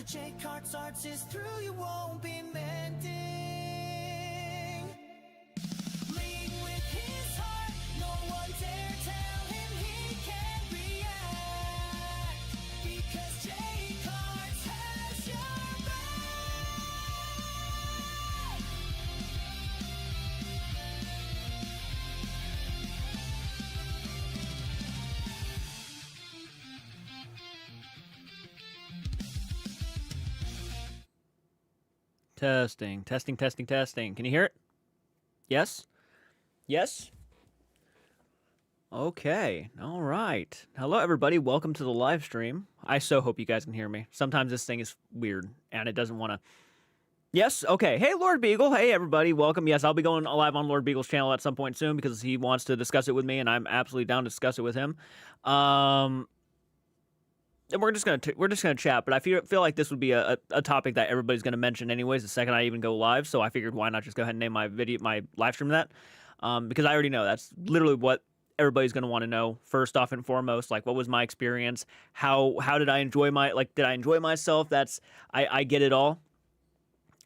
Jacquard's arts is through, you won't be mending. Lead with his heart, no one dare tell him he can't react, because Jacquard's has your back. Testing, testing, testing, testing. Can you hear it? Yes? Yes? Okay. All right. Hello, everybody. Welcome to the live stream. I so hope you guys can hear me. Sometimes this thing is weird, and it doesn't want to... Yes? Okay. Hey, Lord Beagle. Hey, everybody. Welcome. Yes, I'll be going live on Lord Beagle's channel at some point soon because he wants to discuss it with me, and I'm absolutely down to discuss it with him. And we're just gonna chat, but I feel like this would be a topic that everybody's gonna mention anyways the second I even go live. So I figured why not just go ahead and name my live stream that, because I already know that's literally what everybody's gonna want to know first off and foremost. Like, what was my experience? How did I enjoy did I enjoy myself? I get it all.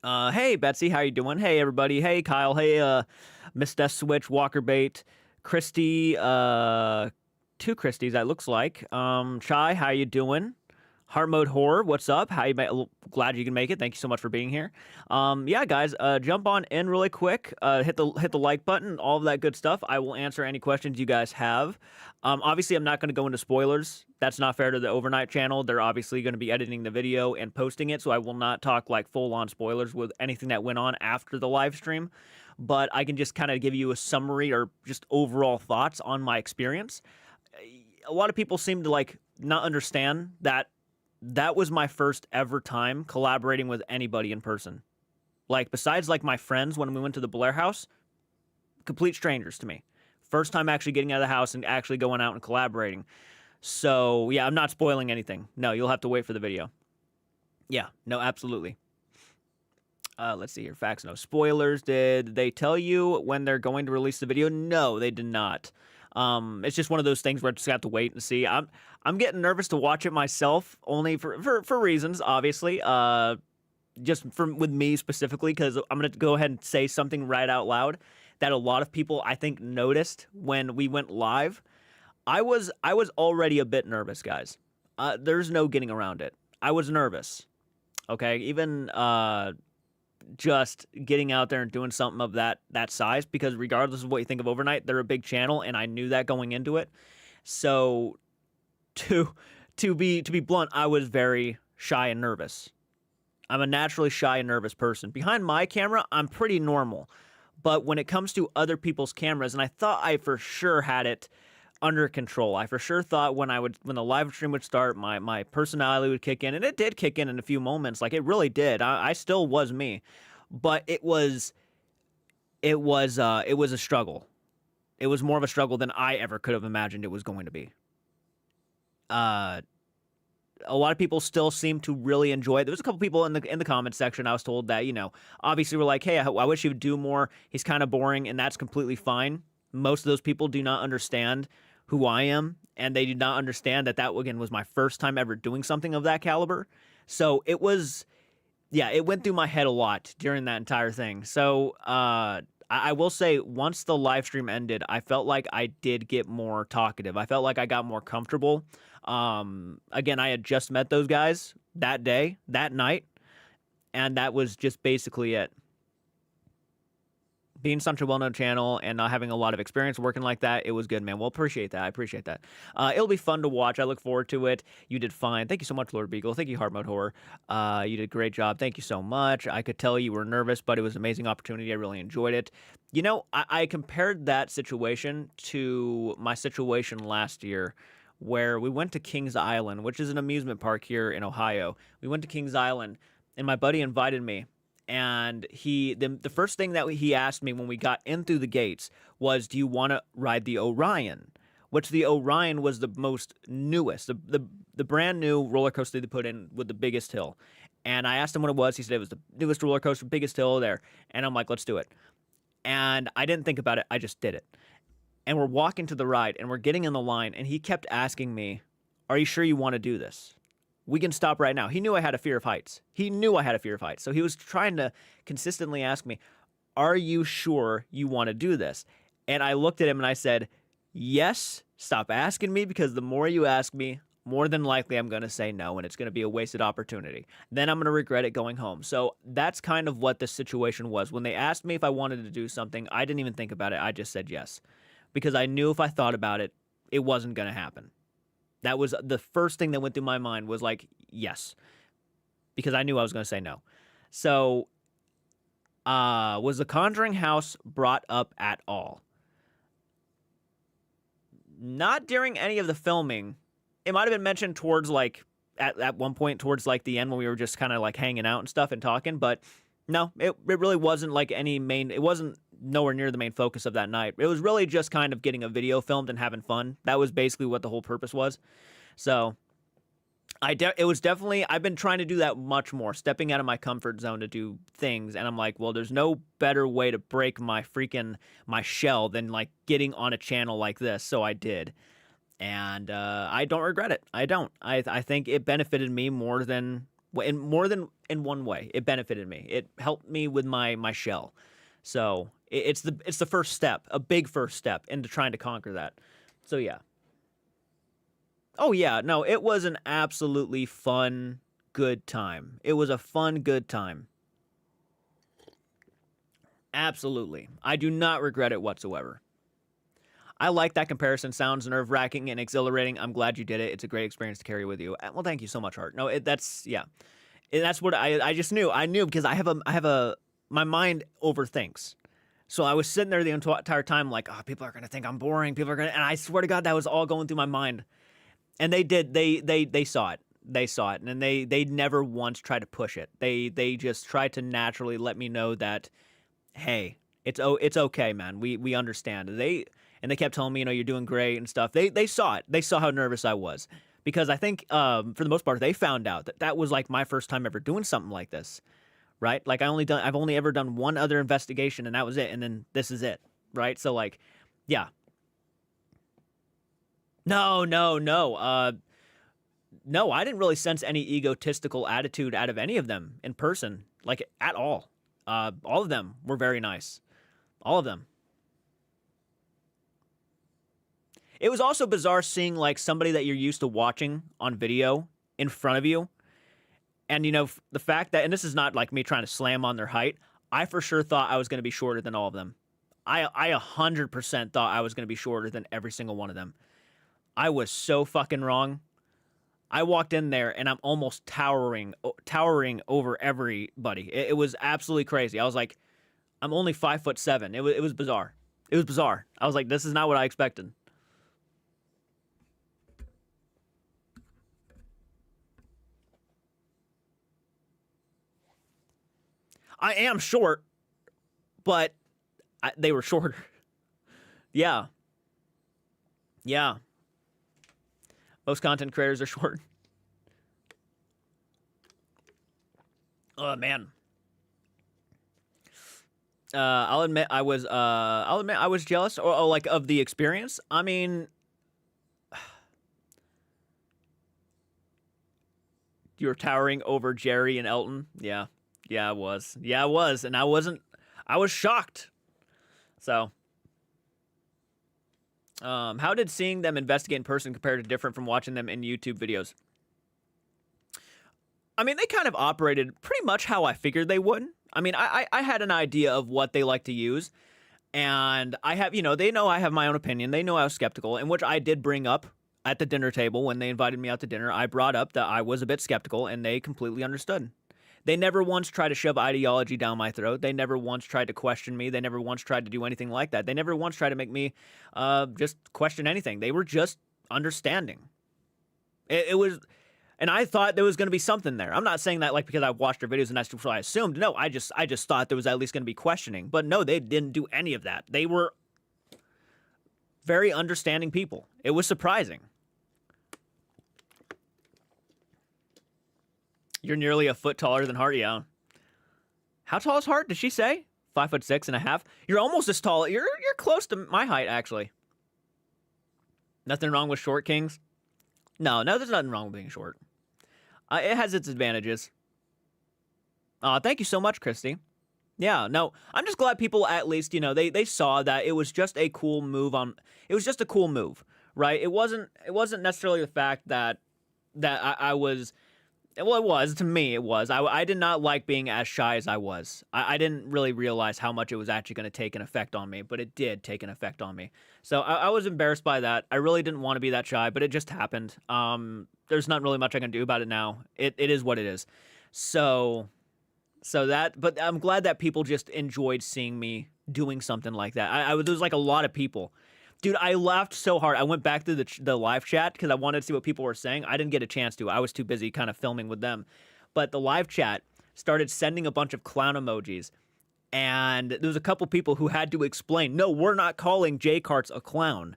Hey Betsy, how you doing? Hey everybody. Hey Kyle. Hey Miss Death Switch, Walker Bait, Christy. Two Christies, that looks like. Chai, how you doing? Heart Mode Horror, what's up? Glad you can make it. Thank you so much for being here. Yeah, guys, jump on in really quick. Hit the like button, all of that good stuff. I will answer any questions you guys have. Obviously, I'm not going to go into spoilers. That's not fair to the Overnight channel. They're obviously going to be editing the video and posting it, so I will not talk like full-on spoilers with anything that went on after the live stream. But I can just kind of give you a summary or just overall thoughts on my experience. A lot of people seem to like not understand that was my first ever time collaborating with anybody in person. Like, besides like my friends when we went to the Blair house, complete strangers to me. First time actually getting out of the house and actually going out and collaborating. So yeah, I'm not spoiling anything. No, you'll have to wait for the video. Yeah, no, absolutely. Let's see here. Facts, no spoilers. Did they tell you when they're going to release the video? No, they did not. It's just one of those things where I just have to wait and see. I'm getting nervous to watch it myself, only for reasons, obviously. Just with me specifically, because I'm gonna go ahead and say something right out loud that a lot of people I think noticed when we went live. I was already a bit nervous, guys. There's no getting around it. I was nervous. Okay, even just getting out there and doing something of that size, because regardless of what you think of Overnight, they're a big channel, and I knew that going into it. So to be blunt, I was very shy and nervous. I'm a naturally shy and nervous person. Behind my camera, I'm pretty normal. But when it comes to other people's cameras, and I thought I for sure had it under control. I for sure thought when the live stream would start, my personality would kick in, and it did kick in a few moments. Like, it really did. I still was me, but it was a struggle. It was more of a struggle than I ever could have imagined it was going to be. A lot of people still seem to really enjoy it. There was a couple people in the comment section, I was told, that, obviously were like, hey, I wish he would do more. He's kind of boring, and that's completely fine. Most of those people do not understand who I am, and they did not understand that again was my first time ever doing something of that caliber. So it was, yeah, it went through my head a lot during that entire thing. So I will say, once the live stream ended, I felt like I did get more talkative. I felt like I got more comfortable. Again, I had just met those guys that day, that night, and that was just basically it. Being such a well-known channel and not having a lot of experience working like that, it was good, man. Well, appreciate that. I appreciate that. It'll be fun to watch. I look forward to it. You did fine. Thank you so much, Lord Beagle. Thank you, Heart Mode Horror. You did a great job. Thank you so much. I could tell you were nervous, but it was an amazing opportunity. I really enjoyed it. I compared that situation to my situation last year, where we went to Kings Island, which is an amusement park here in Ohio. We went to Kings Island, and my buddy invited me. And the first thing that he asked me when we got in through the gates was, do you want to ride the Orion? Which the Orion was the most newest, the brand new roller coaster they put in with the biggest hill. And I asked him what it was. He said it was the newest roller coaster, biggest hill there. And I'm like, let's do it. And I didn't think about it. I just did it. And we're walking to the ride, and we're getting in the line, and he kept asking me, are you sure you want to do this? We can stop right now. He knew I had a fear of heights. He knew I had a fear of heights. So he was trying to consistently ask me, are you sure you want to do this? And I looked at him and I said, yes, stop asking me, because the more you ask me, more than likely I'm going to say no, and it's going to be a wasted opportunity. Then I'm going to regret it going home. So that's kind of what the situation was. When they asked me if I wanted to do something, I didn't even think about it. I just said yes, because I knew if I thought about it, it wasn't going to happen. That was the first thing that went through my mind, was like, yes, because I knew I was going to say no. So was the Conjuring house brought up at all? Not during any of the filming. It might have been mentioned towards, like, at one point towards, like, the end, when we were just kind of, like, hanging out and stuff and talking. But no, it really wasn't, like, it wasn't nowhere near the main focus of that night. It was really just kind of getting a video filmed and having fun. That was basically what the whole purpose was. So it was definitely, I've been trying to do that much more, stepping out of my comfort zone to do things. And I'm like, well, there's no better way to break my shell than, like, getting on a channel like this. So I did. And I don't regret it. I don't. I think it benefited me more than in one way. It benefited me. It helped me with my shell. So it's the first step, a big first step into trying to conquer that. So yeah. Oh yeah, no, it was an absolutely fun, good time. It was a fun, good time. Absolutely. I do not regret it whatsoever. I like that comparison. Sounds nerve-wracking and exhilarating. I'm glad you did it. It's a great experience to carry with you. Well, thank you so much, Hart. No, that's, yeah. And that's what I just knew. I knew because my mind overthinks. So I was sitting there the entire time like, oh, people are going to think I'm boring. And I swear to God, that was all going through my mind. And they did. They saw it. They saw it. And they never once tried to push it. They just tried to naturally let me know that, hey, it's okay, man. We understand. And they kept telling me, you're doing great and stuff. They saw it. They saw how nervous I was, because I think for the most part they found out that was like my first time ever doing something like this, right? Like I've only ever done one other investigation, and that was it. And then this is it, right? So like, yeah. No. No, I didn't really sense any egotistical attitude out of any of them in person, like at all. All of them were very nice. All of them. It was also bizarre seeing, like, somebody that you're used to watching on video in front of you. And, the fact that, and this is not like me trying to slam on their height, I for sure thought I was going to be shorter than all of them. I 100% thought I was going to be shorter than every single one of them. I was so fucking wrong. I walked in there and I'm almost towering over everybody. It was absolutely crazy. I was like, I'm only 5'7". It was bizarre. It was bizarre. I was like, this is not what I expected. I am short, but they were shorter. Yeah. Yeah. Most content creators are short. Oh, man. I'll admit I was jealous, or like, of the experience. I mean, you were towering over Jerry and Elton. Yeah. Yeah, I was. Yeah, I was. And I was shocked. So, how did seeing them investigate in person compare to different from watching them in YouTube videos? I mean, they kind of operated pretty much how I figured they would. I mean, I had an idea of what they like to use. And I have, they know I have my own opinion. They know I was skeptical, in which I did bring up at the dinner table when they invited me out to dinner. I brought up that I was a bit skeptical, and they completely understood. They never once tried to shove ideology down my throat. They never once tried to question me. They never once tried to do anything like that. They never once tried to make me just question anything. They were just understanding. It was, and I thought there was going to be something there. I'm not saying that like because I watched their videos and that's what I assumed. No, I just thought there was at least going to be questioning. But no, they didn't do any of that. They were very understanding people. It was surprising. You're nearly a foot taller than Hart, yeah. How tall is Hart? Did she say 5'6.5"? You're almost as tall. You're close to my height, actually. Nothing wrong with short kings? No, there's nothing wrong with being short. It has its advantages. Thank you so much, Christy. Yeah, no, I'm just glad people at least, they saw that it was just a cool move it was just a cool move, right? It wasn't necessarily the fact that I was, well, it was, to me, it was. I did not like being as shy as I was. I didn't really realize how much it was actually going to take an effect on me, but it did take an effect on me. So I was embarrassed by that. I really didn't want to be that shy, but it just happened. There's not really much I can do about it now. It is what it is. But I'm glad that people just enjoyed seeing me doing something like that. There was like a lot of people. Dude, I laughed so hard. I went back through the live chat because I wanted to see what people were saying. I didn't get a chance to. I was too busy kind of filming with them. But the live chat started sending a bunch of clown emojis. And there was a couple people who had to explain, no, we're not calling J Carts a clown.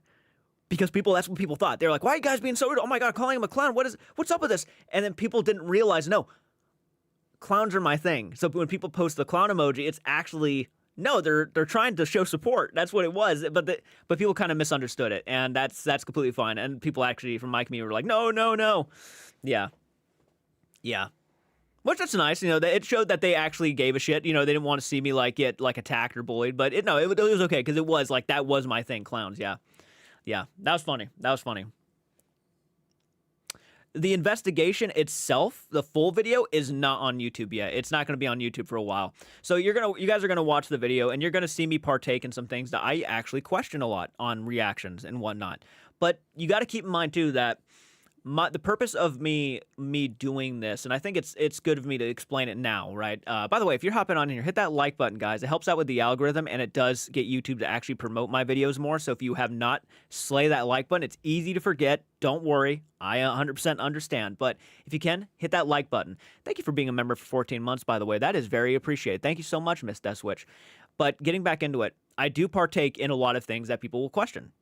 Because that's what people thought. They were like, why are you guys being so rude? Oh my God, calling him a clown. What's up with this? And then people didn't realize, no, clowns are my thing. So when people post the clown emoji, it's actually, no, they're trying to show support. That's what it was. But people kind of misunderstood it, and that's completely fine. And people actually from my community were like, no. Yeah. Which that's nice. It showed that they actually gave a shit. They didn't want to see me like get like attacked or bullied. But it was okay because it was like that was my thing. Clowns. Yeah. That was funny. The investigation itself, the full video, is not on YouTube yet. It's not going to be on YouTube for a while. So you guys are going to watch the video, and you're going to see me partake in some things that I actually question a lot on reactions and whatnot. But you got to keep in mind too that the purpose of me doing this, and I think it's good of me to explain it now, right? By the way, if you're hopping on here, hit that like button, guys. It helps out with the algorithm, and it does get YouTube to actually promote my videos more. So if you have not, slay that like button. It's easy to forget. Don't worry. I 100% understand. But if you can, hit that like button. Thank you for being a member for 14 months, by the way. That is very appreciated. Thank you so much, Miss Deathswitch. But getting back into it, I do partake in a lot of things that people will question.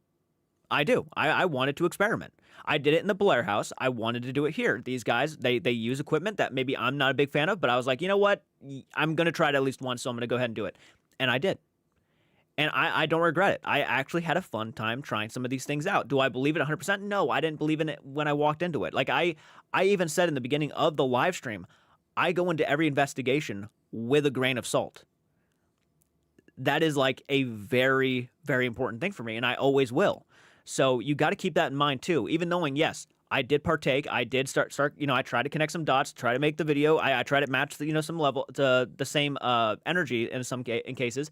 I do. I wanted to experiment. I did it in the Blair House. I wanted to do it here. These guys, they use equipment that maybe I'm not a big fan of, but I was like, you know what? I'm going to try it at least once, so I'm going to go ahead and do it. And I did. And I don't regret it. I actually had a fun time trying some of these things out. Do I believe it 100%? No, I didn't believe in it when I walked into it. Like I even said in the beginning of the live stream, I go into every investigation with a grain of salt. That is like a very, very important thing for me, and I always will. So you got to keep that in mind too. Even knowing, yes, I did partake. I did start. I tried to connect some dots, try to make the video. I tried to match some level to the same energy in some cases,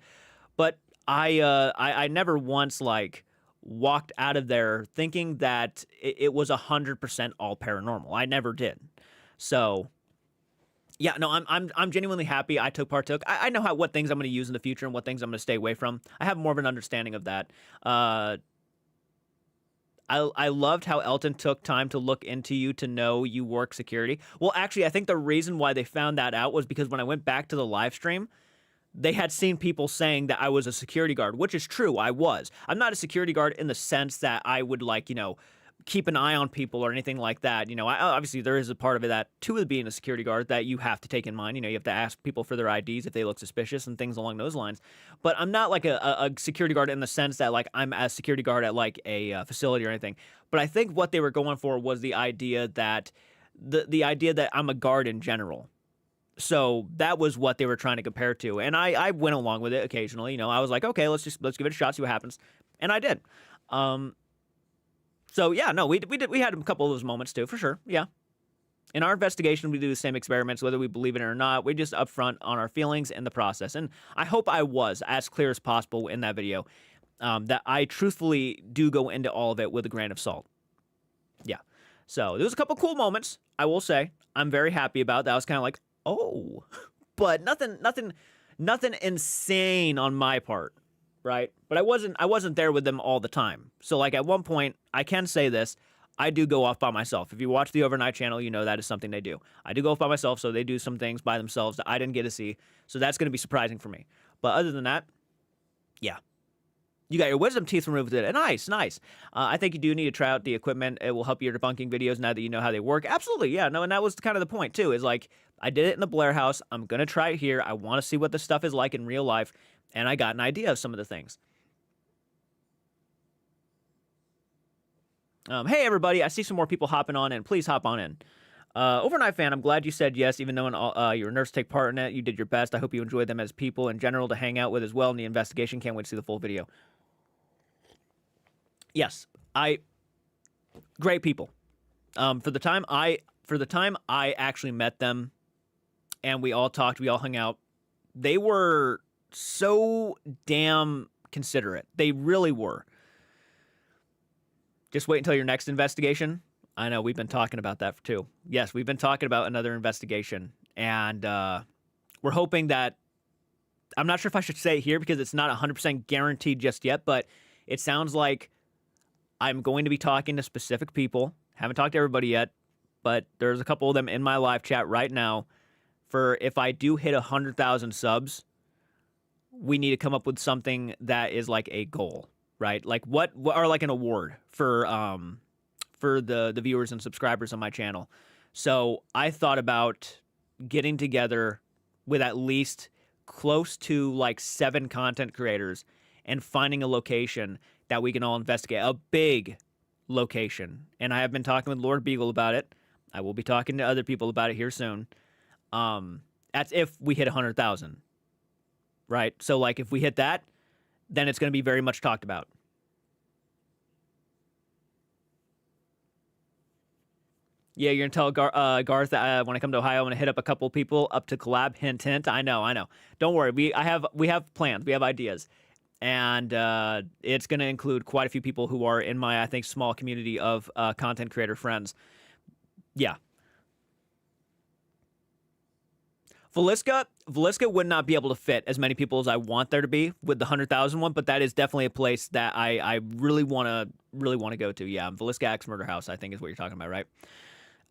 but I never once like walked out of there thinking that it was 100% all paranormal. I never did. So yeah, no, I'm genuinely happy I partook. I know what things I'm going to use in the future and what things I'm going to stay away from. I have more of an understanding of that. I loved how Elton took time to look into you to know you work security. Well, actually, I think the reason why they found that out was because when I went back to the live stream, they had seen people saying that I was a security guard, which is true. I was. I'm not a security guard in the sense that I would keep an eye on people or anything like that. Obviously there is a part of it that to being a security guard that you have to take in mind. You have to ask people for their IDs if they look suspicious and things along those lines. But I'm not like a security guard in the sense that like I'm a security guard at like a facility or anything. But I think what they were going for was the idea that the idea that I'm a guard in general. So that was what they were trying to compare to. And I went along with it occasionally. I was like, okay, let's give it a shot, see what happens. And I did. So yeah, no, we had a couple of those moments too, for sure. Yeah. In our investigation, we do the same experiments, whether we believe it or not. We just upfront on our feelings and the process. And I hope I was as clear as possible in that video, that I truthfully do go into all of it with a grain of salt. Yeah. So there was a couple cool moments, I will say. I'm very happy about that. I was kind of like, oh, but nothing insane on my part. Right. But I wasn't there with them all the time. So like at one point, I can say this, I do go off by myself. If you watch the overnight channel, that is something they do. I do go off by myself. So they do some things by themselves that I didn't get to see. So that's going to be surprising for me. But other than that, yeah. You got your wisdom teeth removed today. Nice. I think you do need to try out the equipment. It will help your debunking videos now that you know how they work. Absolutely. Yeah. No, and that was kind of the point too, is like, I did it in the Blair House. I'm going to try it here. I want to see what this stuff is like in real life. And I got an idea of some of the things. Hey, everybody. I see some more people hopping on in. Please hop on in. Overnight fan, I'm glad you said yes, even though you were nervous to take part in it. You did your best. I hope you enjoyed them as people in general to hang out with as well in the investigation. Can't wait to see the full video. Yes, great people. For the time I actually met them, and we all talked, we all hung out. They were so damn considerate. They really were. Just wait until your next investigation. I know we've been talking about that too. Yes, we've been talking about another investigation, and we're hoping that. I'm not sure if I should say it here because it's not 100% guaranteed just yet, but it sounds like I'm going to be talking to specific people. Haven't talked to everybody yet, but there's a couple of them in my live chat right now. For if I do hit 100,000 subs, we need to come up with something that is like a goal, right? Like what or like an award for the viewers and subscribers on my channel. So I thought about getting together with at least close to like 7 content creators and finding a location that we can all investigate, a big location. And I have been talking with Lord Beagle about it. I will be talking to other people about it here soon. That's if we hit 100,000, right? So like if we hit that, then it's going to be very much talked about. Yeah, you're gonna tell Garth that when I come to Ohio, I'm gonna hit up a couple people up to collab. Hint, hint. I know. Don't worry. We have plans. We have ideas, and it's gonna include quite a few people who are in my, I think, small community of content creator friends. Yeah. Velisca would not be able to fit as many people as I want there to be with the 100,000 one, but that is definitely a place that I really want to go to. Yeah, Velisca Axe Murder House, I think is what you're talking about, right?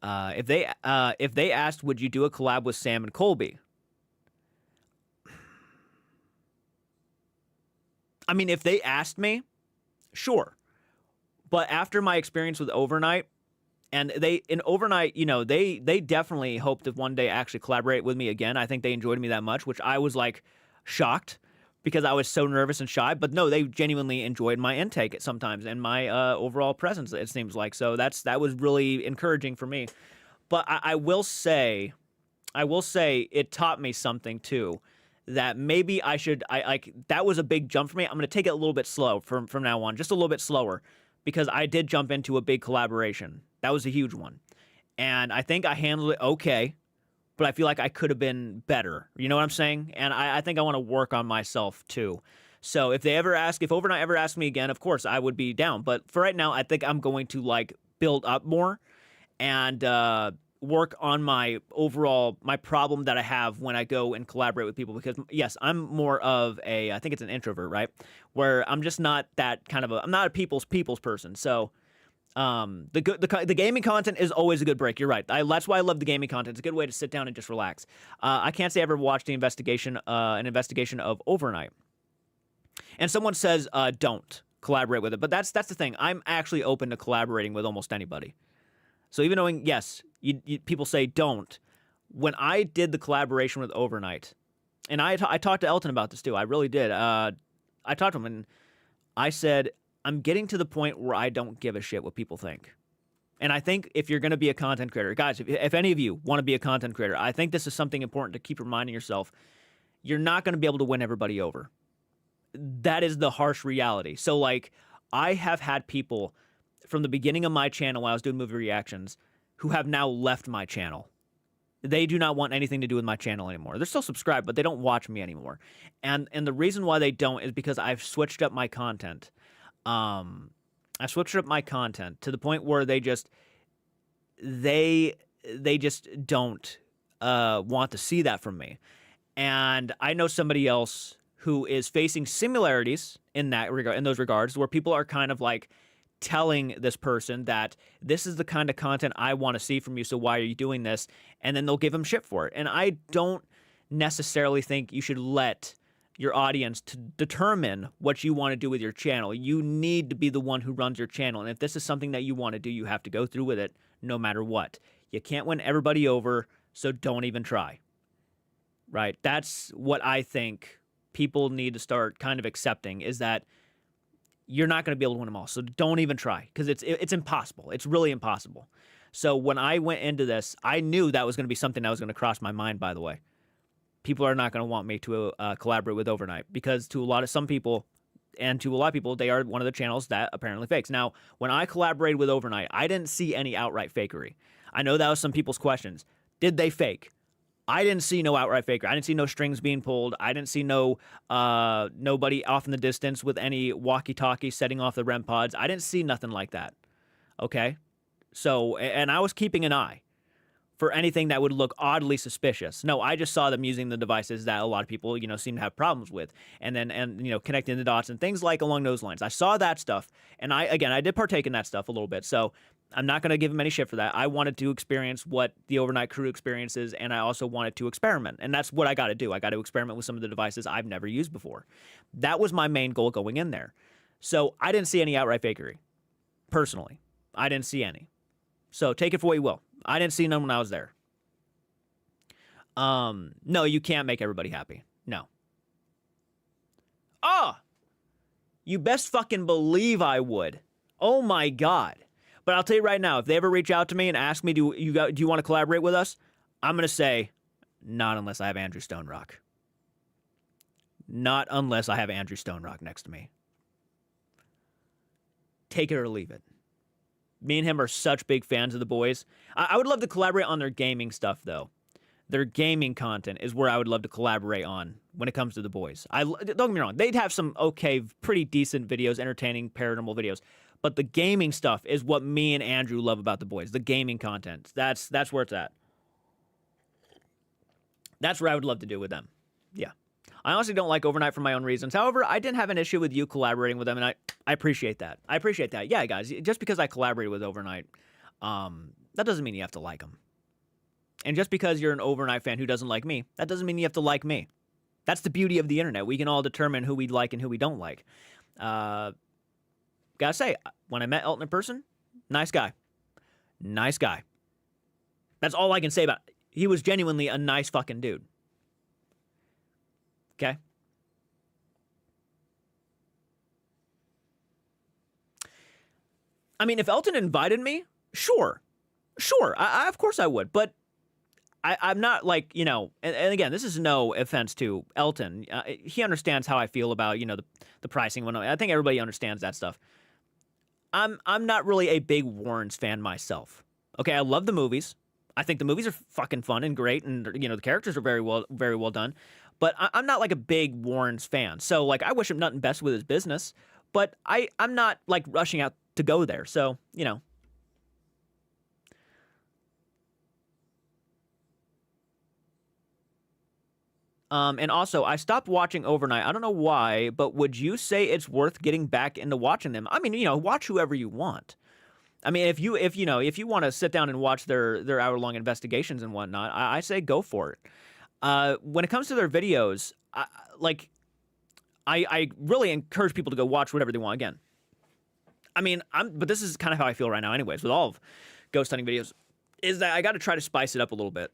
If they asked, would you do a collab with Sam and Colby? I mean, if they asked me, sure. But after my experience with Overnight, and Overnight, you know, they definitely hope to one day actually collaborate with me again. I think they enjoyed me that much, which I was like shocked because I was so nervous and shy. But no, they genuinely enjoyed my intake sometimes and my overall presence, it seems like. So that was really encouraging for me. But I will say it taught me something too, that maybe I should, that was a big jump for me. I'm going to take it a little bit slow from now on, just a little bit slower, because I did jump into a big collaboration. That was a huge one. And I think I handled it okay, but I feel like I could have been better. You know what I'm saying? And I think I want to work on myself too. So if Overnight ever asks me again, of course I would be down. But for right now, I think I'm going to like build up more and work on my problem that I have when I go and collaborate with people. Because yes, I'm more of I think it's an introvert, right? Where I'm just not that kind of I'm not a people's person. So the gaming content is always a good break. You're right. That's why I love the gaming content. It's a good way to sit down and just relax. I can't say I ever watched an investigation of Overnight. And someone says, don't collaborate with it. But that's the thing. I'm actually open to collaborating with almost anybody. So even knowing, yes, people say don't. When I did the collaboration with Overnight, and I talked to Elton about this too. I really did. I talked to him and I said, I'm getting to the point where I don't give a shit what people think. And I think if you're going to be a content creator, guys, if any of you want to be a content creator, I think this is something important to keep reminding yourself. You're not going to be able to win everybody over. That is the harsh reality. So, like, I have had people from the beginning of my channel when I was doing movie reactions who have now left my channel. They do not want anything to do with my channel anymore. They're still subscribed, but they don't watch me anymore. And the reason why they don't is because I've switched up my content. I switched up my content to the point where they just don't want to see that from me. And I know somebody else who is facing similarities in those regards, where people are kind of like telling this person that this is the kind of content I want to see from you, so why are you doing this? And then they'll give them shit for it. And I don't necessarily think you should let your audience to determine what you want to do with your channel. You need to be the one who runs your channel. And if this is something that you want to do, you have to go through with it no matter what. You can't win everybody over, so don't even try. Right? That's what I think people need to start kind of accepting, is that you're not going to be able to win them all. So don't even try, because it's impossible. It's really impossible. So when I went into this, I knew that was going to be something that was going to cross my mind, by the way. People are not going to want me to collaborate with Overnight because to a lot of some people and to a lot of people, they are one of the channels that apparently fakes. Now, when I collaborated with Overnight, I didn't see any outright fakery. I know that was some people's questions. Did they fake? I didn't see no outright faker. I didn't see no strings being pulled. I didn't see no nobody off in the distance with any walkie-talkie setting off the REM pods. I didn't see nothing like that. Okay? So, and I was keeping an eye for anything that would look oddly suspicious. No, I just saw them using the devices that a lot of people, seem to have problems with. And connecting the dots and things like along those lines. I saw that stuff. And I did partake in that stuff a little bit. So I'm not going to give him any shit for that. I wanted to experience what the Overnight crew experiences, and I also wanted to experiment. And that's what I got to do. I got to experiment with some of the devices I've never used before. That was my main goal going in there. So I didn't see any outright fakery. Personally, I didn't see any. So take it for what you will. I didn't see none when I was there. No, you can't make everybody happy. No. You best fucking believe I would. Oh my God. But I'll tell you right now, if they ever reach out to me and ask me, do you want to collaborate with us? I'm going to say, not unless I have Andrew Stone Rock. Not unless I have Andrew Stone Rock next to me. Take it or leave it. Me and him are such big fans of the boys. I would love to collaborate on their gaming stuff, though. Their gaming content is where I would love to collaborate on when it comes to the boys. Don't get me wrong. They'd have some pretty decent videos, entertaining paranormal videos. But the gaming stuff is what me and Andrew love about the boys. The gaming content. That's where it's at. That's what I would love to do with them. Yeah. I honestly don't like Overnight for my own reasons. However, I didn't have an issue with you collaborating with them, and I appreciate that. I appreciate that. Yeah, guys, just because I collaborated with Overnight, that doesn't mean you have to like them. And just because you're an Overnight fan who doesn't like me, that doesn't mean you have to like me. That's the beauty of the internet. We can all determine who we like and who we don't like. Gotta say, when I met Elton in person, nice guy. Nice guy. That's all I can say about it. He was genuinely a nice fucking dude. Okay? I mean, if Elton invited me, sure. I of course I would. But I'm not like, and again, this is no offense to Elton. He understands how I feel about, the pricing. I think everybody understands that stuff. I'm not really a big Warrens fan myself. Okay, I love the movies. I think the movies are fucking fun and great, and the characters are very well done. But I'm not like a big Warrens fan. So like I wish him nothing best with his business, but I'm not like rushing out to go there. So, and also, I stopped watching Overnight. I don't know why, but would you say it's worth getting back into watching them? I mean, watch whoever you want. I mean, if you want to sit down and watch their hour-long investigations and whatnot, I say go for it. When it comes to their videos, I really encourage people to go watch whatever they want. Again, I mean, but this is kind of how I feel right now, anyways, with all of ghost hunting videos, is that I got to try to spice it up a little bit.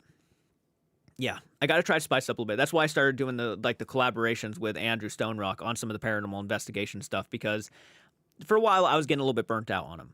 Yeah, I got to try to spice it up a little bit. That's why I started doing the collaborations with Andrew Stone Rock on some of the paranormal investigation stuff, because for a while I was getting a little bit burnt out on him.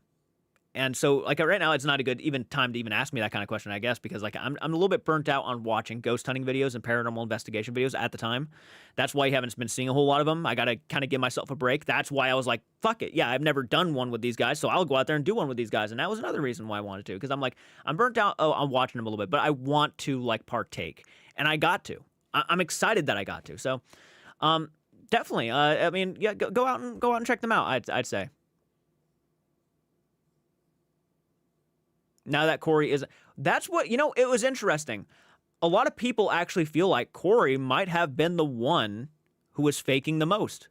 And so, right now, it's not a good even time to even ask me that kind of question, I guess, because, I'm a little bit burnt out on watching ghost hunting videos and paranormal investigation videos at the time. That's why you haven't been seeing a whole lot of them. I got to kind of give myself a break. That's why I was like, fuck it. Yeah, I've never done one with these guys, so I'll go out there and do one with these guys. And that was another reason why I wanted to, because I'm like, I'm burnt out on watching them a little bit, but I want to, partake. And I got to. I'm excited that I got to. So, definitely. I mean, yeah, go out and check them out, I'd say. Now that Corey is... That's what... it was interesting. A lot of people actually feel like Corey might have been the one who was faking the most.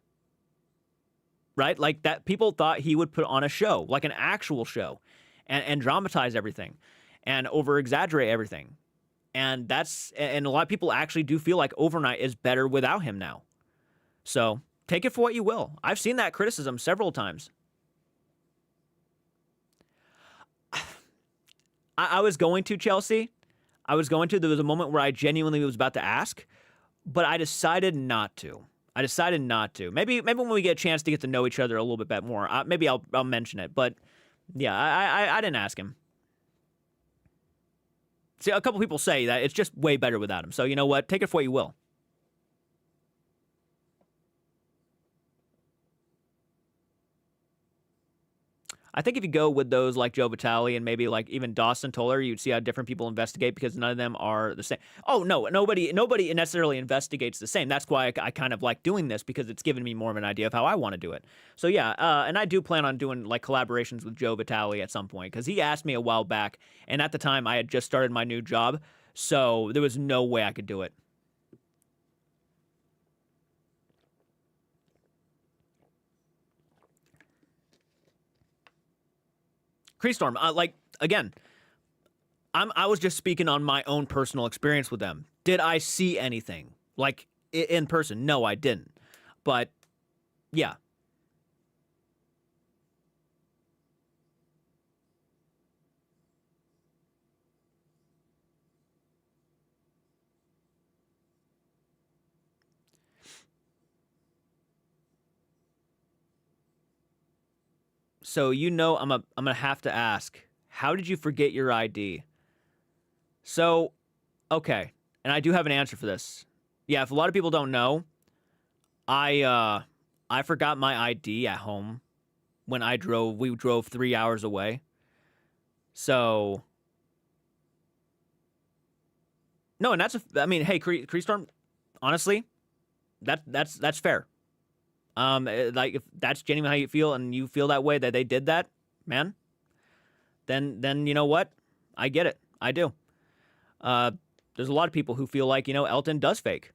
Right? Like, that people thought he would put on a show, like an actual show, and dramatize everything, and over-exaggerate everything. And a lot of people actually do feel like Overnight is better without him now. So, take it for what you will. I've seen that criticism several times. I was going to, Chelsea. There was a moment where I genuinely was about to ask, but I decided not to. Maybe when we get a chance to get to know each other a little bit more, maybe I'll mention it. But yeah, I didn't ask him. See, a couple people say that it's just way better without him. So you know what? Take it for what you will. I think if you go with those like Joe Vitale and maybe like even Dawson Toller, you'd see how different people investigate because none of them are the same. Oh no, nobody necessarily investigates the same. That's why I kind of like doing this because it's given me more of an idea of how I want to do it. So yeah, and I do plan on doing like collaborations with Joe Vitale at some point because he asked me a while back, and at the time I had just started my new job, so there was no way I could do it. Creestorm, like again, I was just speaking on my own personal experience with them. Did I see anything like in person? No, I didn't. But yeah. So I'm gonna have to ask, how did you forget your ID? So, okay, and I do have an answer for this. Yeah, if a lot of people don't know, I forgot my ID at home when I drove. We drove 3 hours away. So no, and I mean, hey, Creestorm, honestly, that's fair. Like if that's genuinely how you feel and you feel that way that they did that, man, then you know what? I get it. I do. There's a lot of people who feel like, Elton does fake.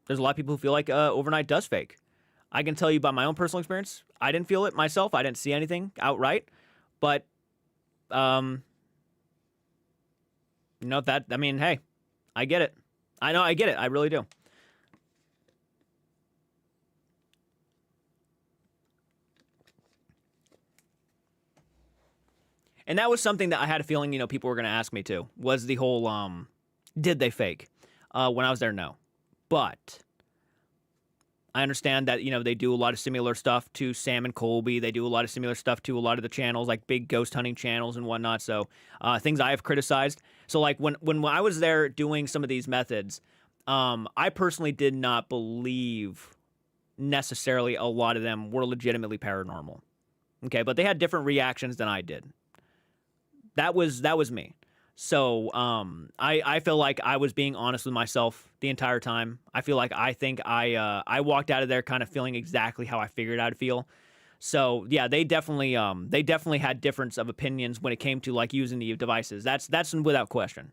There's a lot of people who feel like Overnight does fake. I can tell you by my own personal experience, I didn't feel it myself. I didn't see anything outright, but I mean, hey, I get it. I know I get it. I really do. And that was something that I had a feeling, people were going to ask me too, was the whole, did they fake? When I was there, no. But I understand that, they do a lot of similar stuff to Sam and Colby. They do a lot of similar stuff to a lot of the channels, like big ghost hunting channels and whatnot. So things I have criticized. So like when I was there doing some of these methods, I personally did not believe necessarily a lot of them were legitimately paranormal. Okay, but they had different reactions than I did. That was me. So I feel like I was being honest with myself the entire time. I feel like I walked out of there kind of feeling exactly how I figured I'd feel. So yeah, they definitely had difference of opinions when it came to like using the devices. That's without question.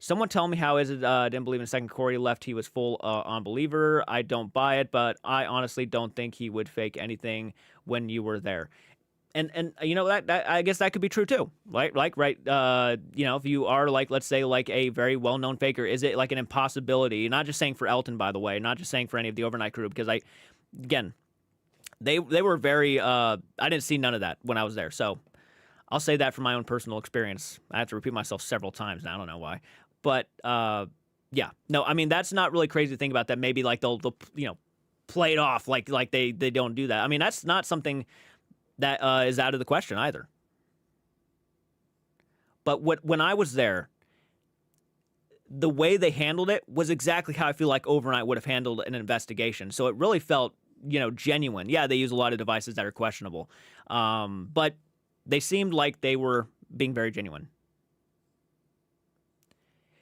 Someone tell me how is it? Didn't believe in the second Corey left. He was full unbeliever. I don't buy it, but I honestly don't think he would fake anything when you were there. And that I guess that could be true too, right? If you are like, let's say like a very well known faker, is it like an impossibility? Not just saying for Elton, by the way, not just saying for any of the overnight crew, because they were very I didn't see none of that when I was there, so I'll say that from my own personal experience. I have to repeat myself several times now. I don't know why, but yeah, no, I mean that's not really crazy to think about that. Maybe like they'll play it off like they don't do that. I mean that's not something that is out of the question either. But when I was there, the way they handled it was exactly how I feel like Overnight would have handled an investigation. So it really felt, genuine. Yeah, they use a lot of devices that are questionable, but they seemed like they were being very genuine.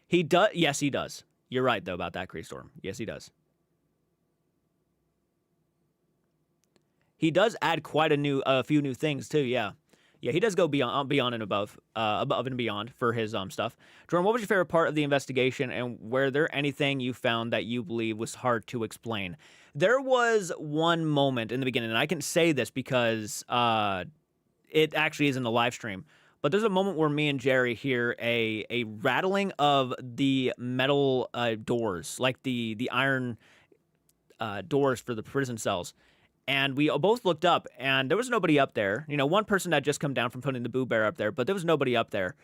He does. Yes, he does. You're right though about that, Creestorm. Yes, he does. He does add quite a few new things too. Yeah, he does go beyond and above and beyond for his stuff. Jordan, what was your favorite part of the investigation, and were there anything you found that you believe was hard to explain? There was one moment in the beginning, and I can say this because it actually is in the live stream. But there's a moment where me and Jerry hear a rattling of the metal doors, like the iron doors for the prison cells. And we both looked up, and there was nobody up there. One person had just come down from putting the Boo Bear up there, but there was nobody up there.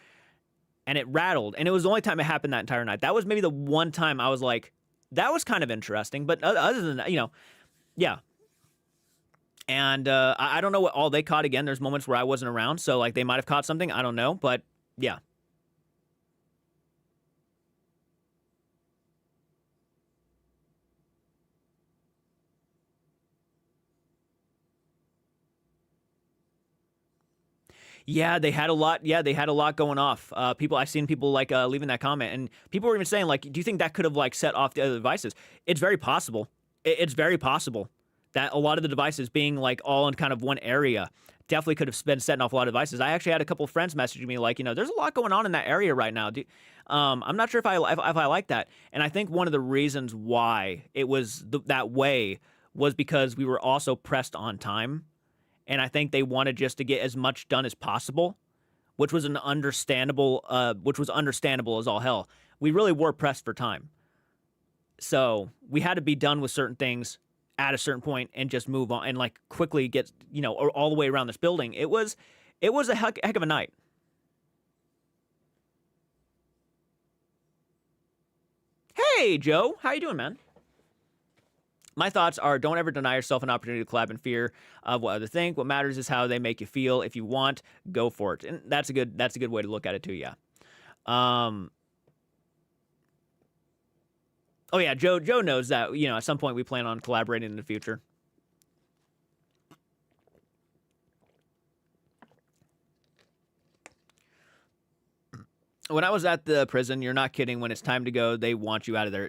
And it rattled, and it was the only time it happened that entire night. That was maybe the one time I was like, that was kind of interesting. But other than that, yeah. And I don't know what all they caught. Again, there's moments where I wasn't around, so like they might have caught something. I don't know, but yeah. Yeah, they had a lot. Yeah, they had a lot going off. People, I've seen people like leaving that comment, and people were even saying like, "Do you think that could have like set off the other devices?" It's very possible. It's very possible that a lot of the devices being like all in kind of one area definitely could have been setting off a lot of devices. I actually had a couple of friends messaging me like, there's a lot going on in that area right now. I'm not sure if I like that, and I think one of the reasons why it was that way was because we were also pressed on time. And I think they wanted just to get as much done as possible, which was understandable as all hell. We really were pressed for time. So we had to be done with certain things at a certain point and just move on and like quickly get, all the way around this building. It was a heck of a night. Hey, Joe, how you doing, man? My thoughts are don't ever deny yourself an opportunity to collab in fear of what others think. What matters is how they make you feel. If you want, go for it. And that's a good way to look at it too, yeah. Oh yeah, Joe knows that, at some point we plan on collaborating in the future. When I was at the prison, you're not kidding, when it's time to go, they want you out of there.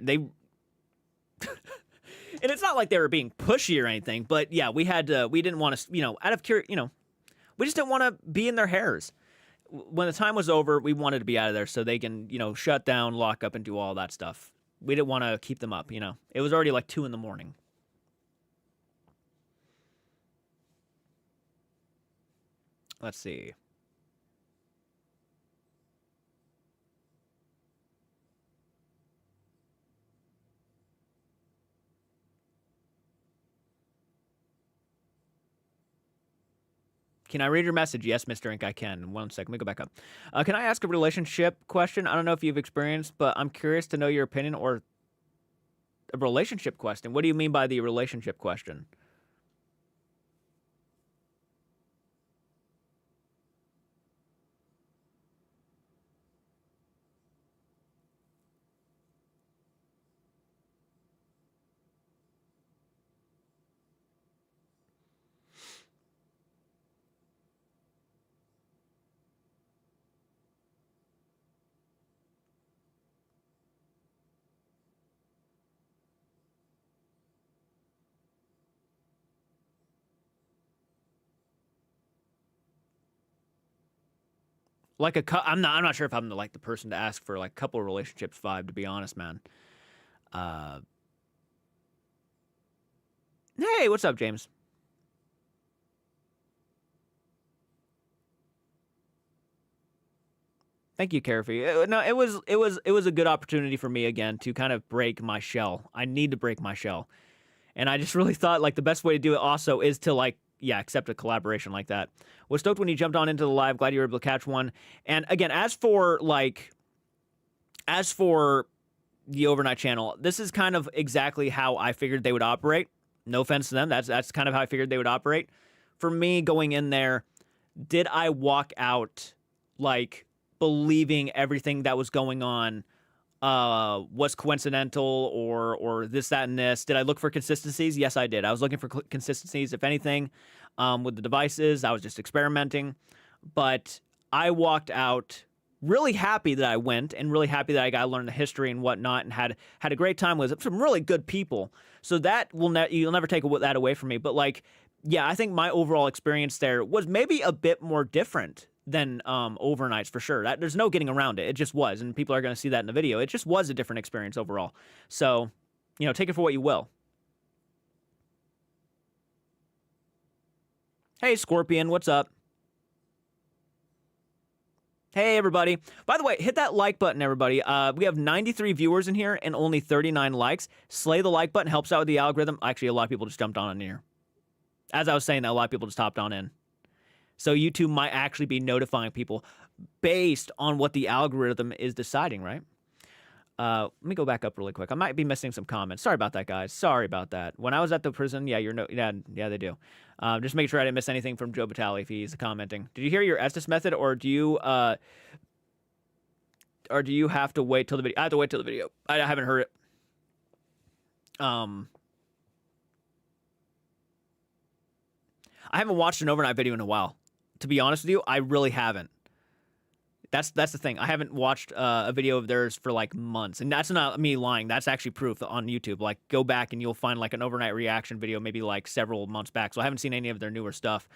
And it's not like they were being pushy or anything, but yeah, we didn't want to, out of curiosity, we just didn't want to be in their hairs. When the time was over, we wanted to be out of there so they can, shut down, lock up, and do all that stuff. We didn't want to keep them up, It was already like 2 a.m. Let's see. Can I read your message? Yes, Mr. Ink, I can. 1 second. Let me go back up. Can I ask a relationship question? I don't know if you've experienced, but I'm curious to know your opinion. Or a relationship question. What do you mean by the relationship question? Like I'm not sure if I'm the person to ask for like couple relationships vibe, to be honest, man. Hey, what's up, James? Thank you, Carefree. No, it was a good opportunity for me again to kind of break my shell. I need to break my shell, and I just really thought like the best way to do it also is to accept a collaboration like that. Was stoked when you jumped on into the live. Glad you were able to catch one. And again, as for the overnight channel, this is kind of exactly how I figured they would operate. No offense to them. That's kind of how I figured they would operate. For me, going in there, did I walk out like believing everything that was going on was coincidental or this, that, and this? Did I look for consistencies? Yes, I did. I was looking for consistencies. If anything, with the devices, I was just experimenting. But I walked out really happy that I went and really happy that I got to learn the history and whatnot and had a great time with some really good people. So that you'll never take that away from me. But yeah, I think my overall experience there was maybe a bit more different than overnights for sure. There's no getting around it. It just was, and people are going to see that in the video. It just was a different experience overall. So, take it for what you will. Hey, Scorpion, what's up? Hey, everybody. By the way, hit that like button, everybody. We have 93 viewers in here and only 39 likes. Slay the like button. Helps out with the algorithm. Actually, a lot of people just jumped on in here. As I was saying that, a lot of people just hopped on in. So YouTube might actually be notifying people based on what the algorithm is deciding, right? Let me go back up really quick. I might be missing some comments. Sorry about that, guys. Sorry about that. When I was at the prison, yeah, they do. Just make sure I didn't miss anything from Joe Batali if he's commenting. Did you hear your Estes method, or do you have to wait till the video? I have to wait till the video. I haven't heard it. I haven't watched an overnight video in a while, to be honest with you, I really haven't. That's the thing. I haven't watched a video of theirs for like months, and that's not me lying. That's actually proof on YouTube. Like, go back and you'll find like an overnight reaction video, maybe like several months back. So I haven't seen any of their newer stuff.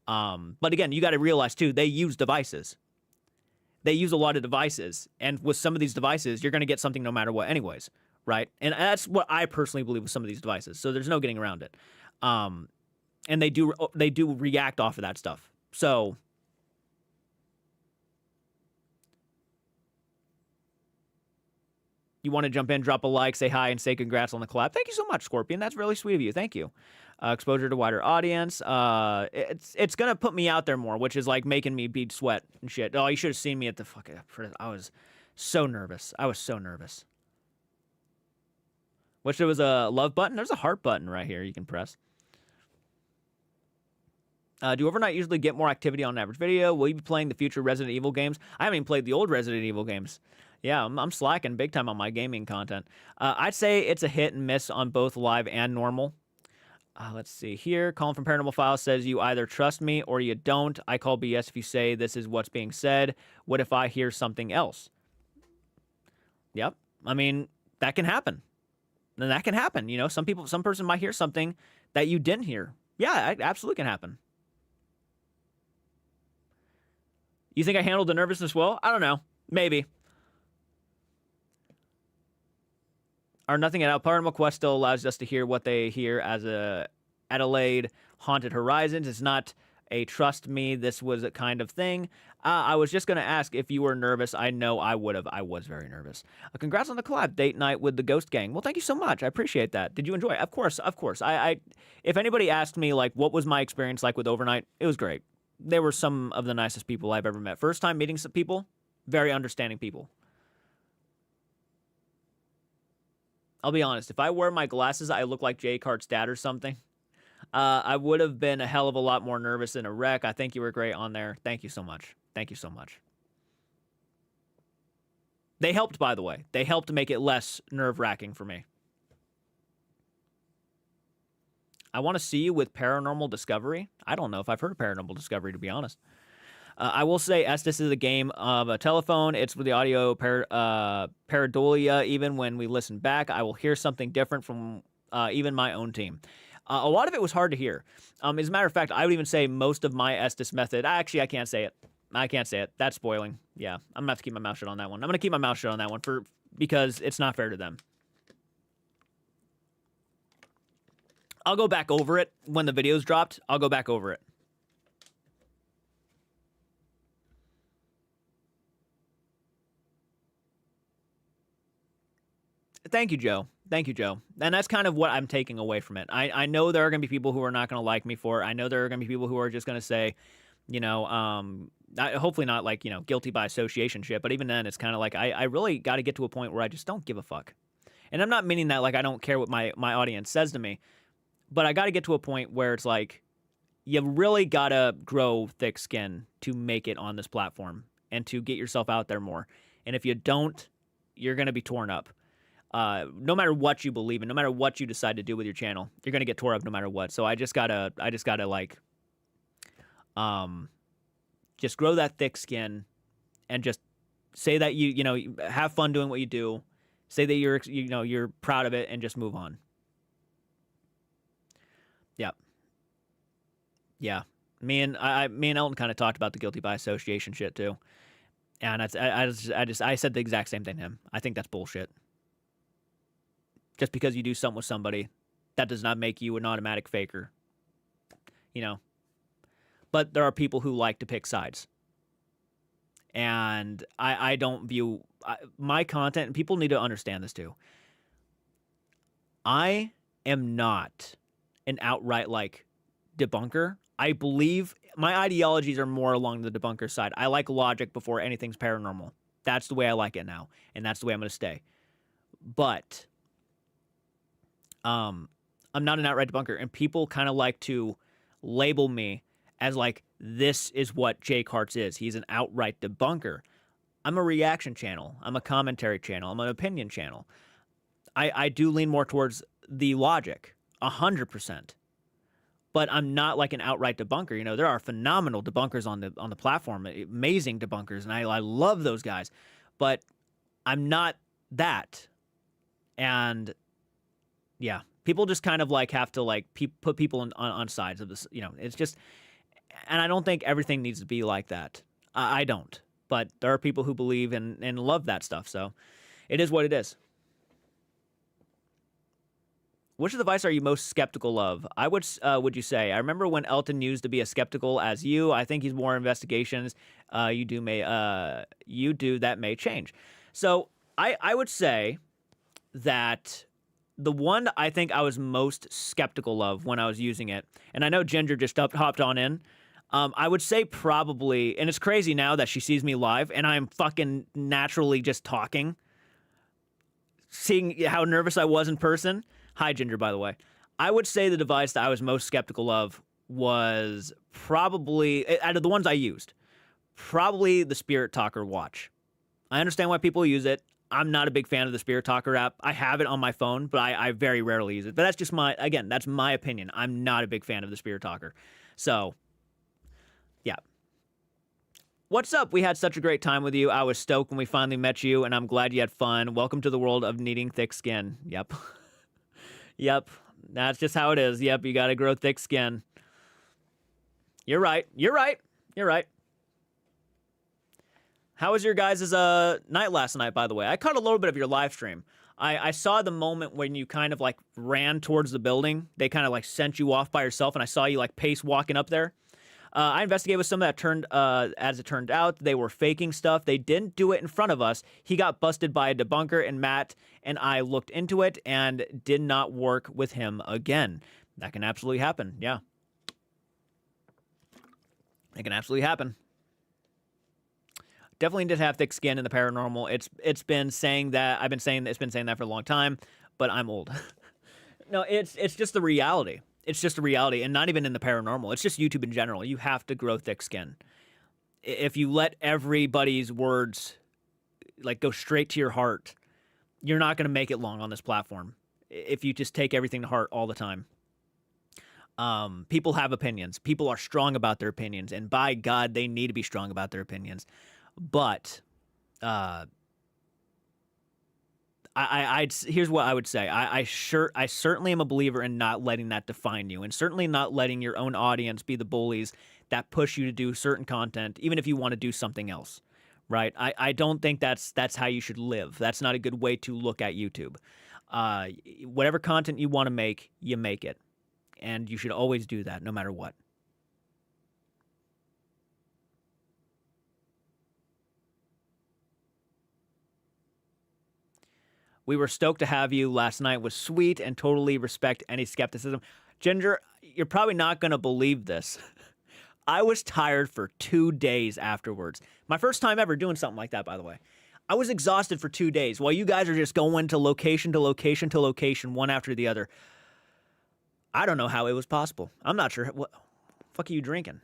But again, you got to realize too, they use devices. They use a lot of devices, and with some of these devices, you're going to get something no matter what, anyways, right? And that's what I personally believe with some of these devices. So there's no getting around it. And they do react off of that stuff. So. You want to jump in, drop a like, say hi, and say congrats on the collab. Thank you so much, Scorpion. That's really sweet of you. Thank you. Exposure to wider audience. It's going to put me out there more, which is like making me bead sweat and shit. Oh, you should have seen me at the fucking... I was so nervous. I was so nervous. Wish there was a love button. There's a heart button right here you can press. Do overnight usually get more activity on an average video? Will you be playing the future Resident Evil games? I haven't even played the old Resident Evil games. Yeah, I'm slacking big time on my gaming content. I'd say it's a hit and miss on both live and normal. Let's see here. Colin from Paranormal Files says, you either trust me or you don't. I call BS if you say this is what's being said. What if I hear something else? Yep. I mean, that can happen. And that can happen. You know, some person might hear something that you didn't hear. Yeah, it absolutely can happen. You think I handled the nervousness well? I don't know. Maybe. Our Nothing at Out Paranormal Quest still allows us to hear what they hear as a Adelaide Haunted Horizons. It's not a trust me, this was a kind of thing. I was just going to ask if you were nervous. I know I would have. I was very nervous. Congrats on the collab. Date night with the Ghost Gang. Well, thank you so much. I appreciate that. Did you enjoy it? Of course. If anybody asked me, like, what was my experience like with Overnight, it was great. They were some of the nicest people I've ever met. First time meeting some people, very understanding people. I'll be honest, if I wear my glasses, I look like Jay Cart's dad or something. I would have been a hell of a lot more nervous in a wreck. I think you were great on there. Thank you so much. Thank you so much. They helped, by the way. They helped make it less nerve-wracking for me. I want to see you with Paranormal Discovery. I don't know if I've heard of Paranormal Discovery, to be honest. I will say Estes is a game of a telephone. It's with the audio pareidolia. Even when we listen back, I will hear something different from even my own team. A lot of it was hard to hear. As a matter of fact, I would even say most of my Estes method... Actually, I can't say it. I can't say it. That's spoiling. Yeah, I'm going to have to keep my mouth shut on that one. I'm going to keep my mouth shut on that one because it's not fair to them. I'll go back over it when the video's dropped. I'll go back over it. Thank you, Joe. Thank you, Joe. And that's kind of what I'm taking away from it. I know there are going to be people who are not going to like me for it. I know there are going to be people who are just going to say, you know, hopefully not like, you know, guilty by association shit. But even then, it's kind of like I really got to get to a point where I just don't give a fuck. And I'm not meaning that like I don't care what my audience says to me. But I got to get to a point where it's like you really got to grow thick skin to make it on this platform and to get yourself out there more. And if you don't, you're going to be torn up. No matter what you believe in, no matter what you decide to do with your channel, you're going to get tore up no matter what. So I just gotta like, just grow that thick skin and just say that you know, have fun doing what you do. Say that you're proud of it and just move on. Yeah. Yeah. Me and Elton kind of talked about the guilty by association shit too. And I said the exact same thing to him. I think that's bullshit. Just because you do something with somebody, that does not make you an automatic faker. You know? But there are people who like to pick sides. And I don't view my content, and people need to understand this too. I am not an outright, like, debunker. I believe my ideologies are more along the debunker side. I like logic before anything's paranormal. That's the way I like it now, and that's the way I'm going to stay. But I'm not an outright debunker, and people kind of like to label me as like, this is what Jake Hartz is. He's an outright debunker. I'm a reaction channel. I'm a commentary channel. I'm an opinion channel. I do lean more towards the logic, 100%. but I'm not like an outright debunker. You know, there are phenomenal debunkers on the platform, amazing debunkers, and I love those guys, but I'm not that. And yeah, people just kind of like have to like put people on sides of this. You know, it's just, and I don't think everything needs to be like that. I don't, but there are people who believe and love that stuff. So it is what it is. Which device are you most skeptical of? I would you say? I remember when Elton used to be as skeptical as you. I think he's more investigations. You do that may change. So I would say that the one I think I was most skeptical of when I was using it, and I know Ginger just hopped on in. I would say probably, and it's crazy now that she sees me live, and I'm fucking naturally just talking, seeing how nervous I was in person. Hi, Ginger, by the way. I would say the device that I was most skeptical of was probably, out of the ones I used, probably the Spirit Talker watch. I understand why people use it. I'm not a big fan of the Spirit Talker app. I have it on my phone, but I very rarely use it. But that's just that's my opinion. I'm not a big fan of the Spirit Talker. So, yeah. What's up? We had such a great time with you. I was stoked when we finally met you, and I'm glad you had fun. Welcome to the world of needing thick skin. Yep. Yep. That's just how it is. Yep, you got to grow thick skin. You're right. You're right. You're right. How was your guys' night last night, by the way? I caught a little bit of your live stream. I saw the moment when you kind of like ran towards the building. They kind of like sent you off by yourself, and I saw you like pace walking up there. I investigated with some that as it turned out, they were faking stuff. They didn't do it in front of us. He got busted by a debunker, and Matt and I looked into it and did not work with him again. That can absolutely happen. Yeah. It can absolutely happen. Definitely did have thick skin in the paranormal. It's been saying that. It's been saying that for a long time, but I'm old. No, it's just the reality. It's just a reality, and not even in the paranormal. It's just YouTube in general. You have to grow thick skin. If you let everybody's words like go straight to your heart, you're not going to make it long on this platform. If you just take everything to heart all the time. People have opinions. People are strong about their opinions, and by God, they need to be strong about their opinions. But here's what I would say. I certainly am a believer in not letting that define you, and certainly not letting your own audience be the bullies that push you to do certain content, even if you want to do something else, right? I don't think that's how you should live. That's not a good way to look at YouTube. Whatever content you want to make, you make it, and you should always do that, no matter what. We were stoked to have you. Last night was sweet and totally respect any skepticism. Ginger, you're probably not going to believe this. I was tired for 2 days afterwards. My first time ever doing something like that, by the way. I was exhausted for 2 days while you guys are just going to location to location to location, one after the other. I don't know how it was possible. I'm not sure. What the fuck are you drinking?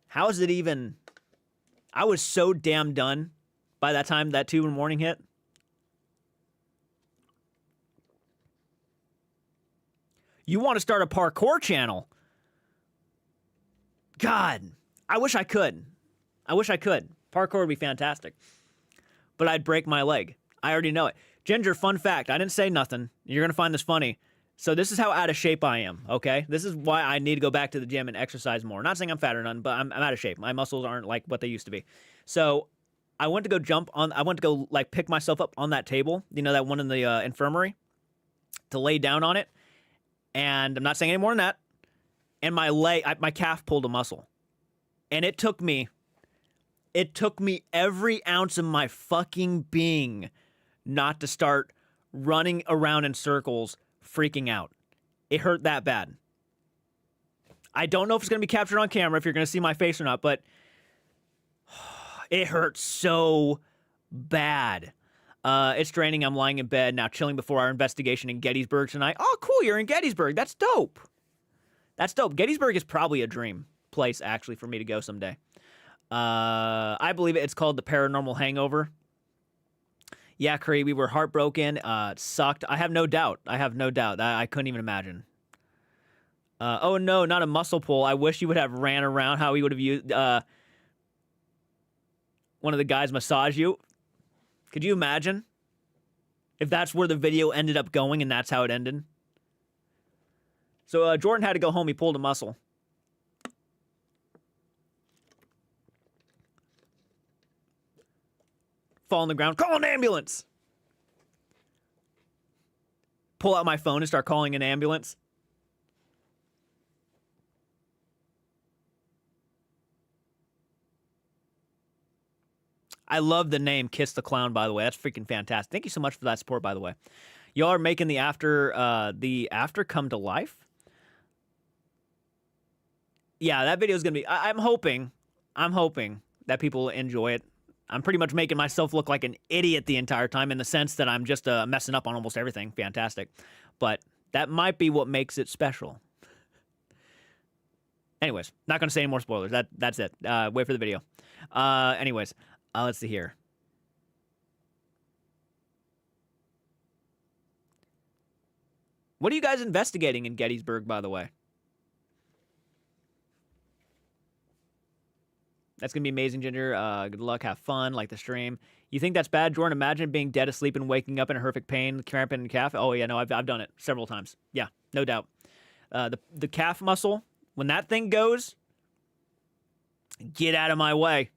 How is it even? I was so damn done by that time that 2 in the morning hit. You want to start a parkour channel? God, I wish I could. I wish I could. Parkour would be fantastic. But I'd break my leg. I already know it. Ginger, fun fact. I didn't say nothing. You're going to find this funny. So this is how out of shape I am, okay? This is why I need to go back to the gym and exercise more. Not saying I'm fat or none, but I'm out of shape. My muscles aren't like what they used to be. So I went to go like pick myself up on that table, you know, that one in the infirmary, to lay down on it. And I'm not saying any more than that. And my calf pulled a muscle. And it took me every ounce of my fucking being not to start running around in circles, freaking out. It hurt that bad. I don't know if it's going to be captured on camera, if you're going to see my face or not, but it hurt so bad. It's draining. I'm lying in bed now, chilling before our investigation in Gettysburg tonight. Oh, cool. You're in Gettysburg. That's dope. That's dope. Gettysburg is probably a dream place, actually, for me to go someday. I believe it's called the Paranormal Hangover. Yeah, Curry, we were heartbroken. It sucked. I have no doubt. I couldn't even imagine. Oh no, not a muscle pull. I wish you would have ran around how he would have used one of the guys massage you. Could you imagine if that's where the video ended up going and that's how it ended? So Jordan had to go home. He pulled a muscle. Fall on the ground. Call an ambulance. Pull out my phone and start calling an ambulance. I love the name Kiss the Clown, by the way. That's freaking fantastic. Thank you so much for that support, by the way. Y'all are making the after come to life. Yeah, that video is gonna be. I'm hoping that people enjoy it. I'm pretty much making myself look like an idiot the entire time in the sense that I'm just messing up on almost everything. Fantastic, but that might be what makes it special. Anyways, not gonna say any more spoilers. That's it. Wait for the video. Anyways. Let's see here. What are you guys investigating in Gettysburg, by the way? That's going to be amazing, Ginger. Good luck. Have fun. Like the stream. You think that's bad, Jordan? Imagine being dead asleep and waking up in horrific pain, cramping in the calf. Oh, yeah, no, I've done it several times. Yeah, no doubt. The calf muscle, when that thing goes, get out of my way.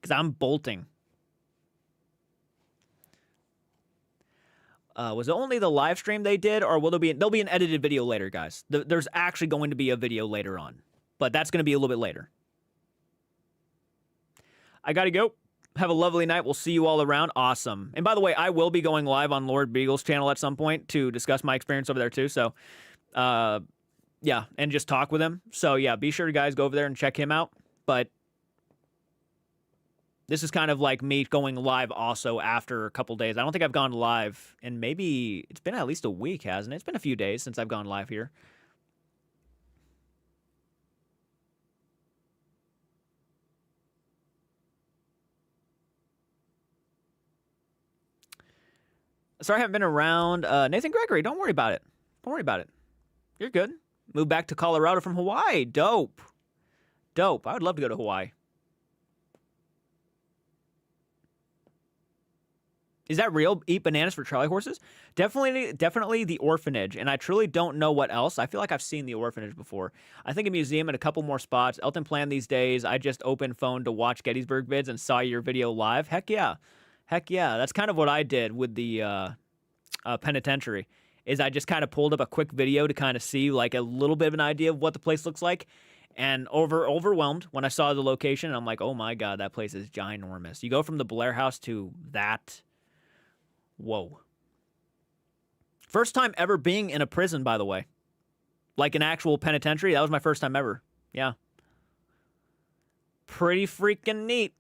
Because I'm bolting. Was it only the live stream they did, or will there'll be an edited video later, guys? There's actually going to be a video later on, but that's going to be a little bit later. I gotta go. Have a lovely night. We'll see you all around. Awesome. And by the way, I will be going live on Lord Beagle's channel at some point to discuss my experience over there too. So, yeah, and just talk with him. So yeah, be sure to guys go over there and check him out. But this is kind of like me going live also after a couple days. I don't think I've gone live in maybe, it's been at least a week, hasn't it? It's been a few days since I've gone live here. Sorry I haven't been around. Nathan Gregory, don't worry about it. Don't worry about it. You're good. Moved back to Colorado from Hawaii. Dope. Dope. I would love to go to Hawaii. Is that real? Eat bananas for Charlie horses? Definitely the orphanage. And I truly don't know what else. I feel like I've seen the orphanage before. I think a museum and a couple more spots. Elton Plan these days. I just opened phone to watch Gettysburg vids and saw your video live. Heck yeah. Heck yeah. That's kind of what I did with the penitentiary. Is I just kind of pulled up a quick video to kind of see like a little bit of an idea of what the place looks like. And overwhelmed when I saw the location. I'm like, oh my God, that place is ginormous. You go from the Blair House to that. Whoa. First time ever being in a prison, by the way. Like an actual penitentiary. That was my first time ever. Yeah. Pretty freaking neat.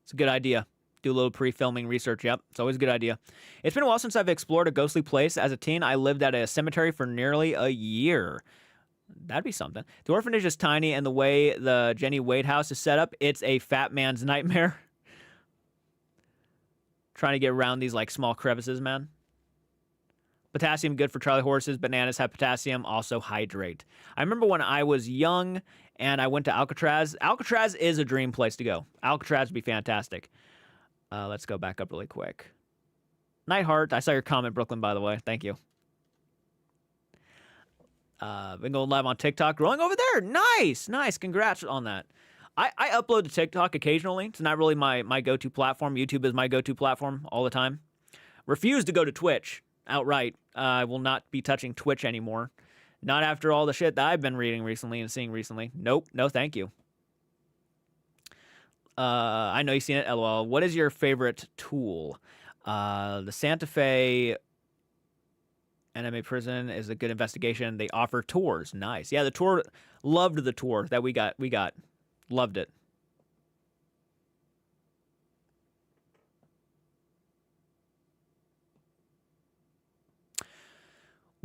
It's a good idea. Do a little pre-filming research. Yep, it's always a good idea. It's been a while since I've explored a ghostly place. As a teen, I lived at a cemetery for nearly a year. That'd be something. The orphanage is tiny, and the way the Jenny Wade house is set up, it's a fat man's nightmare. Trying to get around these like small crevices, man. Potassium, good for Charlie horses. Bananas have potassium, also hydrate. I remember when I was young and I went to Alcatraz. Alcatraz is a dream place to go. Alcatraz would be fantastic. Let's go back up really quick. Nightheart, I saw your comment, Brooklyn, by the way. Thank you. Been going live on TikTok. Growing over there. Nice. Nice. Congrats on that. I upload to TikTok occasionally. It's not really my go-to platform. YouTube is my go-to platform all the time. Refuse to go to Twitch outright. I will not be touching Twitch anymore. Not after all the shit that I've been reading recently and seeing recently. Nope. No, thank you. I know you've seen it, LOL. What is your favorite tool? The Santa Fe NMA prison is a good investigation. They offer tours. Nice. Yeah, the tour, loved the tour that we got. Loved it.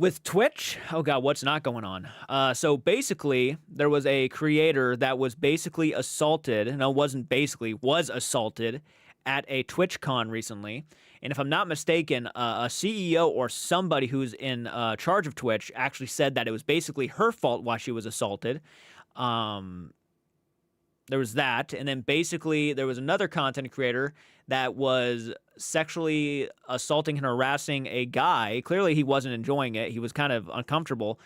With Twitch, oh god, what's not going on? So basically, there was a creator that was basically assaulted. No, wasn't basically, was assaulted at a TwitchCon recently. And if I'm not mistaken, a CEO or somebody who's in charge of Twitch actually said that it was basically her fault why she was assaulted. There was that, and then basically there was another content creator that was sexually assaulting and harassing a guy. Clearly he wasn't enjoying it. He was kind of uncomfortable,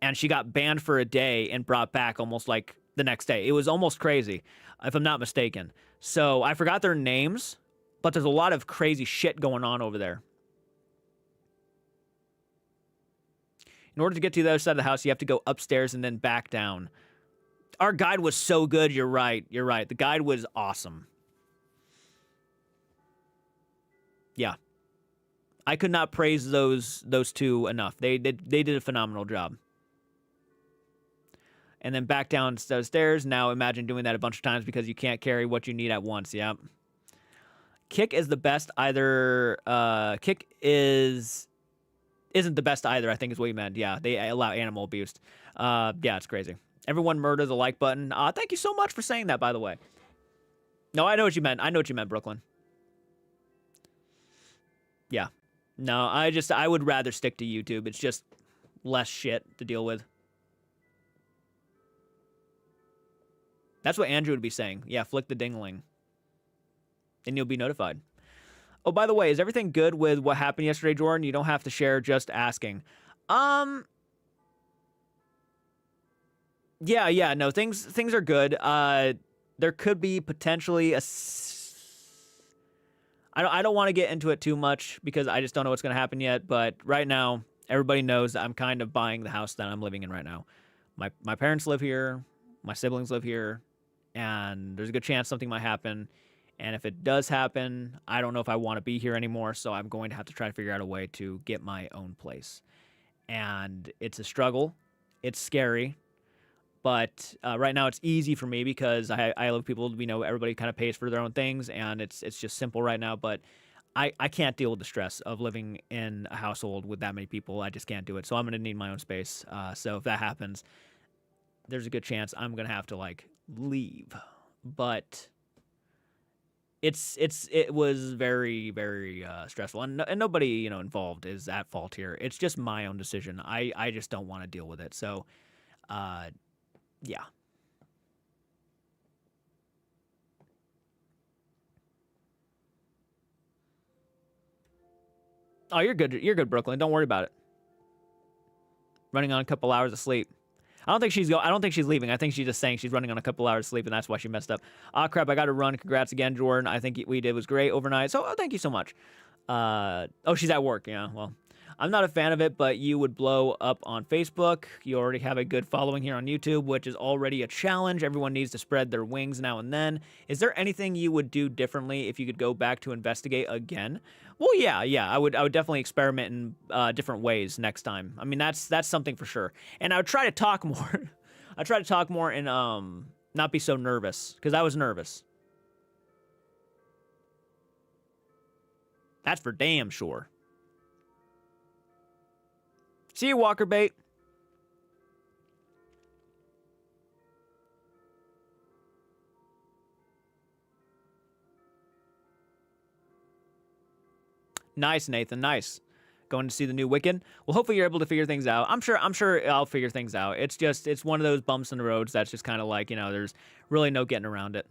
and she got banned for a day and brought back almost like the next day. It was almost crazy, if I'm not mistaken. So I forgot their names, but there's a lot of crazy shit going on over there. In order to get to the other side of the house, you have to go upstairs and then back down. Our guide was so good. You're right. You're right. The guide was awesome. Yeah. I could not praise those two enough. They did a phenomenal job. And then back down those stairs. Now imagine doing that a bunch of times because you can't carry what you need at once. Yep. Kick is the best either. Kick isn't the best either, I think is what you meant. Yeah, they allow animal abuse. Yeah, it's crazy. Everyone murder the like button. Thank you so much for saying that, by the way. No, I know what you meant. I know what you meant, Brooklyn. Yeah. No, I would rather stick to YouTube. It's just less shit to deal with. That's what Andrew would be saying. Yeah, flick the dingling. And you'll be notified. Oh, by the way, is everything good with what happened yesterday, Jordan? You don't have to share, just asking. Yeah, no, things are good. There could be potentially I don't want to get into it too much because I just don't know what's going to happen yet, but right now, everybody knows that I'm kind of buying the house that I'm living in right now. My parents live here, my siblings live here, and there's a good chance something might happen. And if it does happen, I don't know if I want to be here anymore, so I'm going to have to try to figure out a way to get my own place. And it's a struggle. It's scary. But right now it's easy for me because I love people. Everybody kind of pays for their own things, and it's just simple right now. But I can't deal with the stress of living in a household with that many people. I just can't do it. So I'm going to need my own space. So if that happens, there's a good chance I'm going to have to, leave. But it was very, very stressful. And nobody, involved is at fault here. It's just my own decision. I just don't want to deal with it. So, yeah. Oh, you're good. You're good, Brooklyn. Don't worry about it. Running on a couple hours of sleep. I don't think she's leaving. I think she's just saying she's running on a couple hours of sleep, and that's why she messed up. Crap, I got to run. Congrats again, Jordan. I think we did was great overnight. So, thank you so much. She's at work. Yeah, well, I'm not a fan of it, but you would blow up on Facebook. You already have a good following here on YouTube, which is already a challenge. Everyone needs to spread their wings now and then. Is there anything you would do differently if you could go back to investigate again? Well, yeah. I would definitely experiment in different ways next time. I mean, that's something for sure. And I would try to talk more. I try to talk more and not be so nervous, because I was nervous. That's for damn sure. See you, Walker Bait. Nice, Nathan. Nice. Going to see the new Wiccan. Well, hopefully you're able to figure things out. I'm sure I'll figure things out. It's one of those bumps in the roads that's just kind of like, there's really no getting around it.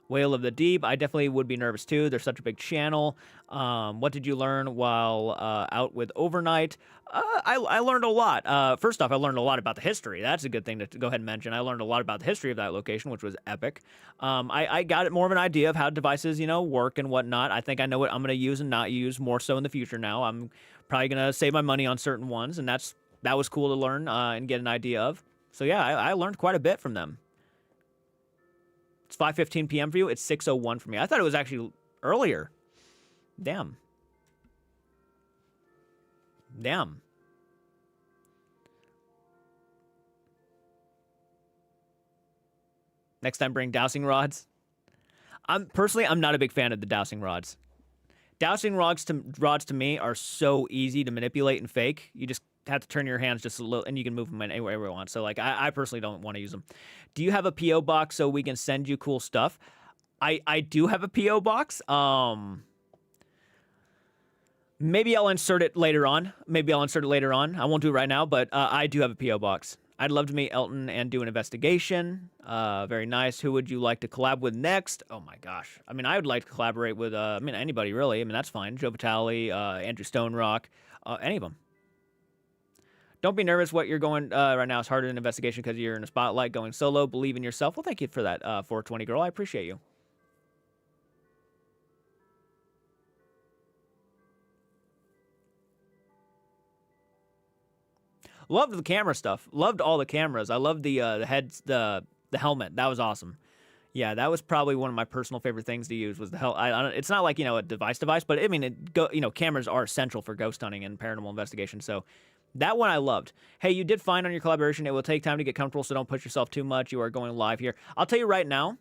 Whale of the Deep, I definitely would be nervous too. They're such a big channel. What did you learn while out with Overnight? I learned a lot. First off, I learned a lot about the history. That's a good thing to go ahead and mention. I learned a lot about the history of that location, which was epic. I got more of an idea of how devices, work and whatnot. I think I know what I'm going to use and not use more so in the future now. I'm probably going to save my money on certain ones, and that was cool to learn and get an idea of. So yeah, I learned quite a bit from them. It's 5:15 p.m. for you. It's 6:01 for me. I thought it was actually earlier. Damn. Next time, bring dowsing rods. I'm not a big fan of the dowsing rods. Dowsing rods to me are so easy to manipulate and fake. You just have to turn your hands just a little, and you can move them anywhere you want. So, like, I personally don't want to use them. Do you have a PO box so we can send you cool stuff? I do have a PO box. Maybe I'll insert it later on. I won't do it right now, but I do have a PO box. I'd love to meet Elton and do an investigation. Very nice. Who would you like to collab with next? Oh my gosh. I mean, I would like to collaborate with, anybody really. I mean, that's fine. Joe Vitale, Andrew Stone Rock, any of them. Don't be nervous. What you're going right now is harder than investigation because you're in a spotlight going solo. Believe in yourself. Well, thank you for that, 420 girl. I appreciate you. Loved the camera stuff. Loved all the cameras. I loved the heads, the helmet. That was awesome. Yeah, that was probably one of my personal favorite things to use was the it's not like, a device, but I mean, cameras are essential for ghost hunting and paranormal investigation. So that one I loved. Hey, you did fine on your collaboration. It will take time to get comfortable, so don't push yourself too much. You are going live here. I'll tell you right now,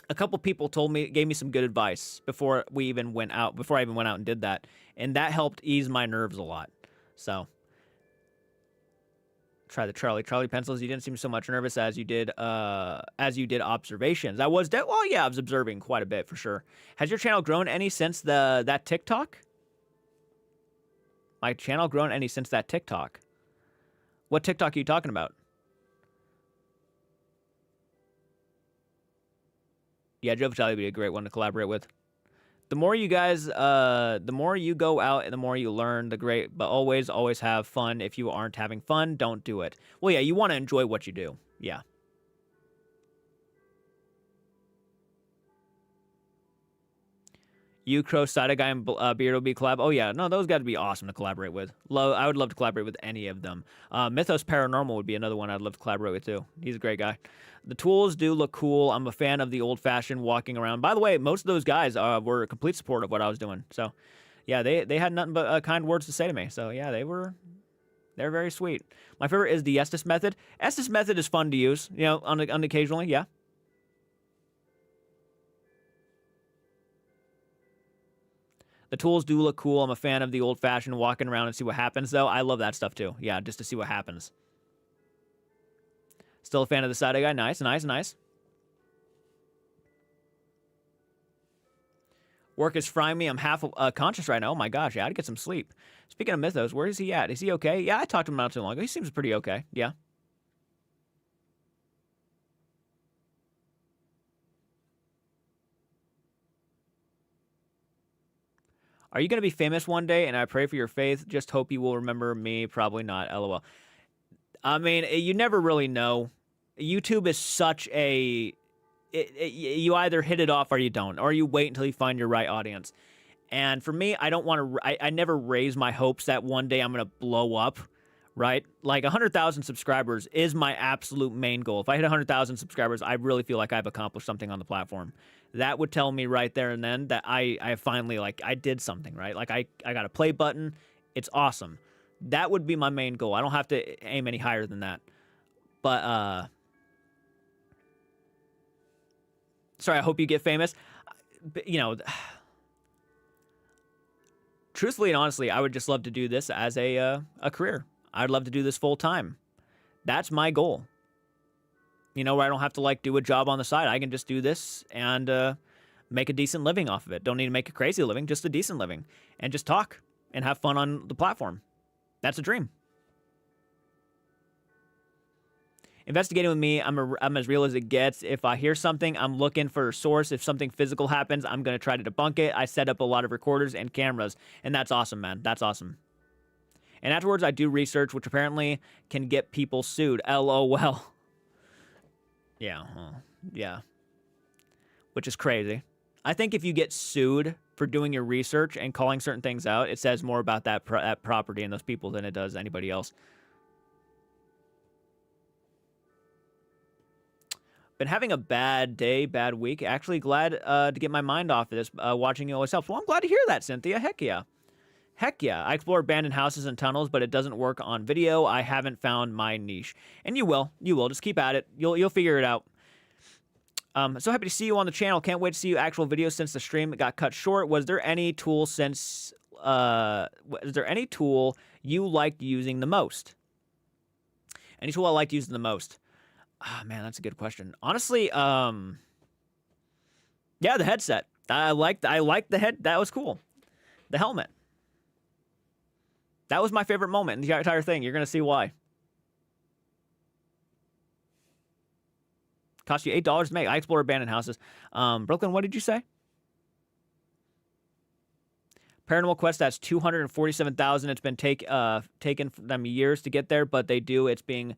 a couple people gave me some good advice before I even went out and did that. And that helped ease my nerves a lot. So try the Charlie pencils. You didn't seem so much nervous as you did observations. I was observing quite a bit for sure. Has your channel grown any since that TikTok? My channel grown any since that TikTok? What TikTok are you talking about? Yeah, Joe Vitale would be a great one to collaborate with. The more you guys, the more you go out and the more you learn, but always have fun. If you aren't having fun, don't do it. Well, yeah, you want to enjoy what you do. Yeah. You, Crow, Side Guy, and Beardo B collab. Oh, yeah. No, those guys would be awesome to collaborate with. I would love to collaborate with any of them. Mythos Paranormal would be another one I'd love to collaborate with, too. He's a great guy. The tools do look cool. I'm a fan of the old-fashioned walking around. By the way, most of those guys were complete support of what I was doing. So, yeah, they had nothing but kind words to say to me. So, yeah, they're very sweet. My favorite is the Estes method. Estes method is fun to use, on occasionally, yeah. The tools do look cool. I'm a fan of the old-fashioned walking around and see what happens, though. I love that stuff, too. Yeah, just to see what happens. Still a fan of the Side Guy. Nice. Work is frying me. I'm half conscious right now. Oh, my gosh. Yeah, I'd get some sleep. Speaking of Mythos, where is he at? Is he okay? Yeah, I talked to him not too long ago. He seems pretty okay. Yeah. Are you going to be famous one day? And I pray for your faith. Just hope you will remember me. Probably not. LOL. I mean, you never really know. YouTube is such a... you either hit it off or you don't. Or you wait until you find your right audience. And for me, I don't want to... I never raise my hopes that one day I'm going to blow up. Right? Like 100,000 subscribers is my absolute main goal. If I hit 100,000 subscribers, I really feel like I've accomplished something on the platform. That would tell me right there and then that I finally, I did something, right? Like, I got a play button. It's awesome. That would be my main goal. I don't have to aim any higher than that. But, sorry, I hope you get famous. Truthfully and honestly, I would just love to do this as a career. I'd love to do this full time. That's my goal. Where I don't have to do a job on the side. I can just do this and make a decent living off of it. Don't need to make a crazy living, just a decent living. And just talk and have fun on the platform. That's a dream. Investigating with me, I'm as real as it gets. If I hear something, I'm looking for a source. If something physical happens, I'm going to try to debunk it. I set up a lot of recorders and cameras. And that's awesome, man. That's awesome. And afterwards, I do research, which apparently can get people sued. LOL. Yeah, yeah. Which is crazy. I think if you get sued for doing your research and calling certain things out, it says more about that property and those people than it does anybody else. Been having a bad day, bad week. Actually glad to get my mind off of this. Watching you always helps. Well, I'm glad to hear that, Cynthia. Heck yeah. Heck yeah. I explore abandoned houses and tunnels, but it doesn't work on video. I haven't found my niche. And you will. You will. Just keep at it. You'll figure it out. So happy to see you on the channel. Can't wait to see you actual videos since the stream got cut short. Was there any tool is there any tool you liked using the most? Any tool I liked using the most? Oh, man, that's a good question. Honestly, yeah, the headset. I liked the head. That was cool. The helmet. That was my favorite moment in the entire thing. You're gonna see why. Cost you $8 to make. I explore abandoned houses. Brooklyn, what did you say? Paranormal Quest, that's 247,000. It's been taken them years to get there, but they do. It's being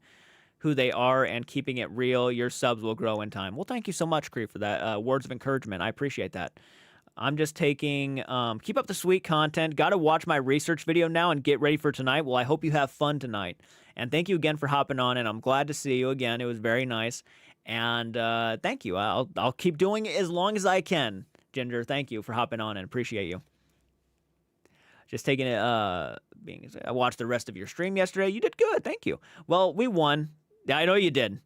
who they are and keeping it real. Your subs will grow in time. Well, thank you so much, Cree, for that. Words of encouragement. I appreciate that. I'm just taking, keep up the sweet content. Got to watch my research video now and get ready for tonight. Well, I hope you have fun tonight. And thank you again for hopping on, and I'm glad to see you again. It was very nice. And thank you. I'll keep doing it as long as I can. Ginger, thank you for hopping on and appreciate you. Just taking it, I watched the rest of your stream yesterday. You did good. Thank you. Well, we won. Yeah, I know you did.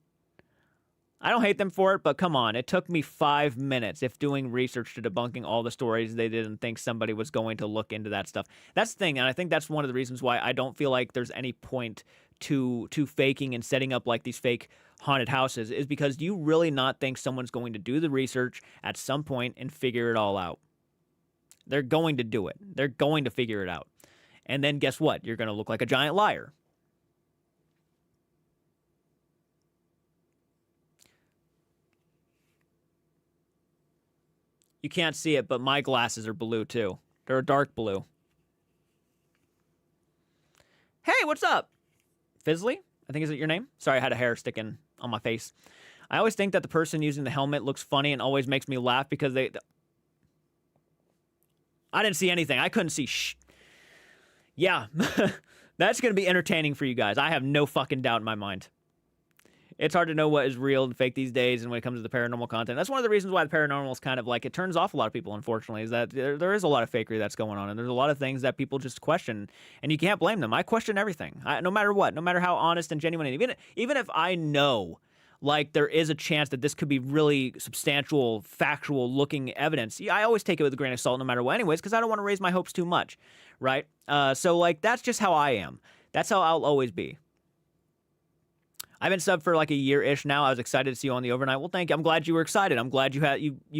I don't hate them for it, but come on. It took me 5 minutes if doing research to debunking all the stories. They didn't think somebody was going to look into that stuff. That's the thing, and I think that's one of the reasons why I don't feel like there's any point to faking and setting up like these fake haunted houses, is because do you really not think someone's going to do the research at some point and figure it all out? They're going to do it. They're going to figure it out. And then guess what? You're going to look like a giant liar. You can't see it, but my glasses are blue too. They're a dark blue. Hey, what's up? Fizzly? I think is it your name? Sorry, I had a hair sticking on my face. I always think that the person using the helmet looks funny and always makes me laugh because they... I didn't see anything. I couldn't see Yeah, that's going to be entertaining for you guys. I have no fucking doubt in my mind. It's hard to know what is real and fake these days, and when it comes to the paranormal content. That's one of the reasons why the paranormal is kind of like, it turns off a lot of people, unfortunately, is that there is a lot of fakery that's going on, and there's a lot of things that people just question, and you can't blame them. I question everything, no matter what, no matter how honest and genuine. Even if I know, like, there is a chance that this could be really substantial, factual-looking evidence, I always take it with a grain of salt no matter what anyways, because I don't want to raise my hopes too much, right? So, like, that's just how I am. That's how I'll always be. I've been subbed for like a year-ish now. I was excited to see you on the overnight. Well, thank you. I'm glad you were excited. I'm glad you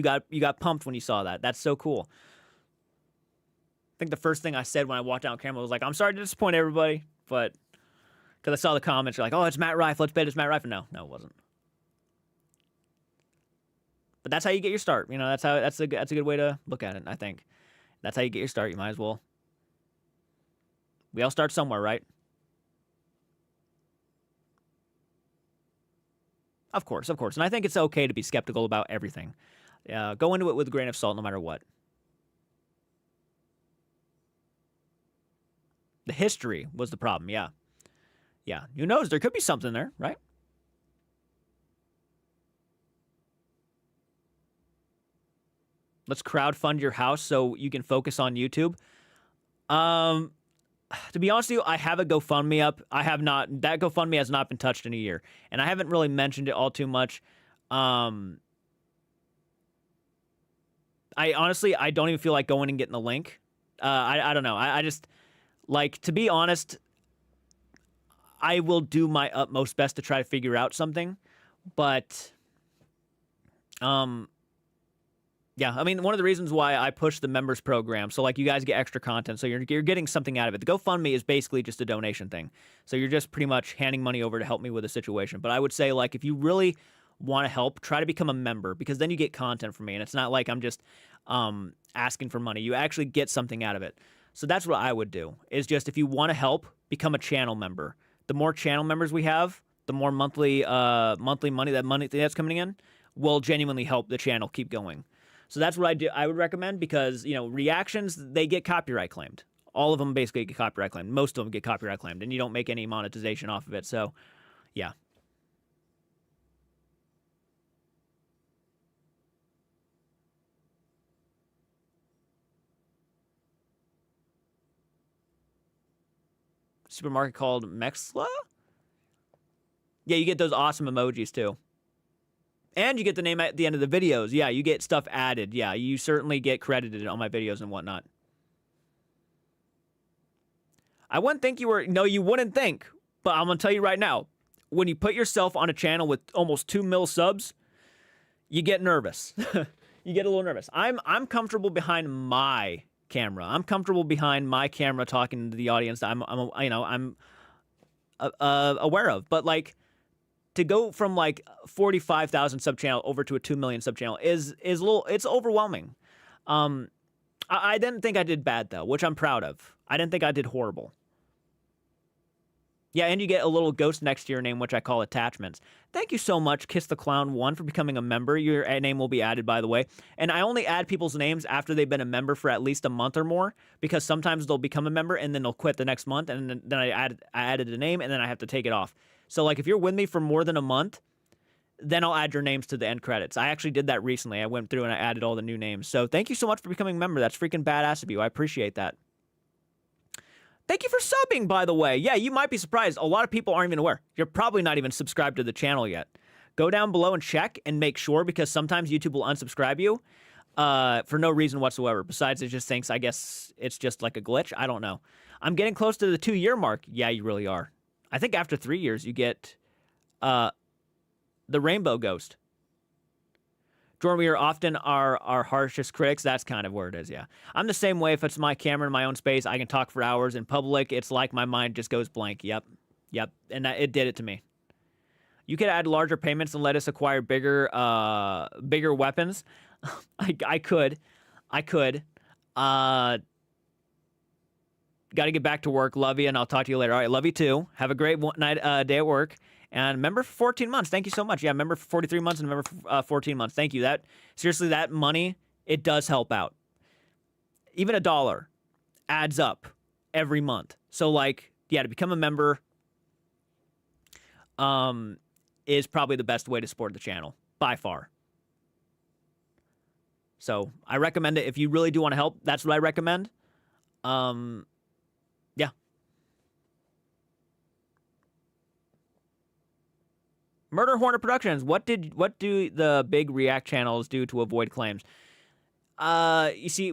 got pumped when you saw that. That's so cool. I think the first thing I said when I walked down camera was like, I'm sorry to disappoint everybody, but because I saw the comments, you're like, oh, it's Matt Rife. Let's bet it's Matt Rife. No, it wasn't. But that's how you get your start. You know, that's a good way to look at it. I think that's how you get your start. You might as well. We all start somewhere, right? Of course. And I think it's okay to be skeptical about everything. Go into it with a grain of salt no matter what. The history was the problem, yeah. Yeah, who knows? There could be something there, right? Let's crowdfund your house so you can focus on YouTube. To be honest with you, I have a GoFundMe up. I have not. That GoFundMe has not been touched in a year, and I haven't really mentioned it all too much. I honestly, I don't even feel like going and getting the link. I don't know. I just, like, to be honest, I will do my utmost best to try to figure out something, but yeah, I mean, one of the reasons why I push the members program, so like you guys get extra content, so you're getting something out of it. The GoFundMe is basically just a donation thing. So you're just pretty much handing money over to help me with a situation. But I would say, like, if you really want to help, try to become a member, because then you get content from me, and it's not like I'm just asking for money. You actually get something out of it. So that's what I would do, is just, if you want to help, become a channel member. The more channel members we have, the more monthly money that's coming in will genuinely help the channel keep going. So that's what I would recommend, because, you know, reactions, they get copyright claimed. All of them basically get copyright claimed. Most of them get copyright claimed, and you don't make any monetization off of it. So, yeah. Supermarket called Mexla? Yeah, you get those awesome emojis too. And you get the name at the end of the videos. Yeah, you get stuff added. Yeah, you certainly get credited on my videos and whatnot. I wouldn't think you were... No, you wouldn't think. But I'm going to tell you right now. When you put yourself on a channel with almost 2 mil subs, you get nervous. You get a little nervous. I'm comfortable behind my camera. I'm comfortable behind my camera talking to the audience that I'm aware of. But like, to go from like 45,000 sub channel over to a 2 million sub channel is a little... It's overwhelming. I didn't think I did bad though, which I'm proud of. I didn't think I did horrible. Yeah, and you get a little ghost next to your name, which I call attachments. Thank you so much, Kiss the Clown 1, for becoming a member. Your name will be added, by the way. And I only add people's names after they've been a member for at least a month or more, because sometimes they'll become a member and then they'll quit the next month, and then I added a name, and then I have to take it off. So, like, if you're with me for more than a month, then I'll add your names to the end credits. I actually did that recently. I went through and I added all the new names. So thank you so much for becoming a member. That's freaking badass of you. I appreciate that. Thank you for subbing, by the way. Yeah, you might be surprised. A lot of people aren't even aware. You're probably not even subscribed to the channel yet. Go down below and check and make sure, because sometimes YouTube will unsubscribe you for no reason whatsoever. Besides, it just thinks, I guess, it's just like a glitch. I don't know. I'm getting close to the 2-year mark. Yeah, you really are. I think after 3 years, you get the Rainbow Ghost. Jordan, we are often our harshest critics. That's kind of where it is, yeah. I'm the same way. If it's my camera in my own space, I can talk for hours. In public, it's like my mind just goes blank. Yep. And it did it to me. You could add larger payments and let us acquire bigger weapons. I could. Got to get back to work. Love you, and I'll talk to you later. All right, love you too. Have a great day at work. And member for 14 months. Thank you so much. Yeah, member for 43 months and member for 14 months. Thank you. Seriously, that money, it does help out. Even $1 adds up every month. So, like, yeah, to become a member is probably the best way to support the channel, by far. So, I recommend it. If you really do want to help, that's what I recommend. Yeah. Murder Hornet Productions. What do the big React channels do to avoid claims? You see,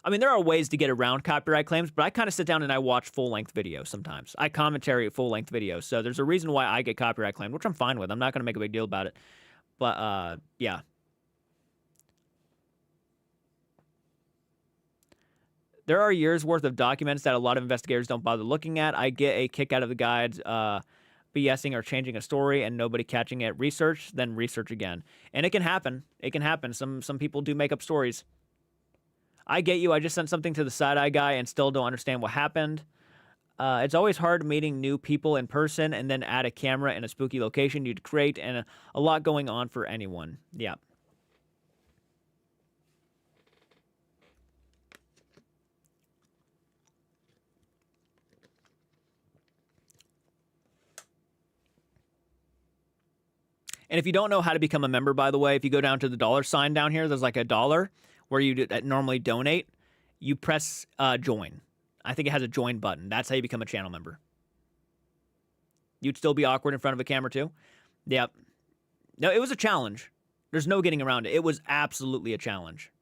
I mean, there are ways to get around copyright claims, but I kind of sit down and I watch full-length videos sometimes. I commentary full-length videos, so there's a reason why I get copyright claimed, which I'm fine with. I'm not going to make a big deal about it. But, yeah. There are years' worth of documents that a lot of investigators don't bother looking at. I get a kick out of the guides, BSing or changing a story and nobody catching it. Research, then research again. And it can happen. It can happen. Some people do make up stories. I get you. I just sent something to the side-eye guy and still don't understand what happened. It's always hard meeting new people in person and then add a camera in a spooky location you'd create, and a lot going on for anyone. Yeah. And if you don't know how to become a member, by the way, if you go down to the $sign down here, there's like $1 where you normally donate. You press join. I think it has a join button. That's how you become a channel member. You'd still be awkward in front of a camera too? Yep. No, it was a challenge. There's no getting around it. It was absolutely a challenge.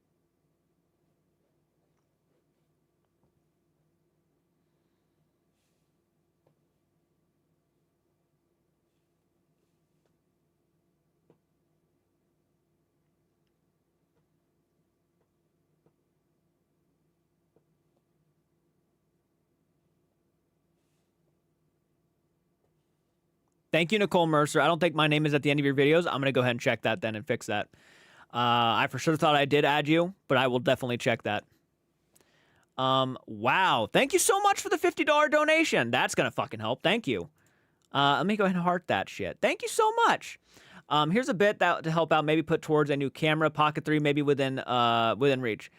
Thank you, Nicole Mercer. I don't think my name is at the end of your videos. I'm going to go ahead and check that then and fix that. I for sure thought I did add you, but I will definitely check that. Wow. Thank you so much for the $50 donation. That's going to fucking help. Thank you. Let me go ahead and heart that shit. Thank you so much. Here's a bit that to help out, maybe put towards a new camera, Pocket 3, maybe within reach.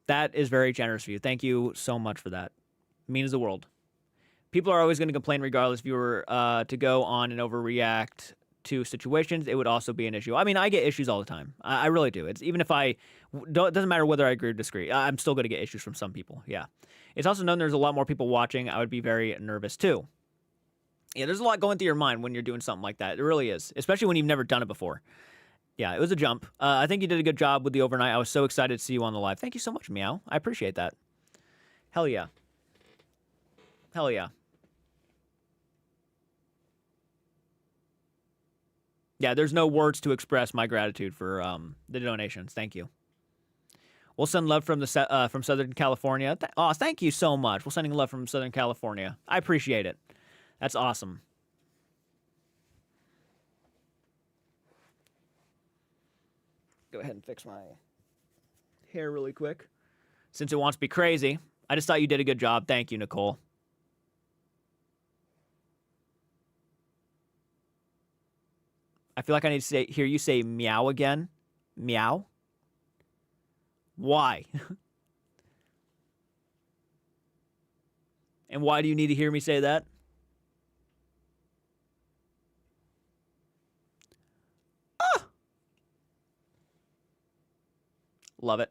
That is very generous of you. Thank you so much for that. It means the world. People are always going to complain regardless. If you were to go on and overreact to situations, it would also be an issue. I mean, I get issues all the time. I really do. It's even if it doesn't matter whether I agree or disagree. I'm still going to get issues from some people. Yeah. It's also known there's a lot more people watching. I would be very nervous too. Yeah, there's a lot going through your mind when you're doing something like that. It really is, especially when you've never done it before. Yeah, it was a jump. I think you did a good job with the overnight. I was so excited to see you on the live. Thank you so much, Meow. I appreciate that. Hell yeah. Hell yeah. Yeah, there's no words to express my gratitude for the donations. Thank you. We'll send love from from Southern California. Thank you so much. We're sending love from Southern California. I appreciate it. That's awesome. Go ahead and fix my hair really quick. Since it wants to be crazy, I just thought you did a good job. Thank you, Nicole. I feel like I need to hear you say meow again. Meow? Why? And why do you need to hear me say that? Ah! Love it.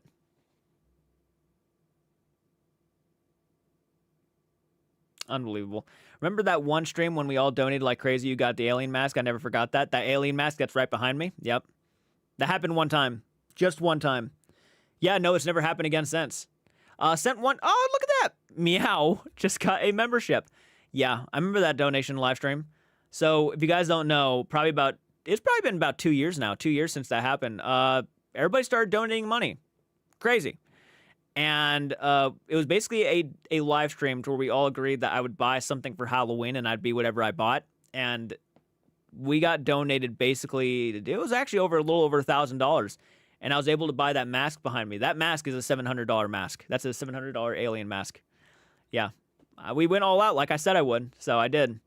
Unbelievable. Remember that one stream when we all donated like crazy? You got the alien mask. I never forgot that. That alien mask that's right behind me. Yep. That happened one time. Just one time. Yeah, no, it's never happened again since. Sent one. Oh, look at that. Meow. Just got a membership. Yeah, I remember that donation live stream. So if you guys don't know, it's probably been about 2 years now. 2 years since that happened. Everybody started donating money. Crazy. And it was basically a live stream where we all agreed that I would buy something for Halloween and I'd be whatever I bought. And we got donated basically, it was actually a little over $1,000. And I was able to buy that mask behind me. That mask is a $700 mask. That's a $700 alien mask. Yeah. We went all out like I said I would. So I did.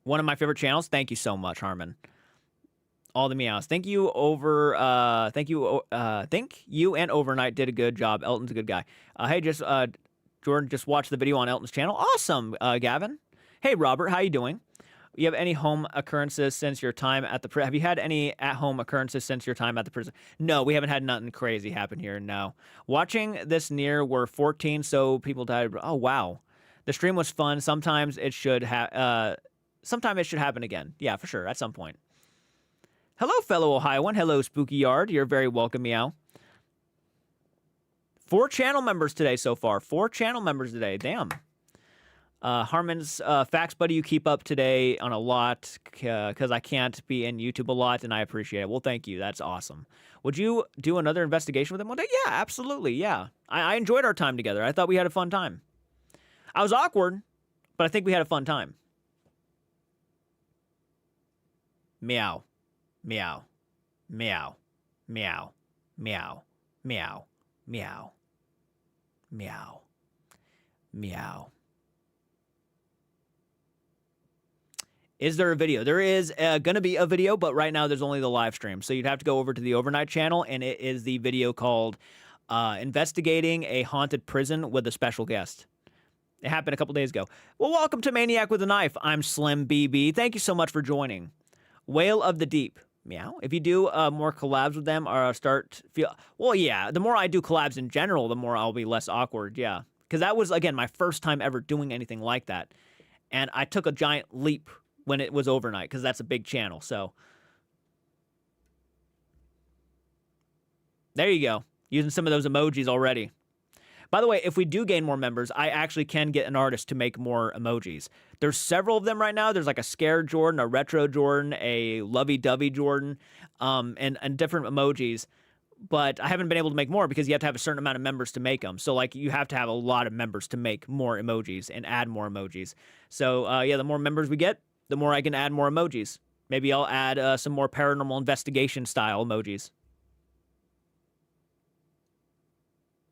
One of my favorite channels. Thank you so much, Harmon. All the meows. Think you and Overnight did a good job. Elton's a good guy. Hey, Jordan, just watched the video on Elton's channel. Awesome, Gavin. Hey, Robert, how you doing? You have any home occurrences since your time at the prison? Have you had any at-home occurrences since your time at the prison? No, we haven't had nothing crazy happen here, no. Watching this near were 14, so people died. Oh, wow. The stream was fun. Sometimes it should happen again. Yeah, for sure, at some point. Hello, fellow Ohioan. Hello, Spooky Yard. You're very welcome, Meow. 4 channel members today so far. 4 channel members today. Damn. Harmon's Facts Buddy, you keep up today on a lot because I can't be in YouTube a lot, and I appreciate it. Well, thank you. That's awesome. Would you do another investigation with him one day? Yeah, absolutely. Yeah. I enjoyed our time together. I thought we had a fun time. I was awkward, but I think we had a fun time. Meow. Meow. Meow. Meow. Meow. Meow. Meow. Meow. Meow. Is there a video? There is going to be a video, but right now there's only the live stream. So you'd have to go over to the Overnight channel, and it is the video called Investigating a Haunted Prison with a Special Guest. It happened a couple days ago. Well, welcome to Maniac with a Knife. I'm Slim BB. Thank you so much for joining. Whale of the Deep. Meow. If you do more collabs with them or well, yeah, the more I do collabs in general, the more I'll be less awkward. Yeah. Because that was, again, my first time ever doing anything like that. And I took a giant leap when it was Overnight, because that's a big channel, so. There you go. Using some of those emojis already. By the way, if we do gain more members, I actually can get an artist to make more emojis. There's several of them right now. There's like a scared Jordan, a retro Jordan, a lovey-dovey Jordan, and different emojis. But I haven't been able to make more because you have to have a certain amount of members to make them. So, like, you have to have a lot of members to make more emojis and add more emojis. So, yeah, the more members we get, the more I can add more emojis. Maybe I'll add some more paranormal investigation style emojis.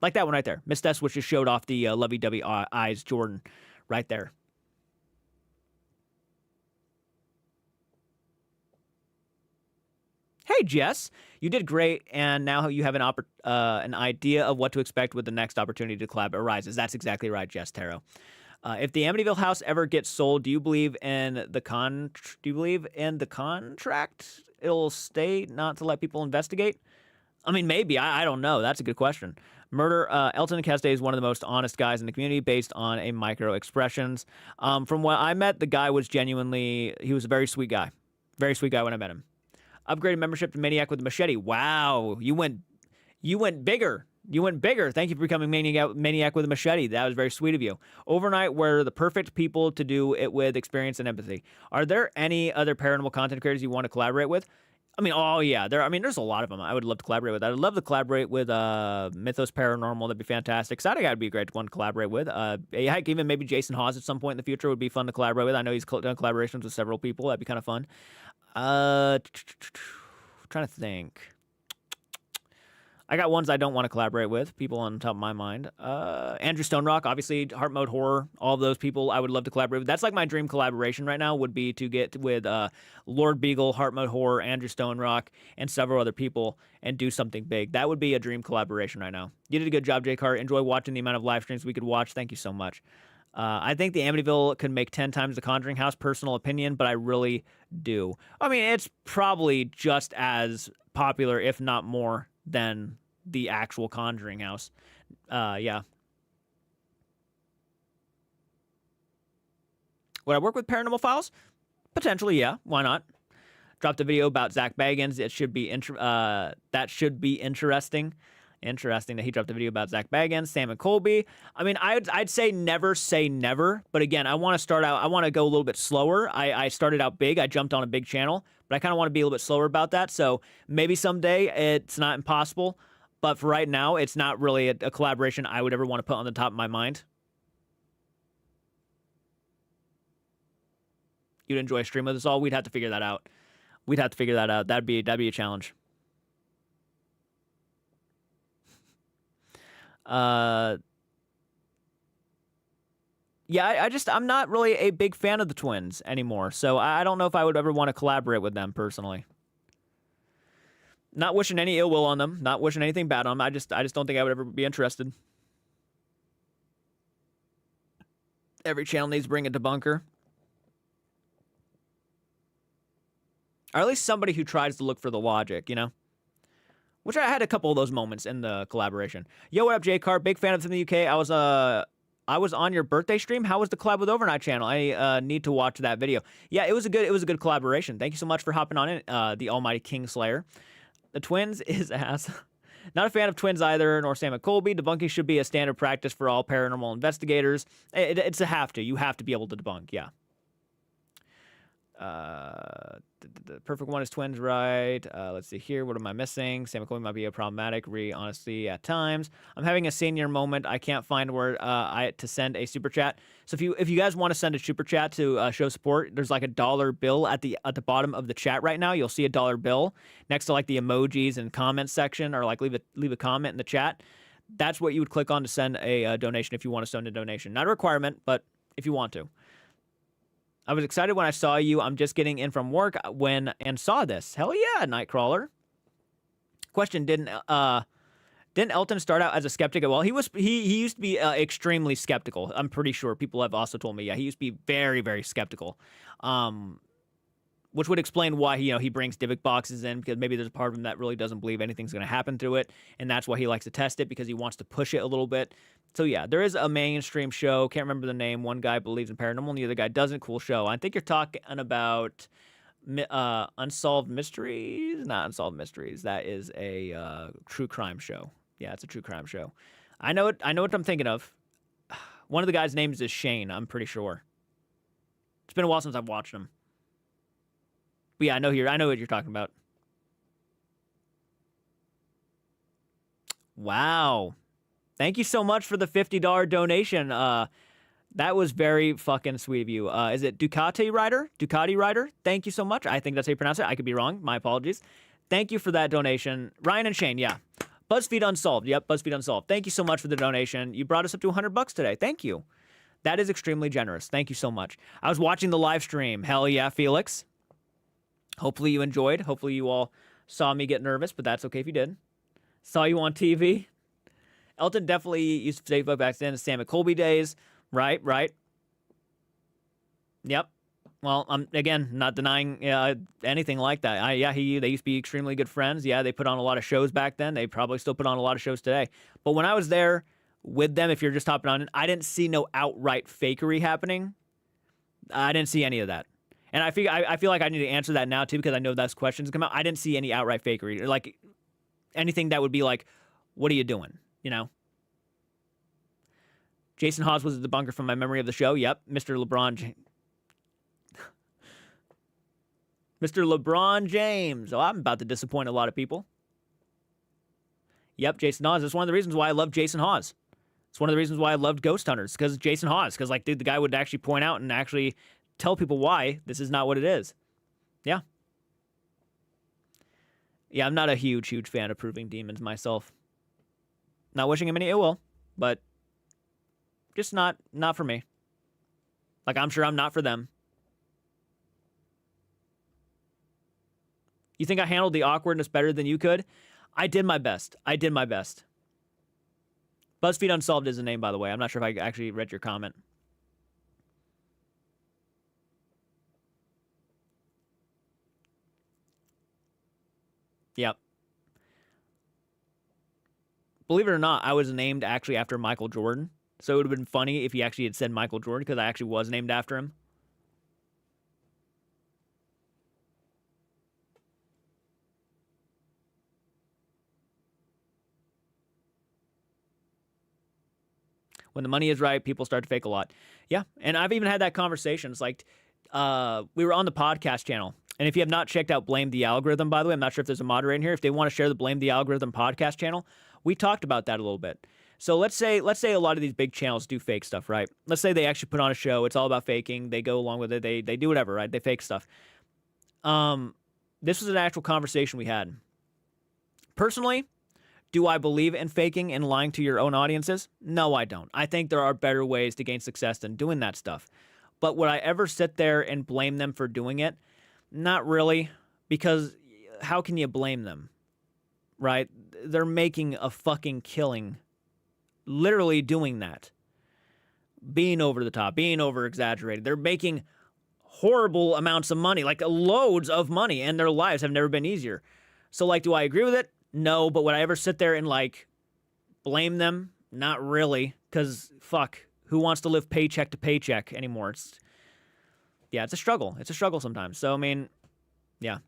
Like that one right there. Miss Des, which just showed off the lovey-dovey eyes Jordan right there. Hey, Jess. You did great, and now you have an idea of what to expect with the next opportunity to collab arises. That's exactly right, Jess Taro. If the Amityville house ever gets sold, do you believe in the contract it'll stay not to let people investigate? I mean, maybe. I don't know. That's a good question. Murder. Elton Castee is one of the most honest guys in the community based on a micro expressions. From what I met, the guy was genuinely, he was a very sweet guy. Very sweet guy when I met him. Upgraded membership to Maniac with a Machete. Wow. You went bigger. You went bigger. Thank you for becoming Maniac with a Machete. That was very sweet of you. Overnight were the perfect people to do it with, experience and empathy. Are there any other paranormal content creators you want to collaborate with? I mean, oh yeah, there's a lot of them I would love to collaborate with. I'd love to collaborate with Mythos Paranormal. That'd be fantastic. Saturday Guy would be a great one to collaborate with. Heck, even maybe Jason Hawes at some point in the future would be fun to collaborate with. I know he's done collaborations with several people. That'd be kind of fun. Trying to think. I got ones I don't want to collaborate with, people on top of my mind. Andrew Stone Rock, obviously, Heart Mode Horror, all of those people I would love to collaborate with. That's like my dream collaboration right now would be to get with Lord Beagle, Heart Mode Horror, Andrew Stone Rock, and several other people and do something big. That would be a dream collaboration right now. You did a good job, Jake Hart. Enjoy watching the amount of live streams we could watch. Thank you so much. I think the Amityville could make 10 times the Conjuring House, personal opinion, but I really do. I mean, it's probably just as popular, if not more, than the actual Conjuring House. Yeah. Would I work with Paranormal Files? Potentially, yeah. Why not? Dropped a video about Zach Baggins. It should be that should be interesting. Interesting that he dropped a video about Zach Baggins, Sam and Colby. I mean, I'd say never. But again, I want to start out. I want to go a little bit slower. I started out big. I jumped on a big channel, but I kind of want to be a little bit slower about that. So maybe someday it's not impossible. But for right now, it's not really a collaboration I would ever want to put on the top of my mind. You'd enjoy a stream with us all. We'd have to figure that out. That'd be a challenge. Yeah, I'm not really a big fan of the twins anymore. So I don't know if I would ever want to collaborate with them personally. Not wishing any ill will on them. Not wishing anything bad on them. I just don't think I would ever be interested. Every channel needs to bring a debunker. Or at least somebody who tries to look for the logic, you know? Which I had a couple of those moments in the collaboration. Yo, what up, J-Car? Big fan of from the UK. I was on your birthday stream. How was the collab with Overnight Channel? I need to watch that video. Yeah, it was a good collaboration. Thank you so much for hopping on it, the Almighty Kingslayer. The twins is ass. Not a fan of twins either, nor Sam and Colby. Debunking should be a standard practice for all paranormal investigators. It's a have to. You have to be able to debunk, yeah. The perfect one is twins, right? Let's see here. What am I missing? Sam and Colby might be a problematic, honestly, at times. I'm having a senior moment. I can't find where to send a super chat. So if you guys want to send a super chat to show support, there's like a dollar bill at the bottom of the chat right now. You'll see a dollar bill next to like the emojis and comments section, or like leave a comment in the chat. That's what you would click on to send a donation if you want to send a donation. Not a requirement, but if you want to. I was excited when I saw you. I'm just getting in from work and saw this. Hell yeah, Nightcrawler. Question: Didn't Elton start out as a skeptic? Well, he used to be extremely skeptical. I'm pretty sure people have also told me. Yeah, he used to be very, very skeptical. Which would explain why he brings Dybbuk boxes in, because maybe there's a part of him that really doesn't believe anything's going to happen through it, and that's why he likes to test it, because he wants to push it a little bit. So yeah, there is a mainstream show. Can't remember the name. One guy believes in paranormal, and the other guy doesn't. Cool show. I think you're talking about Unsolved Mysteries. Not Unsolved Mysteries. That is a true crime show. Yeah, it's a true crime show. I know what I'm thinking of. One of the guys' names is Shane. I'm pretty sure. It's been a while since I've watched him. But yeah, I know what you're talking about. Wow. Thank you so much for the $50 donation. That was very fucking sweet of you. Is it Ducati Rider? Ducati Rider? Thank you so much. I think that's how you pronounce it. I could be wrong. My apologies. Thank you for that donation. Ryan and Shane, yeah. BuzzFeed Unsolved. Yep, BuzzFeed Unsolved. Thank you so much for the donation. You brought us up to $100 today. Thank you. That is extremely generous. Thank you so much. I was watching the live stream. Hell yeah, Felix. Hopefully you enjoyed. Hopefully you all saw me get nervous, but that's okay if you did. Saw you on TV. Elton definitely used Facebook back then, Sam and Colby days. Right. Yep. Well, I'm again not denying anything like that. They used to be extremely good friends. Yeah, they put on a lot of shows back then. They probably still put on a lot of shows today. But when I was there with them, if you're just hopping on it, I didn't see no outright fakery happening. I didn't see any of that. And I feel like I need to answer that now too, because I know those questions come out. I didn't see any outright fakery, or like anything that would be like, "What are you doing?" You know. Jason Hawes was a debunker from my memory of the show. Yep, Mr. LeBron James. Oh, I'm about to disappoint a lot of people. Yep, Jason Hawes. That's one of the reasons why I love Jason Hawes. It's one of the reasons why I loved Ghost Hunters, because Jason Hawes. Because, like, dude, the guy would actually point out and actually tell people why this is not what it is. Yeah. Yeah, I'm not a huge fan of proving demons myself. Not wishing him any ill will, but just not for me. Like, I'm sure I'm not for them. You think I handled the awkwardness better than you could? I did my best. BuzzFeed Unsolved is the name, by the way. I'm not sure if I actually read your comment. Yep. Believe it or not, I was named actually after Michael Jordan. So it would have been funny if he actually had said Michael Jordan, because I actually was named after him. When the money is right, people start to fake a lot. Yeah, and I've even had that conversation. It's like we were on the podcast channel. And if you have not checked out Blame the Algorithm, by the way, I'm not sure if there's a moderator in here. If they want to share the Blame the Algorithm podcast channel, we talked about that a little bit. So let's say a lot of these big channels do fake stuff, right? Let's say they actually put on a show. It's all about faking. They go along with it. They do whatever, right? They fake stuff. This was an actual conversation we had. Personally, do I believe in faking and lying to your own audiences? No, I don't. I think there are better ways to gain success than doing that stuff. But would I ever sit there and blame them for doing it? Not really, because how can you blame them, right? They're making a fucking killing, literally doing that. Being over the top, being over exaggerated. They're making horrible amounts of money, like loads of money, and their lives have never been easier. So, like, do I agree with it? No, but would I ever sit there and, like, blame them? Not really, because, fuck, who wants to live paycheck to paycheck anymore? It's a struggle. It's a struggle sometimes. So, I mean, yeah,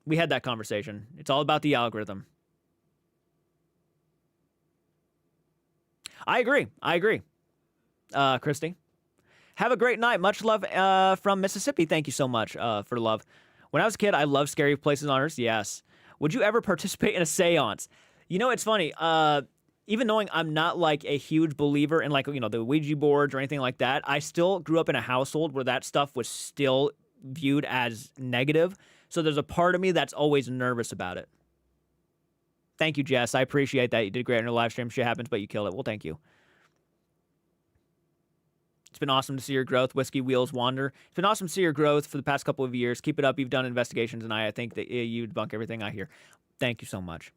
we had that conversation. It's all about the algorithm. I agree. Christy. Have a great night. Much love from Mississippi. Thank you so much for love. When I was a kid, I loved scary places on Earth. Yes. Would you ever participate in a seance? You know, it's funny. Even knowing I'm not like a huge believer in, like, you know, the Ouija boards or anything like that, I still grew up in a household where that stuff was still viewed as negative. So there's a part of me that's always nervous about it. Thank you, Jess. I appreciate that. You did great on your live stream. Shit happens, but you killed it. Well, thank you. It's been awesome to see your growth, Whiskey Wheels Wander. It's been awesome to see your growth for the past couple of years. Keep it up. You've done investigations, and I think that you debunk everything I hear. Thank you so much.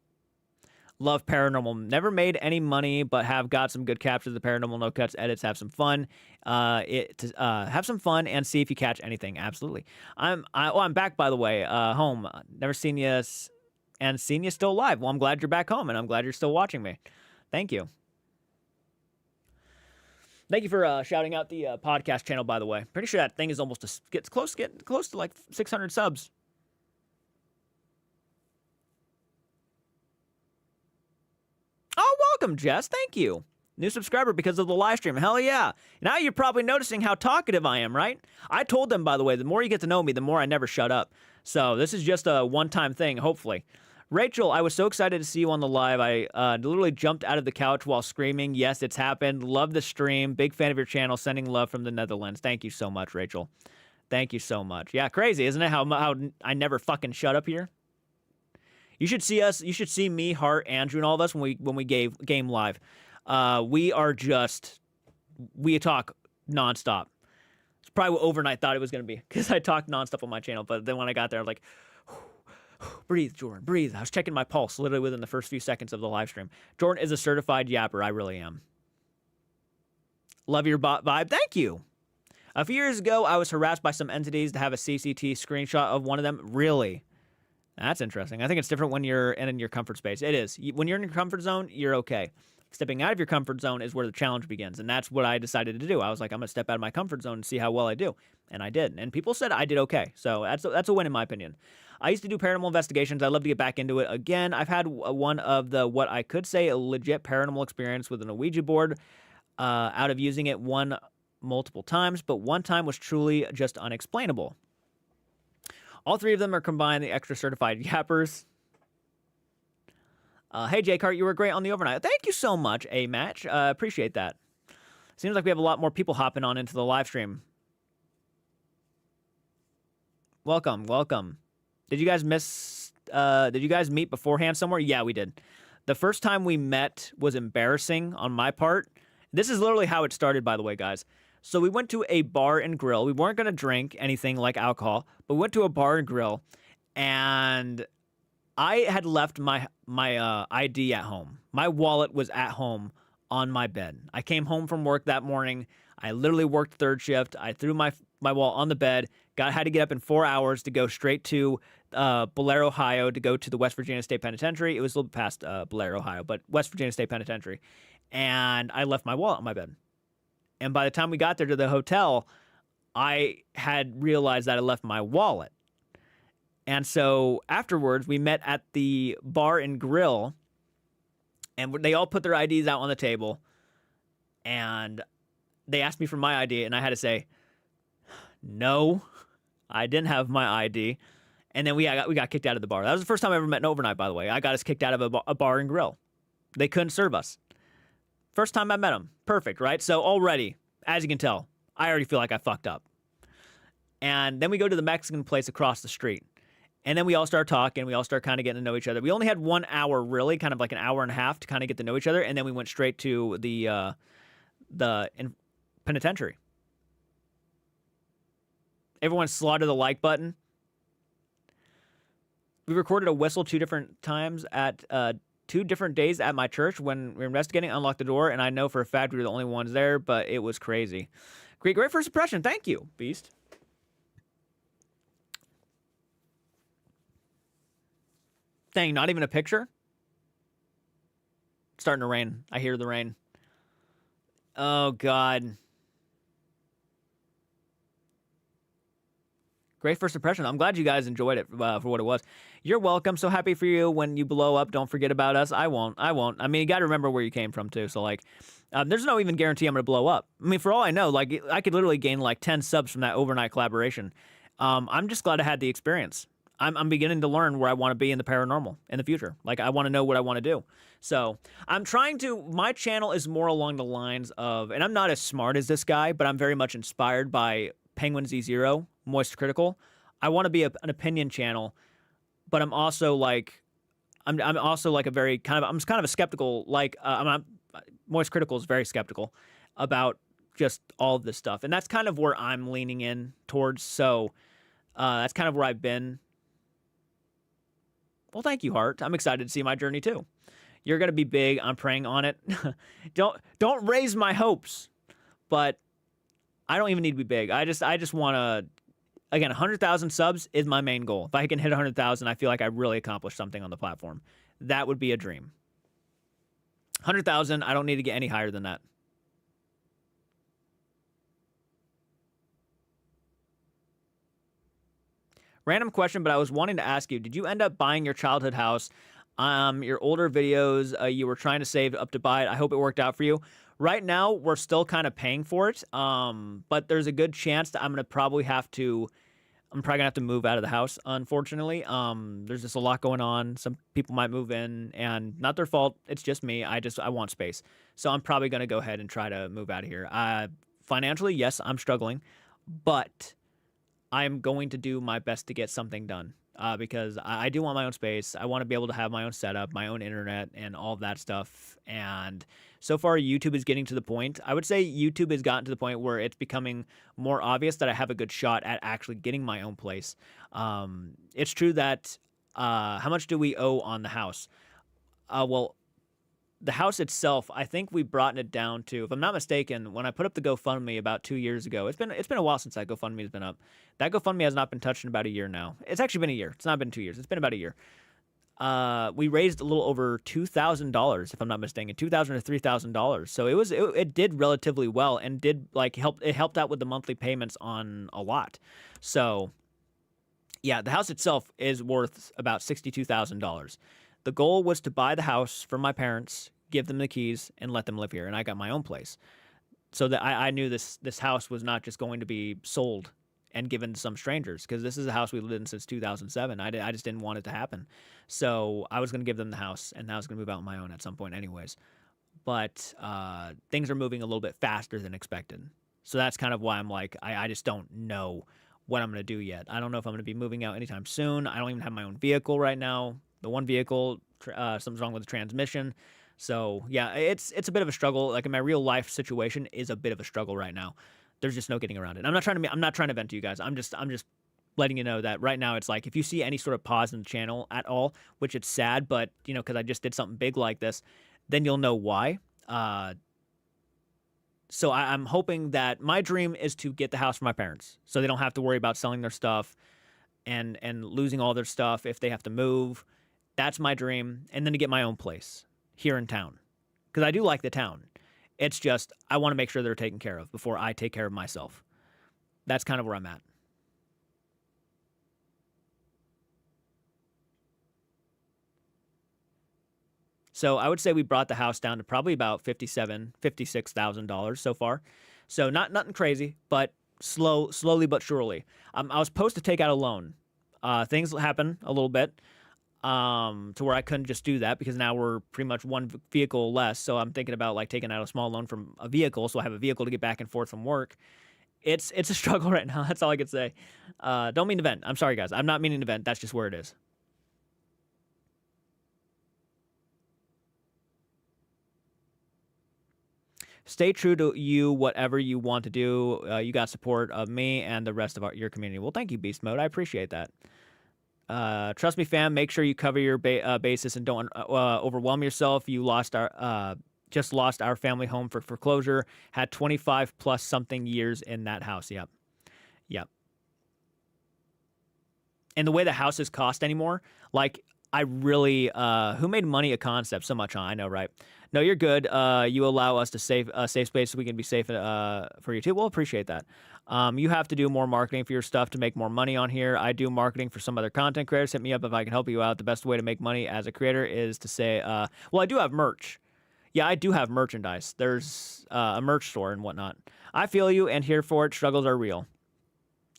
Love paranormal. Never made any money, but have got some good captures of the paranormal. No cuts, edits. Have some fun. Have some fun and see if you catch anything. Absolutely. I'm back, by the way. Home. Never seen you and seen you still alive. Well, I'm glad you're back home, and I'm glad you're still watching me. Thank you. Thank you for shouting out the podcast channel, by the way. Pretty sure that thing is almost getting close to like 600 subs. Oh, welcome, Jess. Thank you. New subscriber because of the live stream. Hell yeah. Now you're probably noticing how talkative I am, right? I told them, by the way, the more you get to know me, the more I never shut up. So this is just a one-time thing, hopefully. Rachel, I was so excited to see you on the live. I literally jumped out of the couch while screaming. Yes, it's happened. Love the stream. Big fan of your channel. Sending love from the Netherlands. Thank you so much, Rachel. Thank you so much. Yeah, crazy, isn't it? How I never fucking shut up here. You should see us. You should see me, Hart, Andrew, and all of us when we game live. We talk nonstop. It's probably what overnight thought it was going to be because I talked nonstop on my channel. But then when I got there, I was like, breathe, Jordan, breathe. I was checking my pulse literally within the first few seconds of the live stream. Jordan is a certified yapper. I really am. Love your vibe. Thank you. A few years ago, I was harassed by some entities to have a CCT screenshot of one of them. Really? That's interesting. I think it's different when you're in your comfort space. It is. When you're in your comfort zone, you're okay. Stepping out of your comfort zone is where the challenge begins, and that's what I decided to do. I was like, I'm going to step out of my comfort zone and see how well I do, and I did. And people said I did okay, so that's a win in my opinion. I used to do paranormal investigations. I'd love to get back into it again. I've had one of the what I could say a legit paranormal experience with an Ouija board. Out of using it multiple times, but one time was truly just unexplainable. All three of them are combined the extra certified yappers. Hey, J-Cart, you were great on the overnight. Thank you so much, A-Match. Appreciate that. Seems like we have a lot more people hopping on into the live stream. Welcome, welcome. Did you guys meet beforehand somewhere? Yeah, we did. The first time we met was embarrassing on my part. This is literally how it started, by the way, guys. So we went to a bar and grill. We weren't going to drink anything like alcohol, but we went to a bar and grill, and I had left my ID at home. My wallet was at home on my bed. I came home from work that morning. I literally worked third shift. I threw my wallet on the bed. Had to get up in 4 hours to go straight to Blair, Ohio, to go to the West Virginia State Penitentiary. It was a little past Blair, Ohio, but West Virginia State Penitentiary. And I left my wallet on my bed. And by the time we got there to the hotel, I had realized that I left my wallet. And so afterwards, we met at the bar and grill, and they all put their IDs out on the table. And they asked me for my ID, and I had to say, no, I didn't have my ID. And then we got kicked out of the bar. That was the first time I ever met an overnight, by the way. I got us kicked out of a bar and grill. They couldn't serve us. First time I met them. Perfect, right? So already, as you can tell, I already feel like I fucked up. And then we go to the Mexican place across the street. And then we all start talking. We all start kind of getting to know each other. We only had 1 hour, really, kind of like an hour and a half to kind of get to know each other. And then we went straight to the penitentiary. Everyone slaughtered the like button. We recorded a whistle 2 different times at 2 different days at my church when we were investigating. Unlocked the door, and I know for a fact we were the only ones there, but it was crazy. Great first impression. Thank you, Beast. Dang, not even a picture? It's starting to rain. I hear the rain. Oh, God. Great first impression. I'm glad you guys enjoyed it for what it was. You're welcome. So happy for you. When you blow up, don't forget about us. I won't. I mean, you got to remember where you came from, too. So, like, there's no even guarantee I'm going to blow up. I mean, for all I know, like, I could literally gain, like, 10 subs from that overnight collaboration. I'm just glad I had the experience. I'm beginning to learn where I want to be in the paranormal in the future. Like, I want to know what I want to do. So I'm trying to, my channel is more along the lines of, and I'm not as smart as this guy, but I'm very much inspired by Penguin Z0, Moist Critical. I want to be an opinion channel, but I'm also like, I'm also like a very kind of, I'm kind of a skeptical, like, Moist Critical is very skeptical about just all of this stuff. And that's kind of where I'm leaning in towards. So that's kind of where I've been. Well, thank you, Hart. I'm excited to see my journey too. You're gonna be big. I'm praying on it. Don't raise my hopes, but I don't even need to be big. I just want to. Again, 100,000 subs is my main goal. If I can hit 100,000, I feel like I really accomplished something on the platform. That would be a dream. 100,000. I don't need to get any higher than that. Random question, but I was wanting to ask you, did you end up buying your childhood house? Your older videos, you were trying to save up to buy it. I hope it worked out for you. Right now, we're still kind of paying for it, but there's a good chance that I'm probably gonna have to move out of the house, unfortunately. There's just a lot going on. Some people might move in, and not their fault. It's just me. I want space. So I'm probably going to go ahead and try to move out of here. Financially, yes, I'm struggling, but I'm going to do my best to get something done because I do want my own space. I want to be able to have my own setup, my own internet, and all of that stuff. And so far, YouTube is getting to the point. I would say YouTube has gotten to the point where it's becoming more obvious that I have a good shot at actually getting my own place. It's true that how much do we owe on the house? Well, the house itself, I think we brought it down to, if I'm not mistaken, when I put up the GoFundMe about 2 years ago, it's been a while since that GoFundMe has been up. That GoFundMe has not been touched in about a year now. It's actually been a year. It's not been 2 years. It's been about a year. We raised a little over $2,000, if I'm not mistaken, $2,000 to $3,000. So it did relatively well and did like helped out with the monthly payments on a lot. So yeah, the house itself is worth about $62,000. The goal was to buy the house from my parents, give them the keys, and let them live here. And I got my own place. So that I knew this house was not just going to be sold and given to some strangers, because this is a house we lived in since 2007. I just didn't want it to happen. So I was going to give them the house, and I was going to move out on my own at some point anyways. But things are moving a little bit faster than expected. So that's kind of why I'm like, I just don't know what I'm going to do yet. I don't know if I'm going to be moving out anytime soon. I don't even have my own vehicle right now. The one vehicle, something's wrong with the transmission. So yeah, it's a bit of a struggle. Like in my real life situation is a bit of a struggle right now. There's just no getting around it. I'm not trying to vent to you guys. I'm just letting you know that right now it's like if you see any sort of pause in the channel at all, which it's sad, but you know, because I just did something big like this, then you'll know why. So I'm hoping that my dream is to get the house for my parents, so they don't have to worry about selling their stuff and losing all their stuff if they have to move. That's my dream, and then to get my own place here in town, because I do like the town. It's just I want to make sure they're taken care of before I take care of myself. That's kind of where I'm at. So I would say we brought the house down to probably about $56,000 so far. So nothing crazy, but slowly but surely. I was supposed to take out a loan. Things happen a little bit to where I couldn't just do that, because now we're pretty much one vehicle less. So I'm thinking about like taking out a small loan from a vehicle, so I have a vehicle to get back and forth from work. It's a struggle right now. That's all I could say. Don't mean to vent. I'm sorry, guys. I'm not meaning to vent. That's just where it is. Stay true to you, whatever you want to do. You got support of me and the rest of your community. Well, thank you, Beast Mode. I appreciate that. Trust me, fam. Make sure you cover your basis and don't overwhelm yourself. You just lost our family home for foreclosure. Had 25 plus something years in that house. Yep. And the way the houses cost anymore, like I really, who made money a concept so much? I know, right? No, you're good. You allow us to save safe space so we can be safe for you too. We'll appreciate that. You have to do more marketing for your stuff to make more money on here. I do marketing for some other content creators. Hit me up if I can help you out. The best way to make money as a creator is to say, well, I do have merch. Yeah, I do have merchandise. There's a merch store and whatnot. I feel you and here for it. Struggles are real.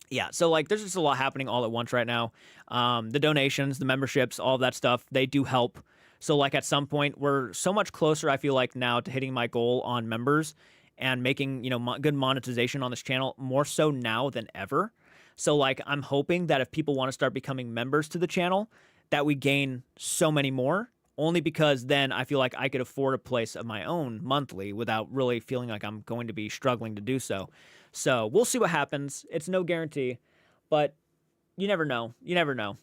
Yeah, so like there's just a lot happening all at once right now. The donations, the memberships, all of that stuff, they do help. So like at some point, we're so much closer, I feel like, now to hitting my goal on members and making, good monetization on this channel, more so now than ever. So like I'm hoping that if people want to start becoming members to the channel, that we gain so many more, only because then I feel like I could afford a place of my own monthly without really feeling like I'm going to be struggling to do so. So we'll see what happens. It's no guarantee, but you never know. You never know.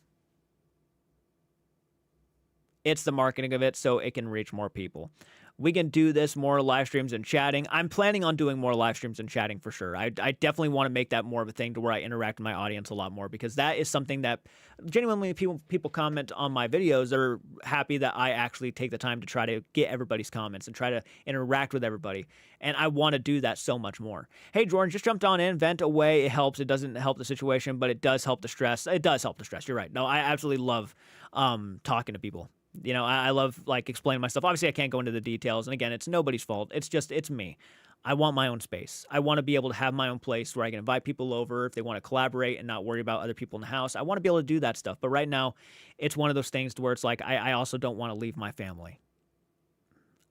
It's the marketing of it so it can reach more people. We can do this more live streams and chatting. I'm planning on doing more live streams and chatting for sure. I definitely want to make that more of a thing to where I interact with my audience a lot more, because that is something that genuinely people comment on my videos. They're happy that I actually take the time to try to get everybody's comments and try to interact with everybody. And I want to do that so much more. Hey, Jordan, just jumped on in. Vent away. It helps. It doesn't help the situation, but it does help the stress. It does help the stress. You're right. No, I absolutely love talking to people. I love like explaining myself. Obviously, I can't go into the details. And again, it's nobody's fault. It's me. I want my own space. I want to be able to have my own place where I can invite people over if they want to collaborate and not worry about other people in the house. I want to be able to do that stuff. But right now, it's one of those things to where it's like I also don't want to leave my family.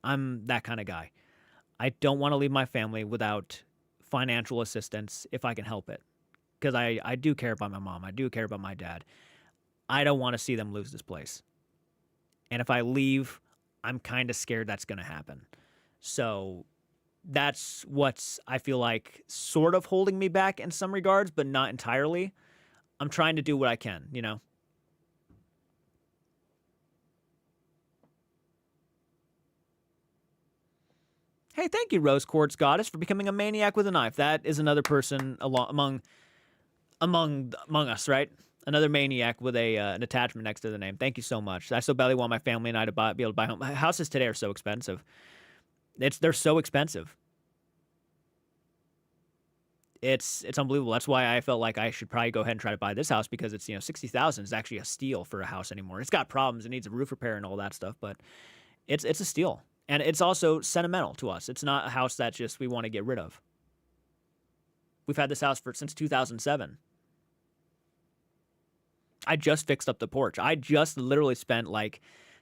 I'm that kind of guy. I don't want to leave my family without financial assistance if I can help it. Because I do care about my mom. I do care about my dad. I don't want to see them lose this place. And if I leave, I'm kind of scared that's going to happen. So that's what's, I feel like, sort of holding me back in some regards, but not entirely. I'm trying to do what I can, Hey, thank you, Rose Quartz Goddess, for becoming a maniac with a knife. That is another person among us, right? Another maniac with an attachment next to the name. Thank you so much. I so badly want my family and I to be able to buy home. Houses today are so expensive. They're so expensive. It's unbelievable. That's why I felt like I should probably go ahead and try to buy this house, because it's, 60,000 is actually a steal for a house anymore. It's got problems. It needs a roof repair and all that stuff, but it's a steal. And it's also sentimental to us. It's not a house that just we want to get rid of. We've had this house since 2007. I just fixed up the porch. I just literally spent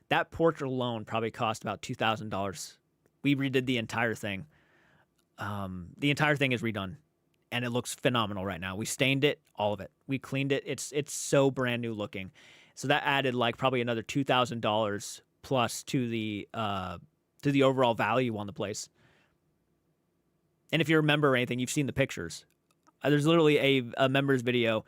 that porch alone probably cost about $2,000. We redid the entire thing. The entire thing is redone, and it looks phenomenal right now. We stained it, all of it. We cleaned it. It's so brand new looking. So that added probably another $2,000 plus to the overall value on the place. And if you remember anything, you've seen the pictures. There's literally a members video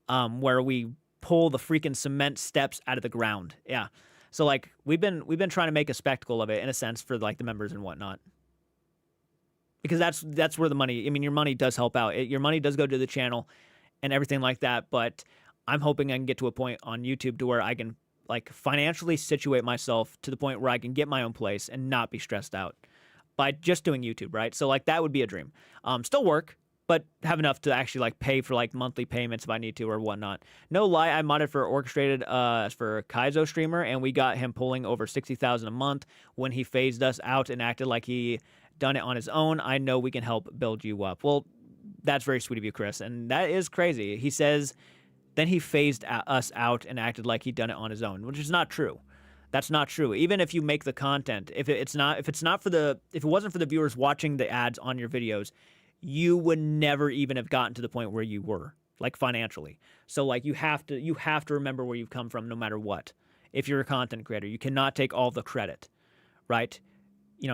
where we pull the freaking cement steps out of the ground. Yeah. So we've been trying to make a spectacle of it in a sense for the members and whatnot. Because that's where the money, your money does help out. Your money does go to the channel and everything like that, but I'm hoping I can get to a point on YouTube to where I can financially situate myself to the point where I can get my own place and not be stressed out by just doing YouTube, right? So that would be a dream. Still work, but have enough to actually pay for monthly payments if I need to or whatnot. No lie, I modded for Orchestrated for Kaizo streamer, and we got him pulling over 60,000 a month when he phased us out and acted like he done it on his own. I know we can help build you up. Well, that's very sweet of you, Chris, and that is crazy. He says then he phased us out and acted like he'd done it on his own, which is not true. That's not true. Even if you make the content, if it wasn't for the viewers watching the ads on your videos, you would never even have gotten to the point where you were, financially. So you have to remember where you've come from no matter what. If you're a content creator, you cannot take all the credit, right?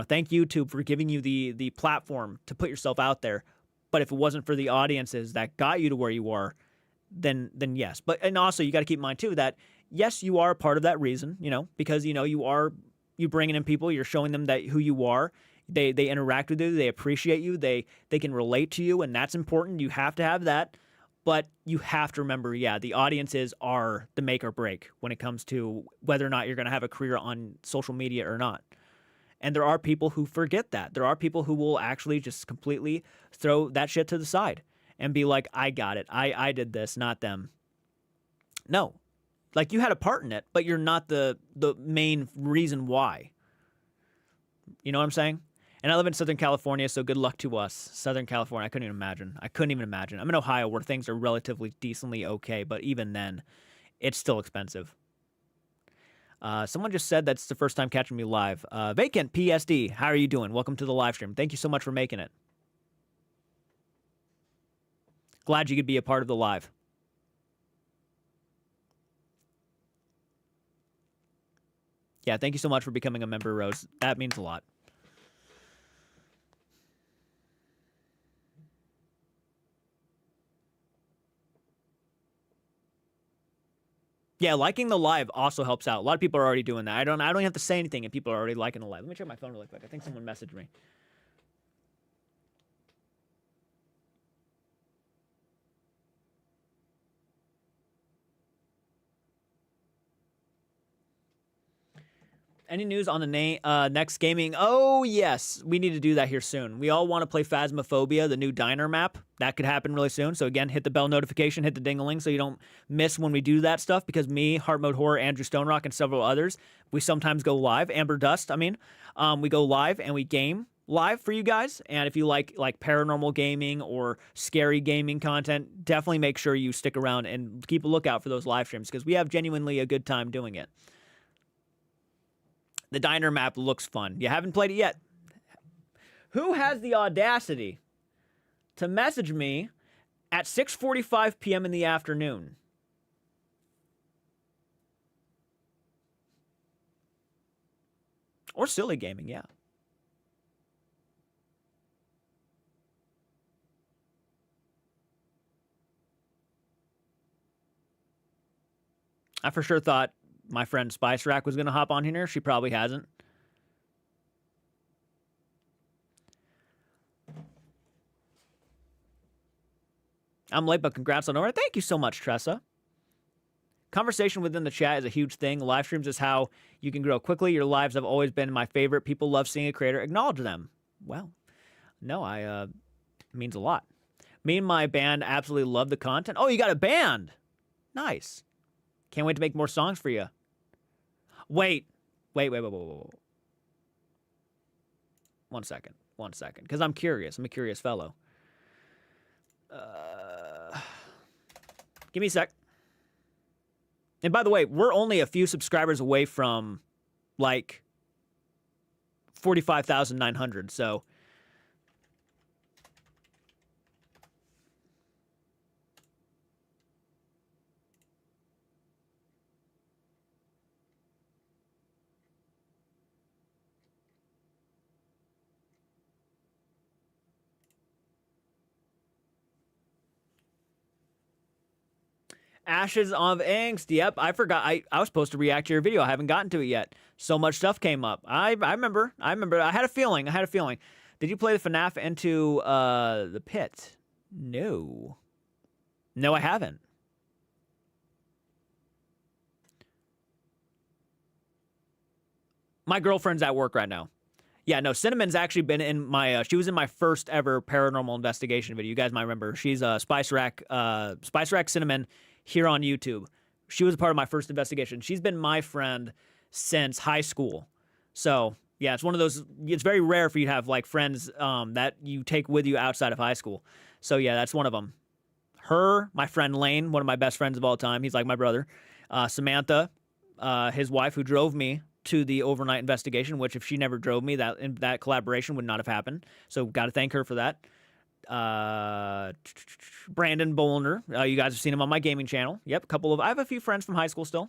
Thank YouTube for giving you the platform to put yourself out there. But if it wasn't for the audiences that got you to where you are, then yes. And also you got to keep in mind too that yes, you are a part of that reason, because you bringing in people, you're showing them who you are. They interact with you, they appreciate you, they can relate to you, and that's important. You have to have that. But you have to remember, the audiences are the make or break when it comes to whether or not you're going to have a career on social media or not. And there are people who forget that. There are people who will actually just completely throw that shit to the side and be like, I got it. I did this, not them. No. You had a part in it, but you're not the main reason why. You know what I'm saying? And I live in Southern California, so good luck to us. Southern California, I couldn't even imagine. I'm in Ohio where things are relatively decently okay, but even then, it's still expensive. Someone just said that's the first time catching me live. Vacant PSD, how are you doing? Welcome to the live stream. Thank you so much for making it. Glad you could be a part of the live. Yeah, thank you so much for becoming a member, Rose. That means a lot. Yeah, liking the live also helps out. A lot of people are already doing that. I don't have to say anything, and people are already liking the live. Let me check my phone really quick. I think someone messaged me. Any news on the next gaming? Oh, yes. We need to do that here soon. We all want to play Phasmophobia, the new diner map. That could happen really soon. So, again, hit the bell notification, hit the ding-a-ling so you don't miss when we do that stuff. Because me, Heart Mode Horror, Andrew Stone Rock, and several others, we sometimes go live. Amber Dust, we go live and we game live for you guys. And if you like paranormal gaming or scary gaming content, definitely make sure you stick around and keep a lookout for those live streams because we have genuinely a good time doing it. The diner map looks fun. You haven't played it yet? Who has the audacity to message me at 6:45 p.m. in the afternoon? Or silly gaming, yeah. I for sure thought my friend Spice Rack was going to hop on here. She probably hasn't. I'm late, but congrats on Nora. Thank you so much, Tressa. Conversation within the chat is a huge thing. Live streams is how you can grow quickly. Your lives have always been my favorite. People love seeing a creator acknowledge them. Well, no, it means a lot. Me and my band absolutely love the content. Oh, you got a band. Nice. Can't wait to make more songs for you. Wait. 1 second. 1 second. Because I'm curious. I'm a curious fellow. Give me a sec. And by the way, we're only a few subscribers away from, like, 45,900, so... Ashes of Angst. Yep, I forgot. I was supposed to react to your video. I haven't gotten to it yet. So much stuff came up. I remember. I had a feeling. Did you play the FNAF Into the Pit? No. No, I haven't. My girlfriend's at work right now. Yeah, no, Cinnamon's actually been in my, she was in my first ever paranormal investigation video. You guys might remember. She's Spice Rack Cinnamon here on YouTube. She was a part of my first investigation. She's been my friend since high school. So, yeah, it's one of those, it's very rare for you to have, like, friends that you take with you outside of high school. So, yeah, that's one of them. Her, my friend Lane, one of my best friends of all time. He's like my brother. Samantha, his wife, who drove me to the overnight investigation, which if she never drove me, that collaboration would not have happened. So, got to thank her for that. Brandon Bolner. You guys have seen him on my gaming channel. Yep, I have a few friends from high school still.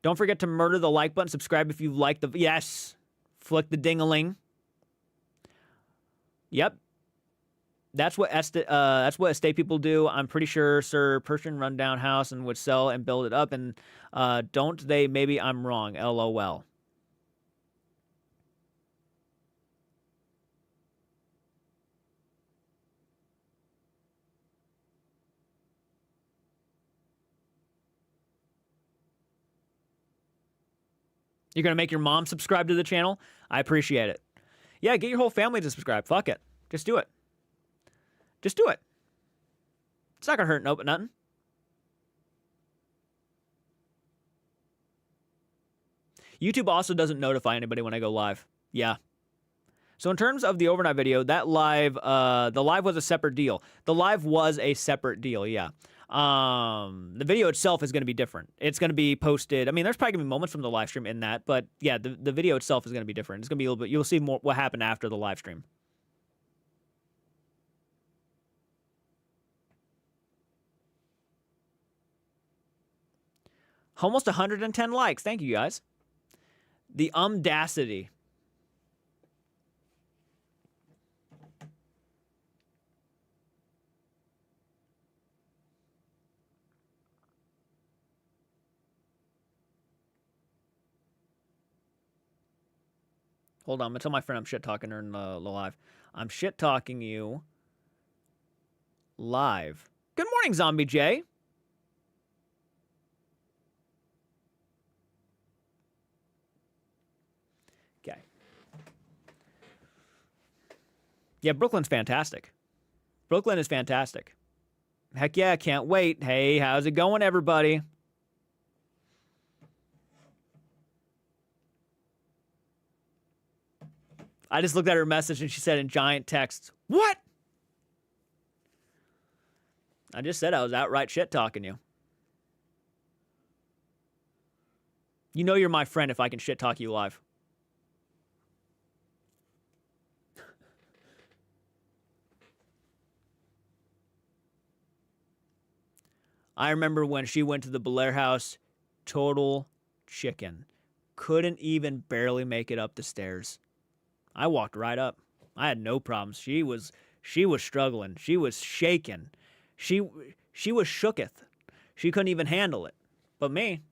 Don't forget to murder the like button. Subscribe if you like the... Yes! Flick the ding-a-ling. Yep. That's what estate people do. I'm pretty sure Sir Persian run down house and would sell and build it up. And don't they? Maybe I'm wrong. LOL. You're going to make your mom subscribe to the channel? I appreciate it. Yeah, get your whole family to subscribe. Fuck it. Just do it. Just do it. It's not going to hurt nothing. YouTube also doesn't notify anybody when I go live. Yeah. So in terms of the overnight video, that live, the live was a separate deal. The live was a separate deal, yeah. The video itself is going to be different. It's going to be posted. I mean, there's probably going to be moments from the live stream in that, but yeah, the video itself is going to be different. It's going to be a little bit, you'll see more what happened after the live stream. Almost 110 likes. Thank you, guys. The umdacity. Hold on, I'm gonna tell my friend I'm shit-talking her in the live. I'm shit-talking you live. Good morning, Zombie J. Okay. Yeah, Brooklyn's fantastic. Brooklyn is fantastic. Heck yeah, can't wait. Hey, how's it going, everybody? I just looked at her message and she said in giant text, "What?" I just said I was outright shit-talking you. You know you're my friend if I can shit-talk you live. I remember when she went to the Belair house, total chicken. Couldn't even barely make it up the stairs. I walked right up. I had no problems. She was struggling. She was shaking. She was shooketh. She couldn't even handle it. But me,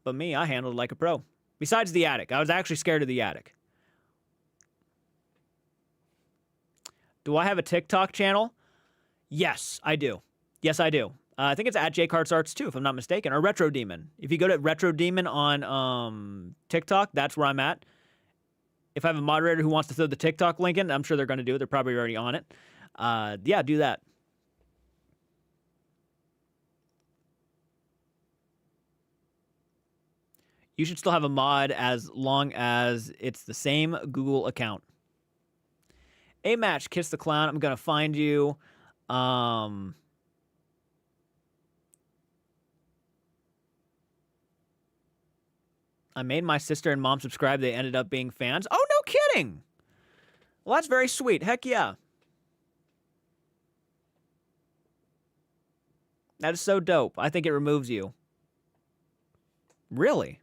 I handled it like a pro. Besides the attic. I was actually scared of the attic. Do I have a TikTok channel? Yes, I do. Yes, I do. I think it's at jcartsarts too, if I'm not mistaken, or Retro Demon. If you go to Retro Demon on TikTok, that's where I'm at. If I have a moderator who wants to throw the TikTok link in, I'm sure they're going to do it. They're probably already on it. Yeah, do that. You should still have a mod as long as it's the same Google account. A match, Kiss the Clown. I'm going to find you. I made my sister and mom subscribe. They ended up being fans. Oh, no kidding. Well, that's very sweet. Heck yeah. That is so dope. I think it removes you. Really?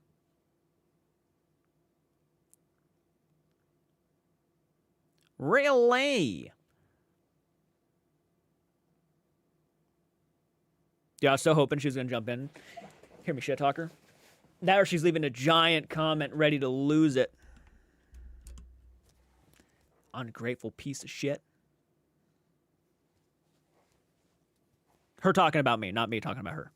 Really? Yeah, I was so hoping she was going to jump in. Hear me, shit talker. Now she's leaving a giant comment ready to lose it. Ungrateful piece of shit. Her talking about me, not me talking about her.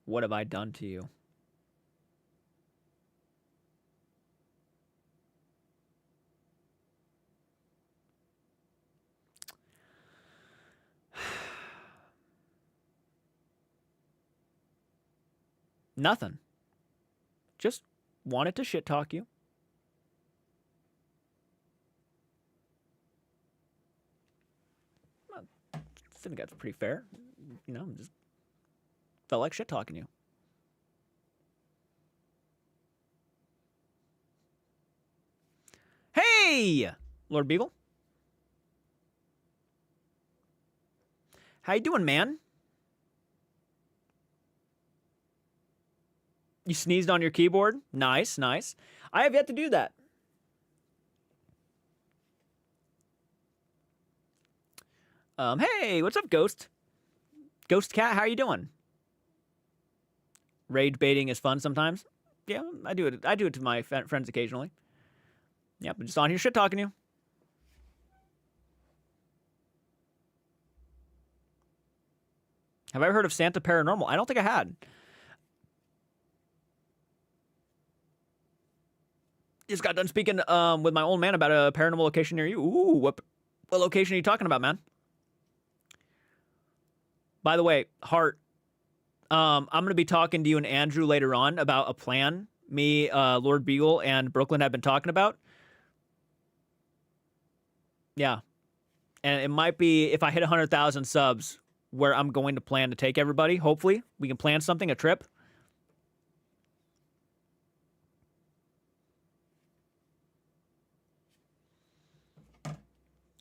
What have I done to you? Nothing. Just wanted to shit talk you. I think that's pretty fair. You know, just felt like shit talking you. Hey, Lord Beagle. How you doing, man? You sneezed on your keyboard? Nice, nice. I have yet to do that. Hey, what's up, Ghost? Ghost Cat, how you doing? Rage baiting is fun sometimes. Yeah, I do it. I do it to my friends occasionally. Yep, I'm just on here shit talking to you. Have I ever heard of Santa Paranormal? I don't think I had. Just got done speaking with my old man about a paranormal location near you. Ooh, what location are you talking about, man? By the way, Hart, I'm going to be talking to you and Andrew later on about a plan me, Lord Beagle, and Brooklyn have been talking about. Yeah. And it might be, if I hit 100,000 subs, where I'm going to plan to take everybody. Hopefully, we can plan something, a trip.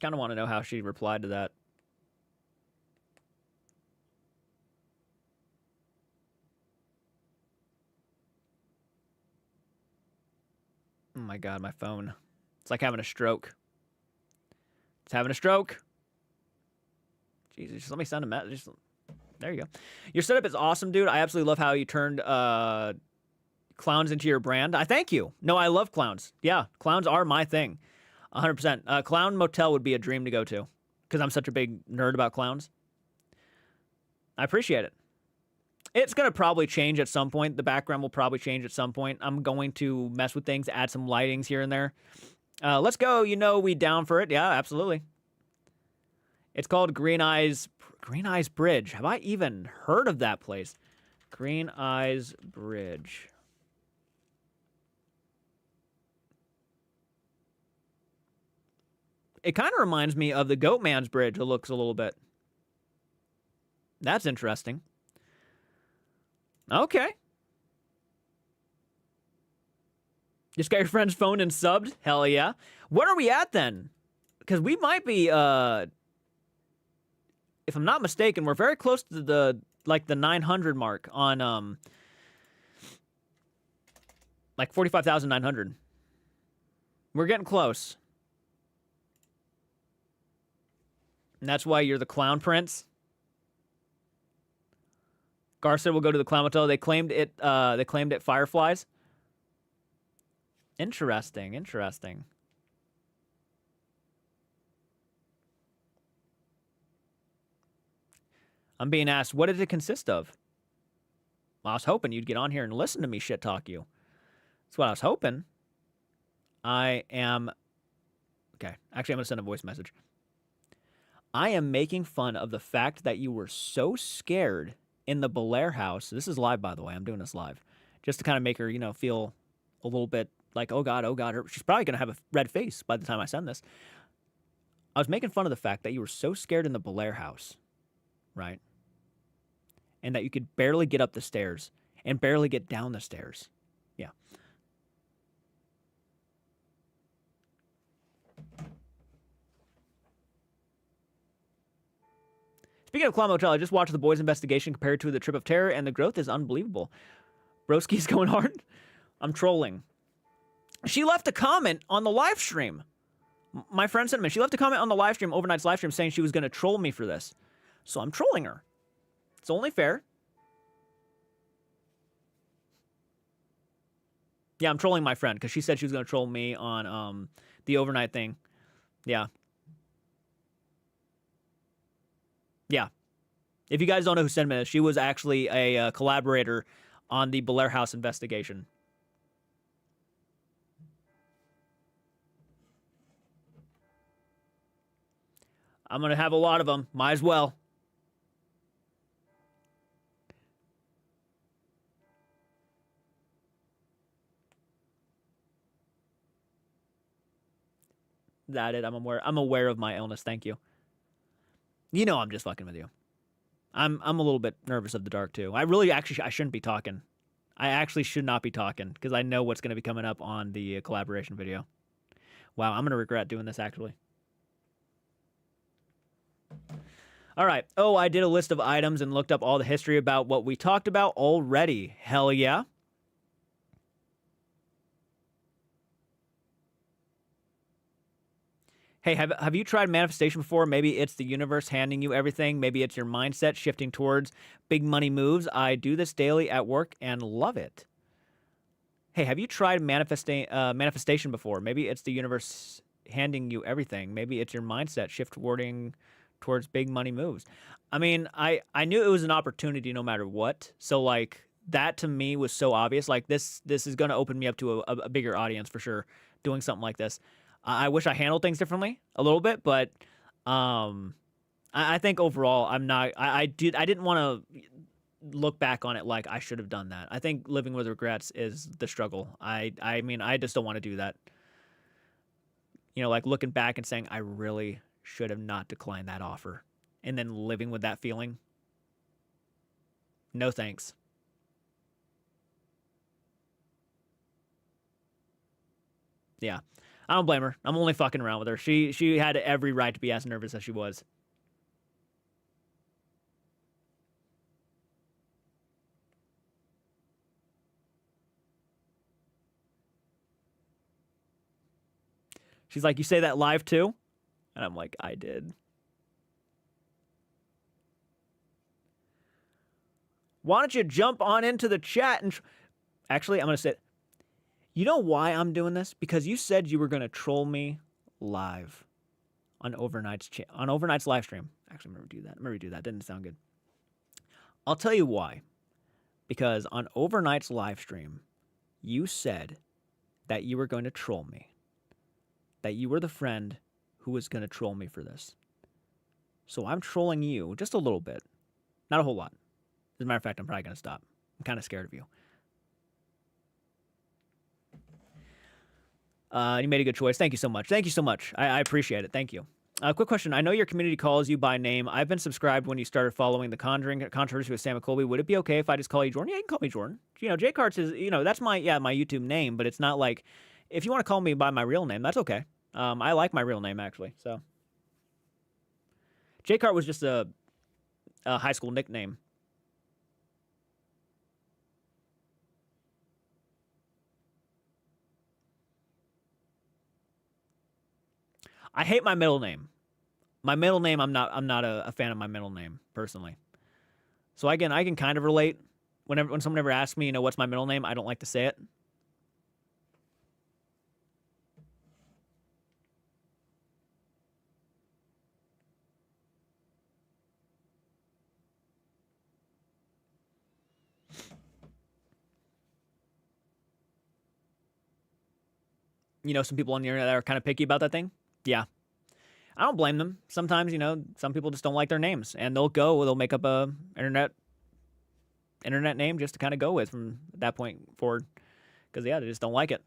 Kind of want to know how she replied to that. Oh my God, my phone. It's like having a stroke. It's having a stroke. Jesus, just let me send a message. There you go. Your setup is awesome, dude. I absolutely love how you turned clowns into your brand. I thank you. No, I love clowns. Yeah, clowns are my thing. 100%. Clown Motel would be a dream to go to because I'm such a big nerd about clowns. I appreciate it. It's going to probably change at some point. The background will probably change at some point. I'm going to mess with things, add some lightings here and there. Let's go. You know, we down for it. Yeah, absolutely. It's called Green Eyes Bridge. Have I even heard of that place? Green Eyes Bridge. It kind of reminds me of the Goatman's Bridge. It looks a little bit. That's interesting. Okay. Just got your friend's phone and subbed? Hell yeah. What are we at then? Because we might be, if I'm not mistaken, we're very close to the 900 mark on, like 45,900. We're getting close. And that's why you're the Clown Prince. Gar said we'll go to the clown motel. They claimed it. They claimed it fireflies. Interesting. Interesting. I'm being asked, what did it consist of? Well, I was hoping you'd get on here and listen to me shit talk you. That's what I was hoping. I am... Okay, actually, I'm going to send a voice message. I am making fun of the fact that you were so scared in the Belair house. This is live, by the way. I'm doing this live. Just to kind of make her, you know, feel a little bit like, oh, God. She's probably going to have a red face by the time I send this. I was making fun of the fact that you were so scared in the Belair house, right? And that you could barely get up the stairs and barely get down the stairs. Yeah. Speaking of Clown Motel, I just watched The Boys Investigation compared to The Trip of Terror, and the growth is unbelievable. Broski's going hard. I'm trolling. She left a comment on the live stream. My friend sent me. She left a comment on the live stream, Overnight's live stream, saying she was going to troll me for this. So I'm trolling her. It's only fair. Yeah, I'm trolling my friend because she said she was going to troll me on the overnight thing. Yeah. Yeah. If you guys don't know who sent me this, she was actually a collaborator on the Belair House investigation. I'm going to have a lot of them. Might as well. That it. I'm aware of my illness. Thank you. You know I'm just fucking with you. I'm a little bit nervous of the dark too. I shouldn't be talking. I actually should not be talking because I know what's going to be coming up on the collaboration video. Wow, I'm going to regret doing this actually. All right. Oh, I did a list of items and looked up all the history about what we talked about already. Hell yeah. Hey, have you tried manifestation before? Maybe it's the universe handing you everything. Maybe it's your mindset shifting towards big money moves. I do this daily at work and love it. Hey, have you tried manifestation before? Maybe it's the universe handing you everything. Maybe it's your mindset shift towards big money moves. I mean, I knew it was an opportunity no matter what. So like that to me was so obvious. Like this is going to open me up to a bigger audience for sure doing something like this. I wish I handled things differently a little bit, but I think overall I didn't want to look back on it like I should have done that. I think living with regrets is the struggle. I mean, I just don't want to do that. You know, like looking back and saying I really should have not declined that offer and then living with that feeling. No thanks. Yeah. I don't blame her. I'm only fucking around with her. She had every right to be as nervous as she was. She's like, you say that live too? And I'm like, I did. Why don't you jump on into the chat and... Actually, I'm going to say... You know why I'm doing this? Because you said you were going to troll me live on Overnight's live stream. Actually, I'm going to redo that. Didn't sound good. I'll tell you why. Because on Overnight's live stream, you said that you were going to troll me. That you were the friend who was going to troll me for this. So I'm trolling you just a little bit. Not a whole lot. As a matter of fact, I'm probably going to stop. I'm kind of scared of you. You made a good choice. Thank you so much. Thank you so much. I appreciate it. Thank you. Quick question. I know your community calls you by name. I've been subscribed when you started following the Conjuring controversy with Sam McColby. Would it be okay if I just call you Jordan? Yeah, you can call me Jordan. You know, J Carts is, you know, that's my YouTube name, but it's not like, if you want to call me by my real name, that's okay. I like my real name, actually. So J Cart was just a high school nickname. I hate my middle name. My middle name, I'm not a fan of my middle name, personally. So I can kind of relate. When someone ever asks me, what's my middle name, I don't like to say it. Some people on the internet that are kind of picky about that thing. Yeah. I don't blame them. Sometimes, some people just don't like their names, and they'll make up a internet name just to kind of go with from that point forward. Because, yeah, they just don't like it.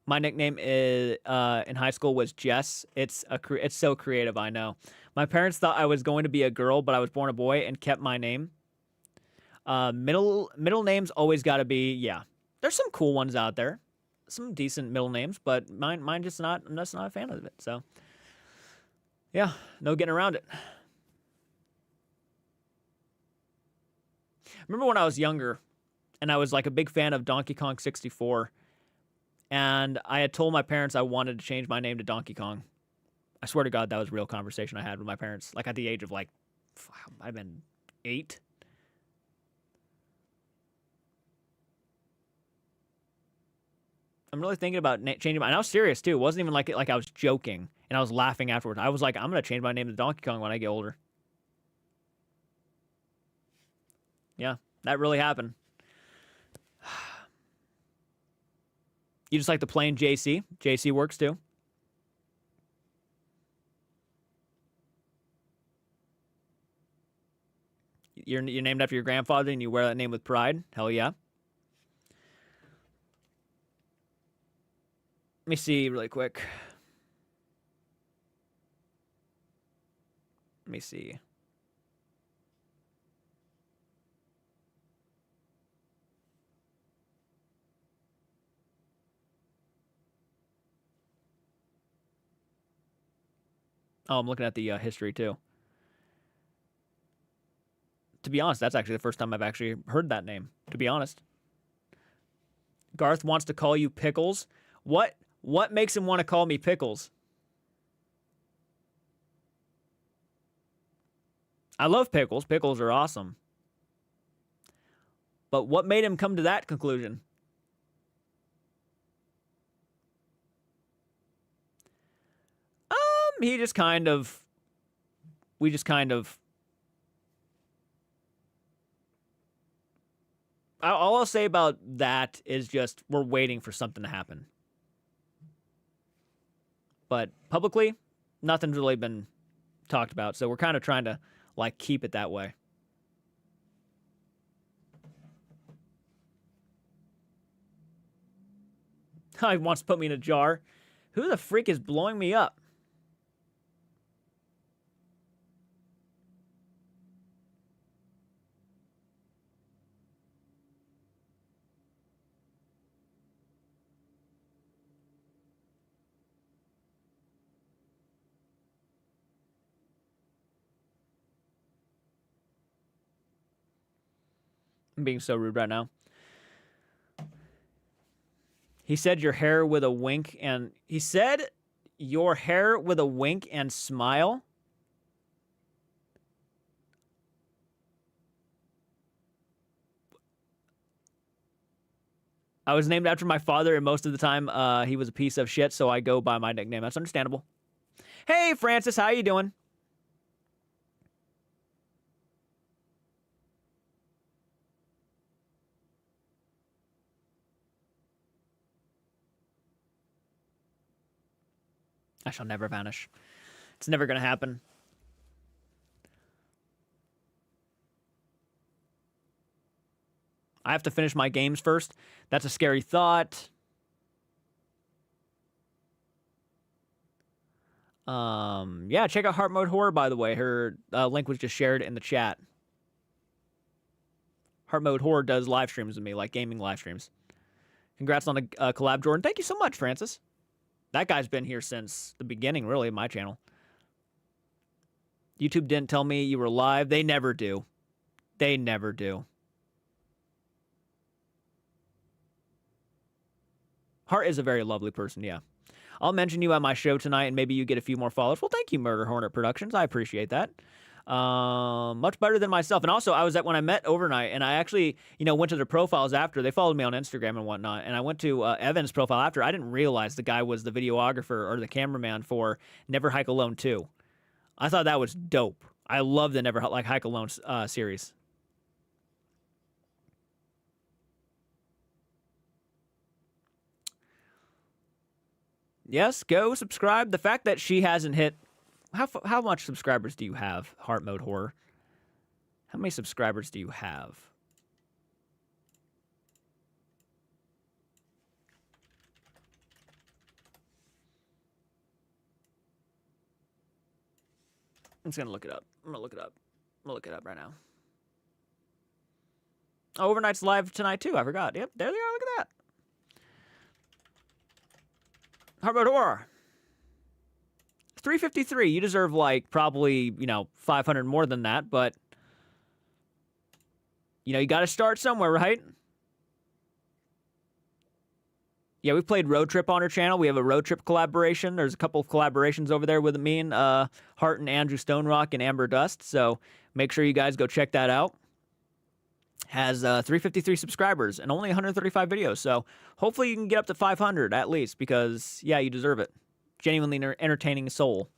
My nickname in high school was Jess. It's so creative, I know. My parents thought I was going to be a girl, but I was born a boy and kept my name. Middle names always got to be, yeah. There's some cool ones out there, some decent middle names, but mine just not. I'm just not a fan of it. So, yeah, no getting around it. Remember when I was younger, and I was like a big fan of Donkey Kong 64. And I had told my parents I wanted to change my name to Donkey Kong. I swear to God, that was a real conversation I had with my parents. Like at the age of I've been 8. I'm really thinking about changing my. And I was serious too. It wasn't even like I was joking and I was laughing afterwards. I was like, I'm gonna change my name to Donkey Kong when I get older. Yeah, that really happened. You just like the plain JC? JC works too. You're named after your grandfather and you wear that name with pride? Hell yeah. Let me see really quick. Let me see. Oh, I'm looking at the history too. To be honest, that's actually the first time I've actually heard that name, to be honest. Garth wants to call you Pickles. What makes him want to call me Pickles? I love pickles. Pickles are awesome. But what made him come to that conclusion? We just kind of all I'll say about that is just we're waiting for something to happen. But publicly, nothing's really been talked about, so we're kind of trying to keep it that way. He wants to put me in a jar. Who the freak is blowing me up? I'm being so rude right now. He said your hair with a wink and smile. I was named after my father, and most of the time he was a piece of shit, so I go by my nickname. That's understandable. Hey, Francis, how you doing? I shall never vanish. It's never going to happen. I have to finish my games first. That's a scary thought. Yeah, check out Heart Mode Horror, by the way. Her link was just shared in the chat. Heart Mode Horror does live streams with me, like gaming live streams. Congrats on the collab, Jordan. Thank you so much, Francis. That guy's been here since the beginning, really, of my channel. YouTube didn't tell me you were live. They never do. They never do. Heart is a very lovely person, yeah. I'll mention you at my show tonight, and maybe you get a few more followers. Well, thank you, Murder Hornet Productions. I appreciate that. Much better than myself. And also, I was at when I met overnight, and I actually, went to their profiles after. They followed me on Instagram and whatnot, and I went to Evan's profile after. I didn't realize the guy was the videographer or the cameraman for Never Hike Alone 2. I thought that was dope. I love the Never Hike Alone series. Yes, go subscribe. The fact that she hasn't hit... How much subscribers do you have, Heart Mode Horror? How many subscribers do you have? I'm just going to look it up. I'm going to look it up. I'm going to look it up right now. Oh, Overnight's live tonight, too. I forgot. Yep, there they are. Look at that. Heart Mode Horror. 353. You deserve, like, probably, 500 more than that, but, you got to start somewhere, right? Yeah, we played Road Trip on her channel. We have a Road Trip collaboration. There's a couple of collaborations over there with me and Hart and Andrew Stonerock and Amber Dust, so make sure you guys go check that out. Has 353 subscribers and only 135 videos, so hopefully you can get up to 500 at least, because, yeah, you deserve it. Genuinely entertaining soul.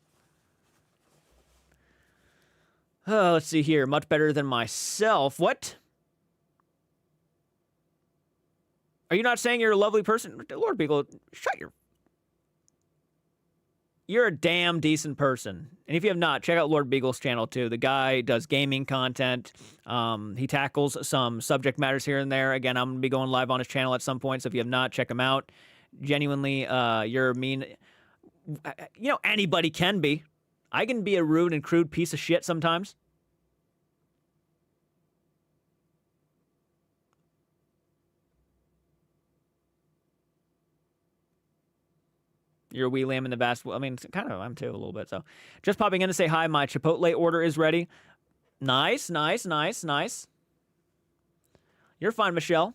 Let's see here. Much better than myself. What? Are you not saying you're a lovely person? Lord Beagle, shut your... You're a damn decent person. And if you have not, check out Lord Beagle's channel, too. The guy does gaming content. He tackles some subject matters here and there. Again, I'm going to be going live on his channel at some point, so if you have not, check him out. Genuinely, you're mean... anybody can be. I can be a rude and crude piece of shit sometimes. You're a wee lamb in the vast... I mean, kind of, I'm too, a little bit, so. Just popping in to say hi. My Chipotle order is ready. Nice, nice, nice, nice. You're fine, Michelle.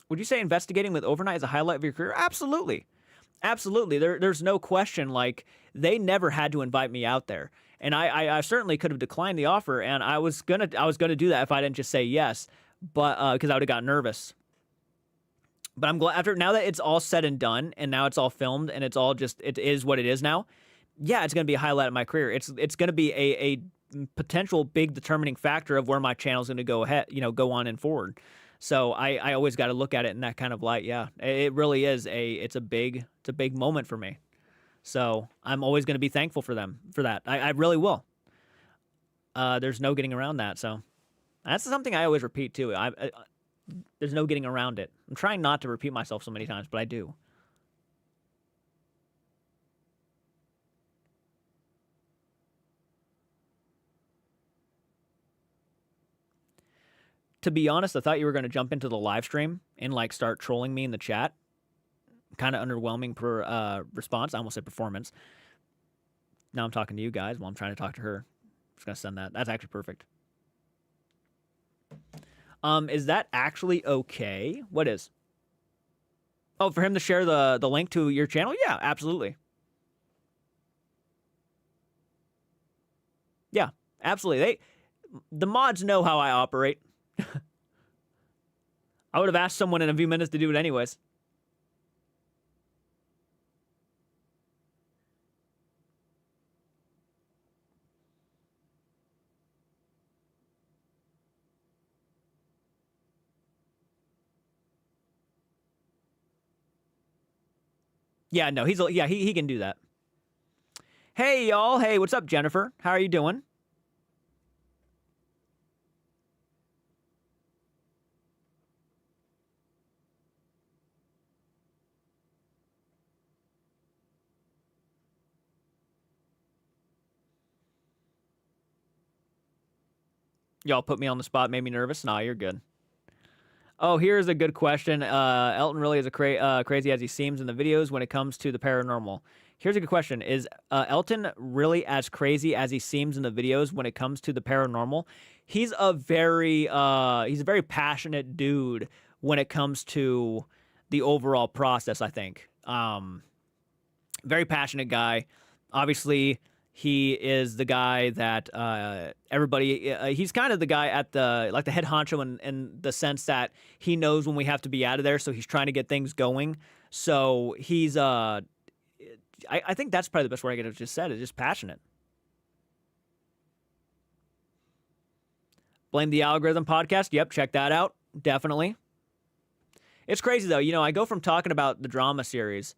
Would you say investigating with Overnight is a highlight of your career? Absolutely. Absolutely. There's no question. Like, they never had to invite me out there. And I certainly could have declined the offer, and I was gonna do that if I didn't just say yes, but because I would have got nervous. But I'm glad now that it's all said and done, and now it's all filmed, and it is what it is now. Yeah, it's gonna be a highlight of my career. It's gonna be a potential big determining factor of where my channel's gonna go ahead, go on and forward. So I always got to look at it in that kind of light. Yeah, it really is it's a big moment for me. So I'm always going to be thankful for them for that. I really will. There's no getting around that. So that's something I always repeat too. There's no getting around it. I'm trying not to repeat myself so many times, but I do. To be honest, I thought you were going to jump into the live stream and like start trolling me in the chat. Kind of underwhelming per response. I almost said performance. Now I'm talking to you guys while I'm trying to talk to her. I'm just going to send that. That's actually perfect. Is that actually okay? What is? Oh, for him to share the link to your channel? Yeah, absolutely. Yeah, absolutely. The mods know how I operate. I would have asked someone in a few minutes to do it anyways. Yeah, no, he can do that. Hey, y'all. Hey, what's up, Jennifer? How are you doing? Y'all put me on the spot, made me nervous. Nah, you're good. Oh, here's a good question. Elton really is crazy as he seems in the videos when it comes to the paranormal. Here's a good question. Is Elton really as crazy as he seems in the videos when it comes to the paranormal? He's a very passionate dude when it comes to the overall process, I think. Very passionate guy. Obviously, he is the guy that everybody. He's kind of the guy at the head honcho in the sense that he knows when we have to be out of there, so he's trying to get things going. So he's I think that's probably the best word I could have just said. Is just passionate. Blame the Algorithm podcast. Yep, check that out. Definitely. It's crazy though. You know, I go from talking about the drama series,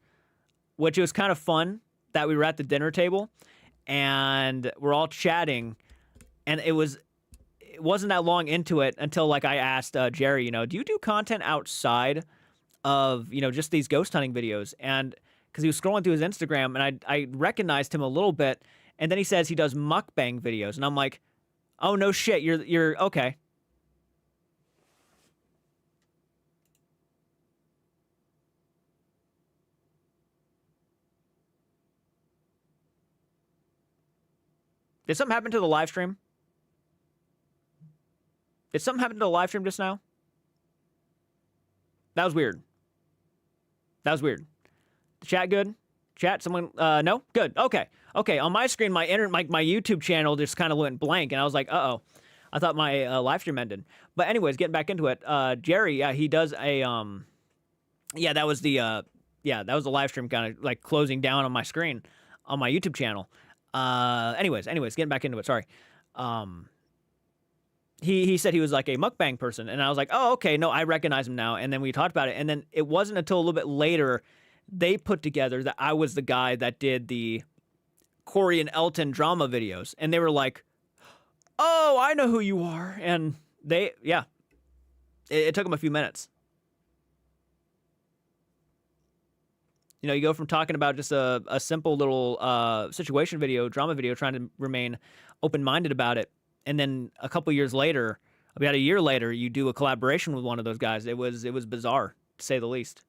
which was kind of fun that we were at the dinner table and we're all chatting, and it wasn't that long into it until like I asked Jerry, you know, do you do content outside of, you know, just these ghost hunting videos? And because he was scrolling through his Instagram and I recognized him a little bit, and then he says he does mukbang videos, and I'm like, oh no shit, you're okay. Did something happen to the live stream? Did something happen to the live stream just now? That was weird. That was weird. The chat good? Chat, someone, no? Good. Okay. Okay, on my screen, my YouTube channel just kind of went blank, and I was like, uh-oh. I thought my live stream ended. But anyways, getting back into it, Jerry, yeah, he does a, yeah, that was the live stream kind of like closing down on my screen on my YouTube channel. Anyways, getting back into it, sorry. He said he was like a mukbang person, and I was like, oh, okay, no, I recognize him now. And then we talked about it, and then it wasn't until a little bit later they put together that I was the guy that did the Corey and Elton drama videos, and they were like, oh, I know who you are. And it took them a few minutes. You know, you go from talking about just a simple little situation video, drama video, trying to remain open-minded about it, and then a couple years later, about a year later, you do a collaboration with one of those guys. It was bizarre, to say the least.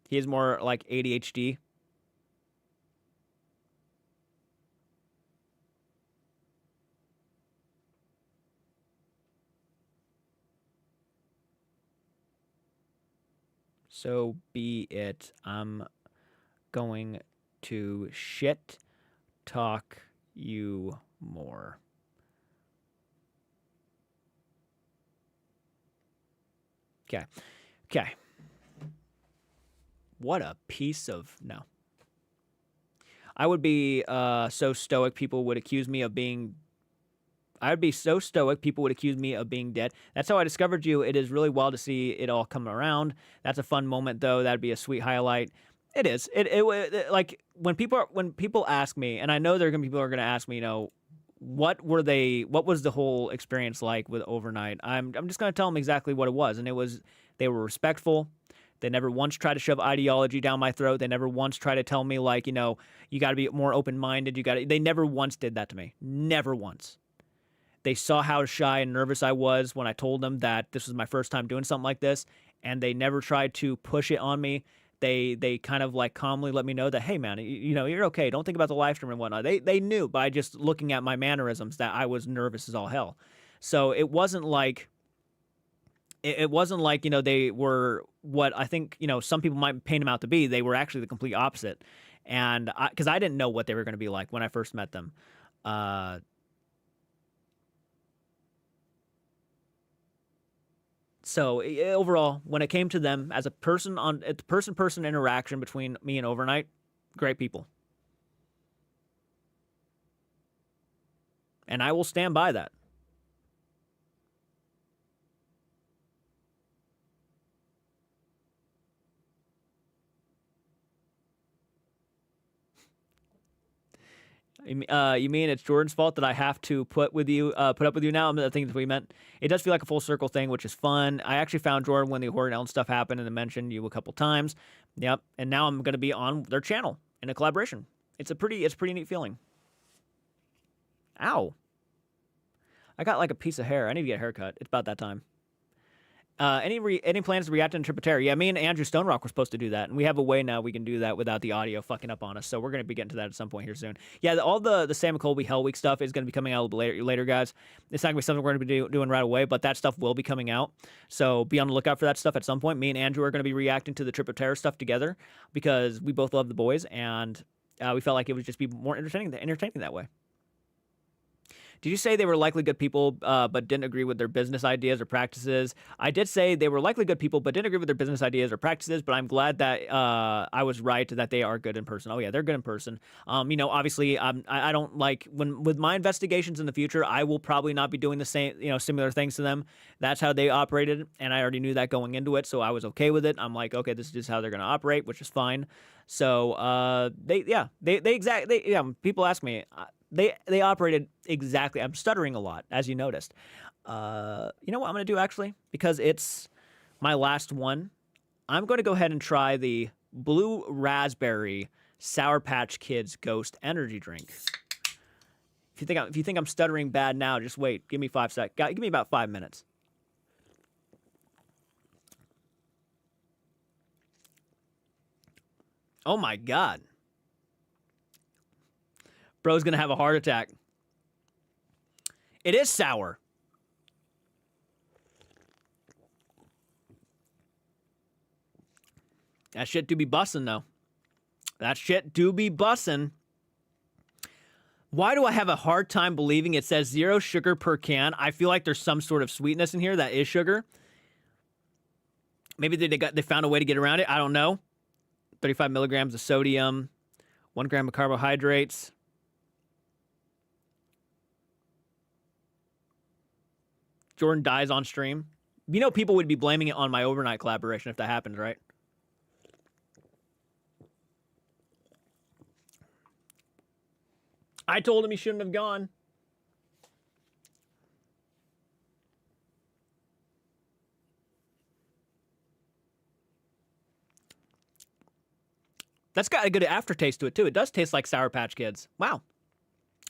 He is more like ADHD. So be it. I'm going to shit talk you more. Okay. Okay. What a piece of... No. I would be so stoic people would accuse me of being... I would be so stoic people would accuse me of being dead. That's how I discovered you. It is really wild to see it all come around. That's a fun moment, though. That'd be a sweet highlight. It is. It like when people ask me, and I know there are gonna be people who are gonna ask me, you know, what was the whole experience like with Overnight? I'm just gonna tell them exactly what it was, and it was they were respectful. They never once tried to shove ideology down my throat. They never once tried to tell me, like, you know, you got to be more open-minded. They never once did that to me. Never once. They saw how shy and nervous I was when I told them that this was my first time doing something like this, and they never tried to push it on me. They kind of like calmly let me know that, hey, man, you know, you're okay. Don't think about the live stream and whatnot. They knew by just looking at my mannerisms that I was nervous as all hell. So it wasn't like... It wasn't like, you know, they were what I think, you know, some people might paint them out to be. They were actually the complete opposite. And because I didn't know what they were going to be like when I first met them. So overall, when it came to them as a person on the person-person interaction between me and Overnight, great people. And I will stand by that. You mean it's Jordan's fault that I have to put up with you now? I think that's what you meant. It does feel like a full circle thing, which is fun. I actually found Jordan when the Horror and Ellen stuff happened, and I mentioned you a couple times. Yep, and now I'm going to be on their channel in a collaboration. It's a pretty neat feeling. Ow. I got like a piece of hair. I need to get a haircut. It's about that time. Any plans to react to Tripper? Yeah, me and Andrew Stonerock were supposed to do that, and we have a way now we can do that without the audio fucking up on us. So we're gonna be getting to that at some point here soon. Yeah, all the Sam McColby Hell Week stuff is gonna be coming out later, guys. It's not gonna be something we're gonna be doing right away, but that stuff will be coming out. So be on the lookout for that stuff at some point. Me and Andrew are gonna be reacting to the Tripper stuff together because we both love the boys, and we felt like it would just be more entertaining that way. Did you say they were likely good people, but didn't agree with their business ideas or practices? I did say they were likely good people, but didn't agree with their business ideas or practices. But I'm glad that I was right that they are good in person. Oh yeah, they're good in person. Obviously, I don't like with my investigations in the future. I will probably not be doing the same, similar things to them. That's how they operated, and I already knew that going into it, so I was okay with it. I'm like, okay, this is just how they're going to operate, which is fine. So people ask me. They operated exactly. I'm stuttering a lot, as you noticed. You know what I'm going to do, actually? Because it's my last one. I'm going to go ahead and try the Blue Raspberry Sour Patch Kids Ghost Energy Drink. If you think I'm stuttering bad now, just wait. Give me 5 seconds. Give me about 5 minutes. Oh, my God. Bro's going to have a heart attack. It is sour. That shit do be bussin', though. That shit do be bussin'. Why do I have a hard time believing it says 0 sugar per can? I feel like there's some sort of sweetness in here that is sugar. Maybe they found a way to get around it. I don't know. 35 milligrams of sodium, 1 gram of carbohydrates. Jordan dies on stream. People would be blaming it on my overnight collaboration if that happens, right? I told him he shouldn't have gone. That's got a good aftertaste to it, too. It does taste like Sour Patch Kids. Wow.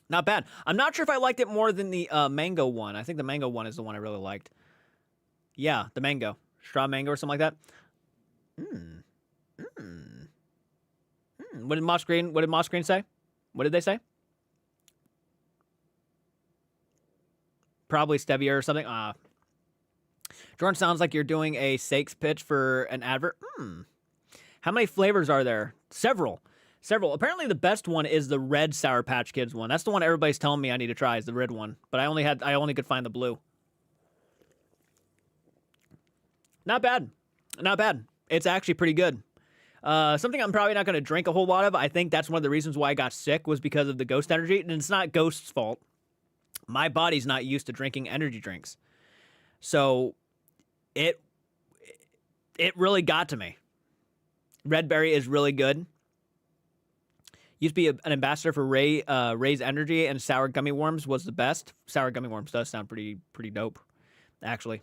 Not bad. I'm not sure if I liked it more than the mango one. I think the mango one is the one I really liked. Yeah, the mango. Straw mango or something like that. What did Moss Green say? What did they say? Probably stevia or something. Jordan, sounds like you're doing a Sakes pitch for an advert. How many flavors are there? Several. Apparently the best one is the red Sour Patch Kids one. That's the one everybody's telling me I need to try is the red one. But I only could find the blue. Not bad. It's actually pretty good. Something I'm probably not going to drink a whole lot of. I think that's one of the reasons why I got sick was because of the Ghost energy. And it's not Ghost's fault. My body's not used to drinking energy drinks. So it really got to me. Red Berry is really good. Used to be an ambassador for Ray's Energy, and Sour Gummy Worms was the best. Sour Gummy Worms does sound pretty dope, actually.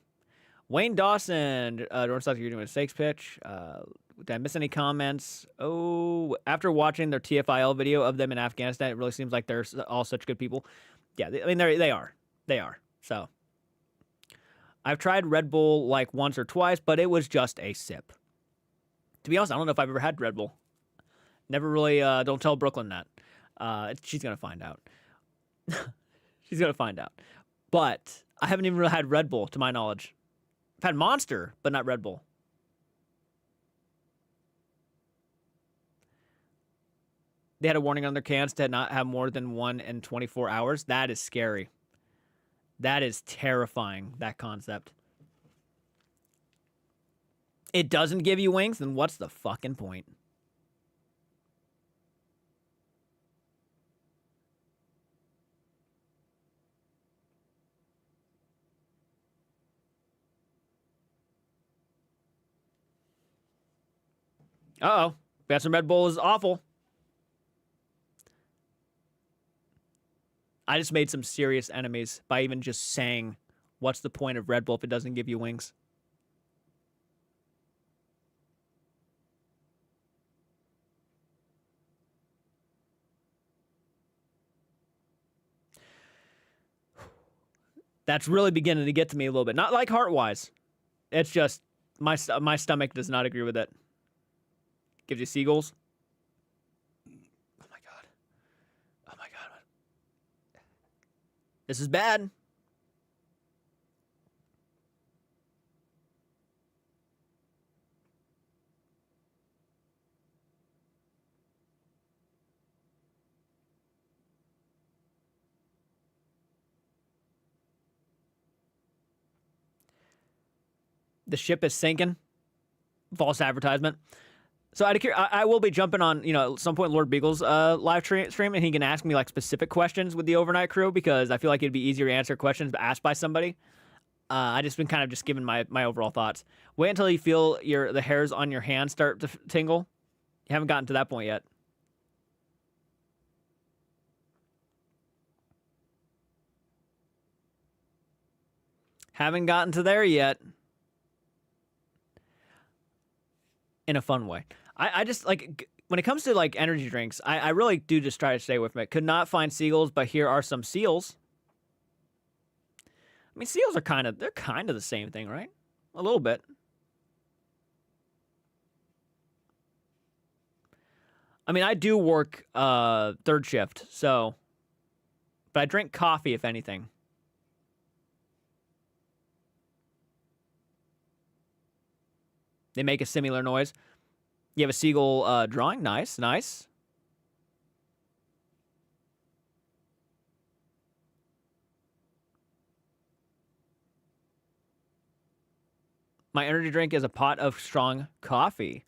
Wayne Dawson, Dorn Sucks, you're doing a Sakes pitch. Did I miss any comments? Oh, after watching their TFIL video of them in Afghanistan, it really seems like they're all such good people. Yeah, they are. So, I've tried Red Bull like once or twice, but it was just a sip. To be honest, I don't know if I've ever had Red Bull. Never really, don't tell Brooklyn that. She's going to find out. She's going to find out. But I haven't even really had Red Bull, to my knowledge. I've had Monster, but not Red Bull. They had a warning on their cans to not have more than 1 in 24 hours. That is scary. That is terrifying, that concept. It doesn't give you wings, then what's the fucking point? Uh-oh. Got some Red Bull is awful. I just made some serious enemies by even just saying, what's the point of Red Bull if it doesn't give you wings? That's really beginning to get to me a little bit. Not like heart-wise. It's just my stomach does not agree with it. Gives you seagulls. Oh my god. Oh my god. This is bad. The ship is sinking. False advertisement. So I will be jumping on, at some point Lord Beagle's live stream, and he can ask me like specific questions with the overnight crew, because I feel like it'd be easier to answer questions asked by somebody. I just been kind of just giving my overall thoughts. Wait until you feel the hairs on your hands start to tingle. You haven't gotten to that point yet. Haven't gotten to there yet. In a fun way. I just, like, when it comes to, like, energy drinks, I really do just try to stay away from it. Could not find seagulls, but here are some seals. I mean, seals are they're kind of the same thing, right? A little bit. I mean, I do work third shift, so, but I drink coffee, if anything. They make a similar noise. You have a seagull drawing. Nice, nice. My energy drink is a pot of strong coffee.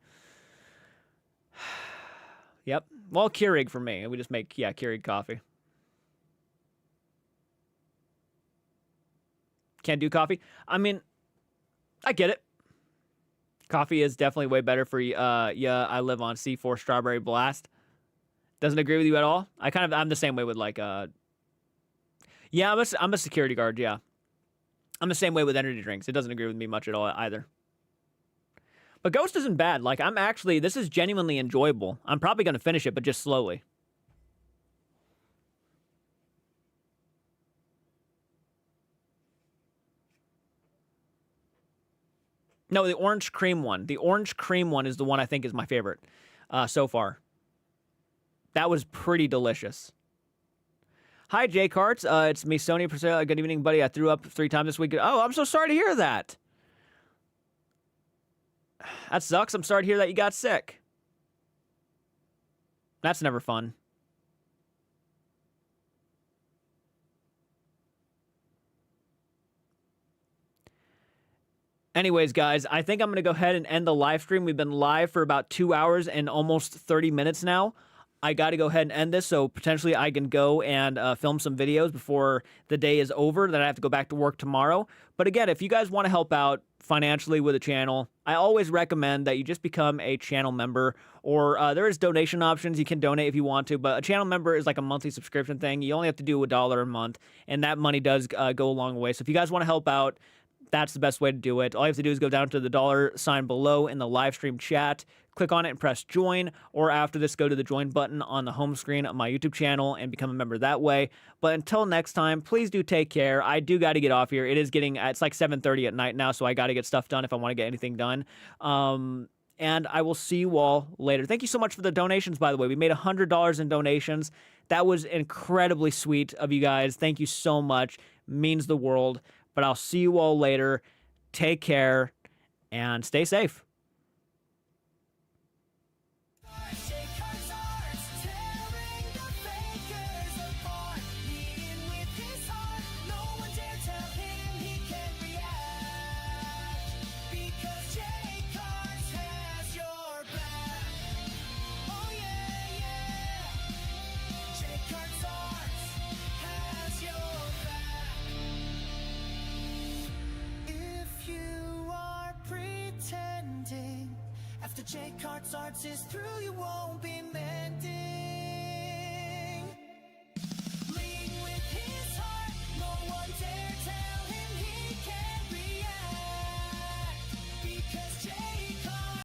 Yep. Well, Keurig for me. We just make, Keurig coffee. Can't do coffee? I mean, I get it. Coffee is definitely way better for you. I live on C4 Strawberry Blast. Doesn't agree with you at all. I'm the same way with like I'm a security guard, yeah. I'm the same way with energy drinks. It doesn't agree with me much at all either. But Ghost isn't bad. Like, this is genuinely enjoyable. I'm probably going to finish it, but just slowly. No, the orange cream one. The orange cream one is the one I think is my favorite so far. That was pretty delicious. Hi, Jay Carts. It's me, Sony. Good evening, buddy. I threw up 3 times this week. Oh, I'm so sorry to hear that. That sucks. I'm sorry to hear that you got sick. That's never fun. Anyways, guys, I think I'm going to go ahead and end the live stream. We've been live for about 2 hours and almost 30 minutes now. I got to go ahead and end this, so potentially I can go and film some videos before the day is over. Then I have to go back to work tomorrow. But again, if you guys want to help out financially with the channel, I always recommend that you just become a channel member, or there is donation options. You can donate if you want to, but a channel member is like a monthly subscription thing. You only have to do $1 a month, and that money does go a long way. So if you guys want to help out, that's the best way to do it. All you have to do is go down to the $sign below in the live stream chat, click on it and press join, or after this, go to the join button on the home screen of my YouTube channel and become a member that way. But until next time, please do take care. I do got to get off here. It's like 7:30 at night now, so I got to get stuff done if I want to get anything done. And I will see you all later. Thank you so much for the donations, by the way. We made $100 in donations. That was incredibly sweet of you guys. Thank you so much. Means the world. But I'll see you all later. Take care and stay safe. After J Cart's arts is through, you won't be mending.